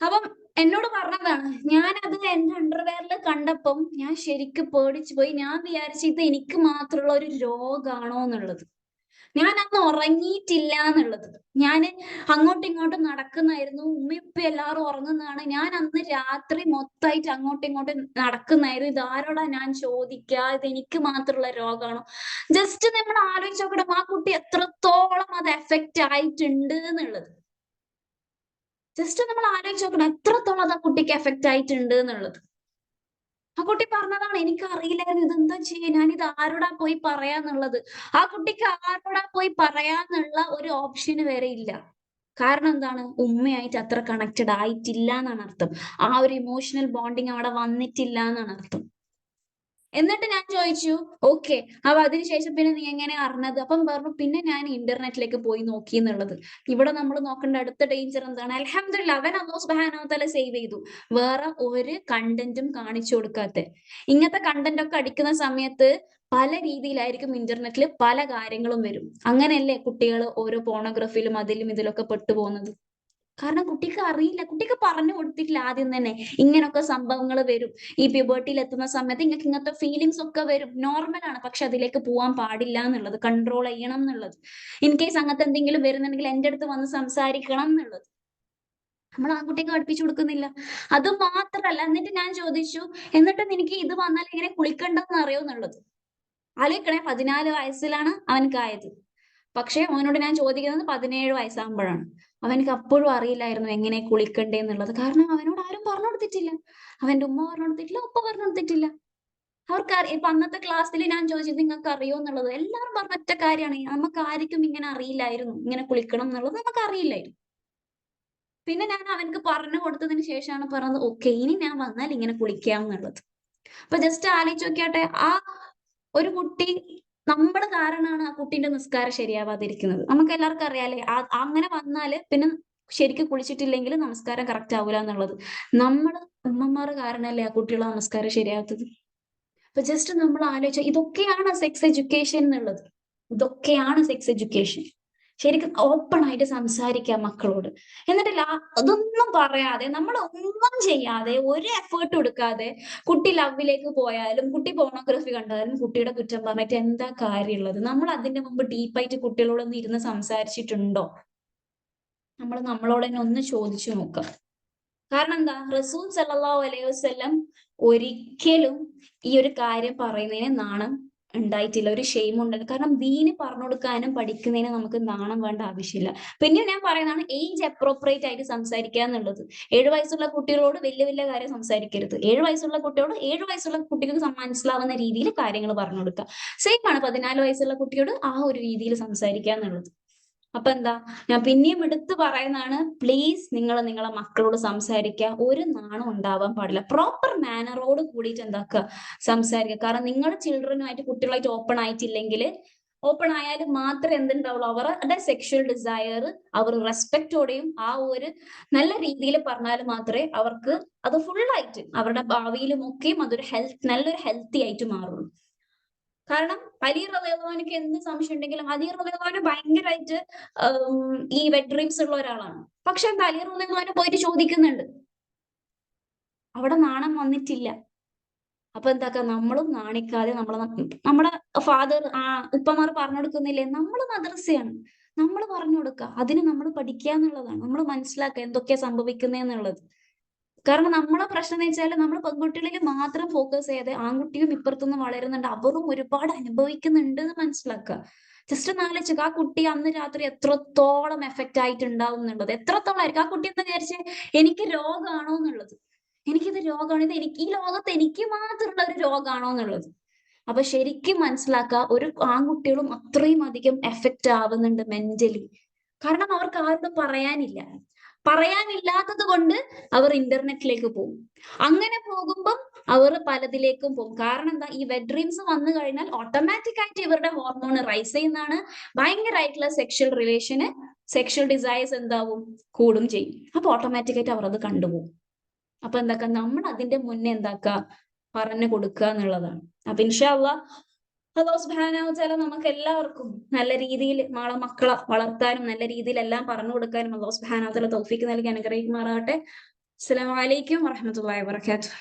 അപ്പം എന്നോട് പറഞ്ഞതാണ്, ഞാനത് എന്റെ അണ്ടർവെയറിൽ കണ്ടപ്പം ഞാൻ ശരിക്കും പേടിച്ചു പോയി. ഞാൻ വിചാരിച്ചു ഇത് എനിക്ക് മാത്രമുള്ള ഒരു രോഗാണോ എന്നുള്ളത്. ഞാൻ അന്ന് ഉറങ്ങിയിട്ടില്ല എന്നുള്ളത്. ഞാൻ അങ്ങോട്ടും ഇങ്ങോട്ടും നടക്കുന്നായിരുന്നു. ഉമ്മയും ഉപ്പയും എല്ലാവരും ഉറങ്ങുന്നതാണ്. ഞാൻ അന്ന് രാത്രി മൊത്തമായിട്ട് അങ്ങോട്ടും ഇങ്ങോട്ടും നടക്കുന്നായിരുന്നു. ഇതാരോടാ ഞാൻ ചോദിക്കുക? ഇത് എനിക്ക് മാത്രമുള്ള രോഗമാണോ? ജസ്റ്റ് നമ്മൾ ആലോചിച്ച് നോക്കണം, ആ കുട്ടി എത്രത്തോളം അത് എഫക്റ്റ് ആയിട്ടുണ്ട് എന്നുള്ളത്. ജസ്റ്റ് നമ്മൾ ആലോചിച്ച് നോക്കണം, എത്രത്തോളം അത് ആ കുട്ടിക്ക് എഫക്റ്റ് ആയിട്ടുണ്ട് എന്നുള്ളത്. ആ കുട്ടി പറഞ്ഞതാണ്, എനിക്ക് അറിയില്ലായിരുന്നു ഇതെന്താ ചെയ്യാ, ഞാനിത് ആരോടാ പോയി പറയാന്നുള്ളത്. ആ കുട്ടിക്ക് ആരോടാ പോയി പറയാന്നുള്ള ഒരു ഓപ്ഷന് വരെ ഇല്ല. കാരണം എന്താണ്? ഉമ്മയായിട്ട് അത്ര കണക്റ്റഡ് ആയിട്ടില്ല എന്നാണ് അർത്ഥം. ആ ഒരു ഇമോഷണൽ ബോണ്ടിങ് അവിടെ വന്നിട്ടില്ല എന്നാണ് അർത്ഥം. എന്നിട്ട് ഞാൻ ചോദിച്ചു, ഓക്കെ, അപ്പൊ അതിനുശേഷം പിന്നെ നീ എങ്ങനെ അറിഞ്ഞത്? അപ്പം പറഞ്ഞു, പിന്നെ ഞാൻ ഇന്റർനെറ്റിലേക്ക് പോയി നോക്കി എന്നുള്ളത്. ഇവിടെ നമ്മൾ നോക്കേണ്ട അടുത്ത ഡേഞ്ചർ എന്താണ്? അൽഹംദുലില്ലാ, അവൻ അല്ലാഹു സുബ്ഹാനഹു വ തആല സേവ് ചെയ്തു. വേറെ ഒരു കണ്ടന്റും കാണിച്ചു കൊടുക്കാത്ത. ഇങ്ങനത്തെ കണ്ടന്റ് ഒക്കെ അടിക്കുന്ന സമയത്ത് പല രീതിയിലായിരിക്കും ഇന്റർനെറ്റിൽ പല കാര്യങ്ങളും വരും. അങ്ങനെയല്ലേ കുട്ടികൾ ഓരോ പോണോഗ്രഫിയിലും അതിലും ഇതിലൊക്കെ പെട്ടുപോകുന്നത്. കാരണം കുട്ടിക്ക് അറിയില്ല, കുട്ടിക്ക് പറഞ്ഞു കൊടുത്തിട്ടില്ല ആദ്യം തന്നെ. ഇങ്ങനൊക്കെ സംഭവങ്ങൾ വരും. ഈ പ്യൂബർട്ടിയിൽ എത്തുന്ന സമയത്ത് ഇങ്ങക്ക് ഇങ്ങനത്തെ ഫീലിങ്സ് ഒക്കെ വരും. നോർമൽ ആണ്. പക്ഷെ അതിലേക്ക് പോവാൻ പാടില്ല എന്നുള്ളത്, കൺട്രോൾ ചെയ്യണം എന്നുള്ളത്. ഇൻ കേസ് അങ്ങനത്തെ എന്തെങ്കിലും വരുന്നുണ്ടെങ്കിൽ എന്റെ അടുത്ത് വന്ന് സംസാരിക്കണം എന്നുള്ളത് നമ്മൾ ആ കുട്ടിക്ക് പഠിപ്പിച്ചു കൊടുക്കുന്നില്ല. അത് മാത്രല്ല, എന്നിട്ട് ഞാൻ ചോദിച്ചു, എന്നിട്ട് നിനക്ക് ഇത് വന്നാൽ എങ്ങനെ കുളിക്കണ്ടെന്ന് അറിയോ എന്നുള്ളത്. ആലോചിക്കണേ, 14 വയസ്സിലാണ് അവനക്കായത്. പക്ഷെ അവനോട് ഞാൻ ചോദിക്കുന്നത് 17 വയസ്സാകുമ്പോഴാണ്. അവനക്ക് അപ്പോഴും അറിയില്ലായിരുന്നു എങ്ങനെ കുളിക്കണ്ടേ എന്നുള്ളത്. കാരണം അവനോട് ആരും പറഞ്ഞു കൊടുത്തിട്ടില്ല. അവന്റെ ഉമ്മ പറഞ്ഞു കൊടുത്തിട്ടില്ല, ഉപ്പ പറഞ്ഞു കൊടുത്തിട്ടില്ല. അവർക്ക് ഇപ്പൊ അന്നത്തെ ക്ലാസ്സിൽ ഞാൻ ചോദിച്ചത് നിങ്ങൾക്ക് അറിയോ എന്നുള്ളത്. എല്ലാവരും പറഞ്ഞ ഒറ്റ കാര്യമാണ്, നമുക്ക് ആർക്കും ഇങ്ങനെ അറിയില്ലായിരുന്നു, ഇങ്ങനെ കുളിക്കണം എന്നുള്ളത് നമുക്ക് അറിയില്ലായിരുന്നു. പിന്നെ ഞാൻ അവനക്ക് പറഞ്ഞു കൊടുത്തതിന് ശേഷമാണ് പറഞ്ഞത്, ഓക്കെ, ഇനി ഞാൻ വന്നാൽ ഇങ്ങനെ കുളിക്കാം എന്നുള്ളത്. അപ്പൊ ജസ്റ്റ് ആലോചിച്ച് നോക്കിയാട്ടെ, ആ ഒരു കുട്ടി, നമ്മൾ കാരണമാണ് ആ കുട്ടീന്റെ നിസ്കാരം ശരിയാവാതിരിക്കുന്നത്. നമുക്ക് എല്ലാവർക്കും അറിയാലേ, അങ്ങനെ വന്നാല് പിന്നെ ശരിക്കും കുളിച്ചിട്ടില്ലെങ്കിൽ നമസ്കാരം കറക്റ്റ് ആവൂല എന്നുള്ളത്. നമ്മള് ഉമ്മമാർ കാരണല്ലേ ആ കുട്ടികളെ നമസ്കാരം ശരിയാവാത്തത്. അപ്പൊ ജസ്റ്റ് നമ്മൾ ആലോചിച്ച, ഇതൊക്കെയാണ് സെക്സ് എഡ്യൂക്കേഷൻ എന്നുള്ളത്. ഇതൊക്കെയാണ് സെക്സ് എഡ്യൂക്കേഷൻ. ശരിക്കും ഓപ്പൺ ആയിട്ട് സംസാരിക്കാം മക്കളോട്. എന്നിട്ട് അതൊന്നും പറയാതെ, നമ്മൾ ഒന്നും ചെയ്യാതെ, ഒരു എഫേർട്ട് എടുക്കാതെ കുട്ടി ലവിലേക്ക് പോയാലും കുട്ടി പോണോഗ്രഫി കണ്ടാലും കുട്ടിയുടെ കുറ്റം പറഞ്ഞിട്ട് എന്താ കാര്യമുള്ളത്? നമ്മൾ അതിന്റെ മുമ്പ് ഡീപ്പായിട്ട് കുട്ടികളോടൊന്ന് ഇരുന്ന് സംസാരിച്ചിട്ടുണ്ടോ? നമ്മൾ നമ്മളോട് തന്നെ ഒന്ന് ചോദിച്ചു നോക്കാം. കാരണം എന്താ? റസൂൽ സല്ലല്ലാഹു അലൈഹി വസല്ലം ഒരിക്കലും ഈ ഒരു കാര്യം പറയുന്നതിന് നാണം ഉണ്ടായിട്ടില്ല, ഒരു ഷെയിം ഉണ്ടായില്ല. കാരണം ദീന് പറഞ്ഞു കൊടുക്കാനും പഠിക്കുന്നതിന് നമുക്ക് നാണം വേണ്ട ആവശ്യമില്ല. പിന്നെ ഞാൻ പറയുന്നതാണ്, ഏജ് അപ്രോപ്രിയേറ്റ് ആയിട്ട് സംസാരിക്കുക എന്നുള്ളത്. 7 വയസ്സുള്ള കുട്ടികളോട് വലിയ വലിയ കാര്യം സംസാരിക്കരുത്. 7 വയസ്സുള്ള കുട്ടിയോട് 7 വയസ്സുള്ള കുട്ടികൾക്ക് മനസ്സിലാവുന്ന രീതിയിൽ കാര്യങ്ങൾ പറഞ്ഞു കൊടുക്കുക. സെയിം ആണ് 14 വയസ്സുള്ള കുട്ടിയോട് ആ ഒരു രീതിയിൽ സംസാരിക്കുക എന്നുള്ളത്. അപ്പൊ എന്താ, ഞാൻ പിന്നെയും എടുത്തു പറയുന്നതാണ്, പ്ലീസ് നിങ്ങൾ നിങ്ങളെ മക്കളോട് സംസാരിക്കുക. ഒരു നാണം ഉണ്ടാവാൻ പാടില്ല. പ്രോപ്പർ മാനറോട് കൂടിയിട്ട് എന്താക്കുക, സംസാരിക്കുക. കാരണം നിങ്ങൾ ചിൽഡ്രനുമായിട്ട് കുട്ടികളായിട്ട് ഓപ്പൺ ആയിട്ടില്ലെങ്കിൽ, ഓപ്പൺ ആയാലും മാത്രമേ എന്തുണ്ടാവുള്ളൂ, അവരുടെ സെക്ഷൽ ഡിസയർ അവർ റെസ്പെക്റ്റോടെയും ആ ഒരു നല്ല രീതിയിൽ പറഞ്ഞാൽ മാത്രമേ അവർക്ക് അത് ഫുള്ളായിട്ട് അവരുടെ ഭാവിയിലും ഒക്കെയും അതൊരു നല്ലൊരു ഹെൽത്തി ആയിട്ട് മാറുള്ളൂ. കാരണം അലി റളിയല്ലാഹു അൻഹുവിന് എന്ത് സംശയം ഉണ്ടെങ്കിലും, അലി റളിയല്ലാഹു അൻഹു ഭയങ്കരമായിട്ട് ഈ വെറ്റ് ഡ്രീംസ് ഉള്ള ഒരാളാണ്. പക്ഷെ എന്താ, അലി റളിയല്ലാഹു അൻഹു പോയിട്ട് ചോദിക്കുന്നുണ്ട്. അവിടെ നാണം വന്നിട്ടില്ല. അപ്പൊ എന്താക്ക, നമ്മളും നാണിക്കാതെ നമ്മുടെ ഫാദർ ഉപ്പമാർ പറഞ്ഞു കൊടുക്കുന്നില്ലേ, നമ്മൾ മദ്രസയാണ്, നമ്മൾ പറഞ്ഞു കൊടുക്കുക. അതിന് നമ്മൾ പഠിക്കുക എന്നുള്ളതാണ്. നമ്മൾ മനസ്സിലാക്കുക എന്തൊക്കെയാ സംഭവിക്കുന്നതെന്നുള്ളത്. കാരണം നമ്മളെ പ്രശ്നം എന്ന് വെച്ചാൽ, നമ്മൾ പെൺകുട്ടികളിൽ മാത്രം ഫോക്കസ് ചെയ്യാതെ ആൺകുട്ടിയും ഇപ്പുറത്തുനിന്ന് വളരുന്നുണ്ട്, അവരും ഒരുപാട് അനുഭവിക്കുന്നുണ്ട് എന്ന് മനസ്സിലാക്കുക. ജസ്റ്റ് ഒന്ന് ആലോചിക്കുക, ആ കുട്ടി അന്ന് രാത്രി എത്രത്തോളം എഫക്റ്റ് ആയിട്ടുണ്ടാവും എന്നുള്ളത്. എത്രത്തോളം ആയിരിക്കും ആ കുട്ടി എന്ന് വിചാരിച്ച് എനിക്ക് രോഗമാണോ എന്നുള്ളത്. എനിക്കിത് രോഗമാണ്, ഇത് എനിക്ക് ഈ ലോകത്ത് എനിക്ക് മാത്രമുള്ള ഒരു രോഗമാണോ എന്നുള്ളത്. അപ്പൊ ശരിക്കും മനസ്സിലാക്കുക, ഒരു ആൺകുട്ടികളും അത്രയും അധികം എഫക്റ്റ് ആവുന്നുണ്ട് മെന്റലി. കാരണം അവർക്ക് ആരോടും പറയാനില്ലാത്തത് കൊണ്ട് അവർ ഇന്റർനെറ്റിലേക്ക് പോകും. അങ്ങനെ പോകുമ്പം അവർ പലതിലേക്കും പോകും. കാരണം എന്താ, ഈ വെറ്റ് ഡ്രീംസ് വന്നു കഴിഞ്ഞാൽ ഓട്ടോമാറ്റിക് ആയിട്ട് ഇവരുടെ ഹോർമോൺ റൈസ് ചെയ്യുന്നതാണ്. ഭയങ്കരമായിട്ടുള്ള സെക്ഷൽ റിലേഷന്, സെക്ഷൽ ഡിസയേഴ്സ് എന്താവും, കൂടും ചെയ്യും. അപ്പൊ ഓട്ടോമാറ്റിക് ആയിട്ട് അവർ അത് കണ്ടുപോകും. അപ്പൊ എന്താക്ക, നമ്മൾ അതിന്റെ മുന്നേ എന്താക്ക, പറഞ്ഞു കൊടുക്കുക എന്നുള്ളതാണ്. അപ്പൊ ഇൻഷാ അല്ലാഹ് അല്ലാഹു സുബ്ഹാനഹു വ തആല നമുക്ക് എല്ലാവർക്കും നല്ല രീതിയിൽ നാളെ മക്കളെ വളർത്താനും നല്ല രീതിയിൽ എല്ലാം പറഞ്ഞു കൊടുക്കാനും അല്ലാഹു സുബ്ഹാനഹു വ തആല തൗഫീഖ് നൽകി അനുഗ്രഹിക്കുമാറാകട്ടെ. അസ്സലാമു അലൈക്കും വറഹ്മത്തുള്ളാഹി വബറകാതുഹു.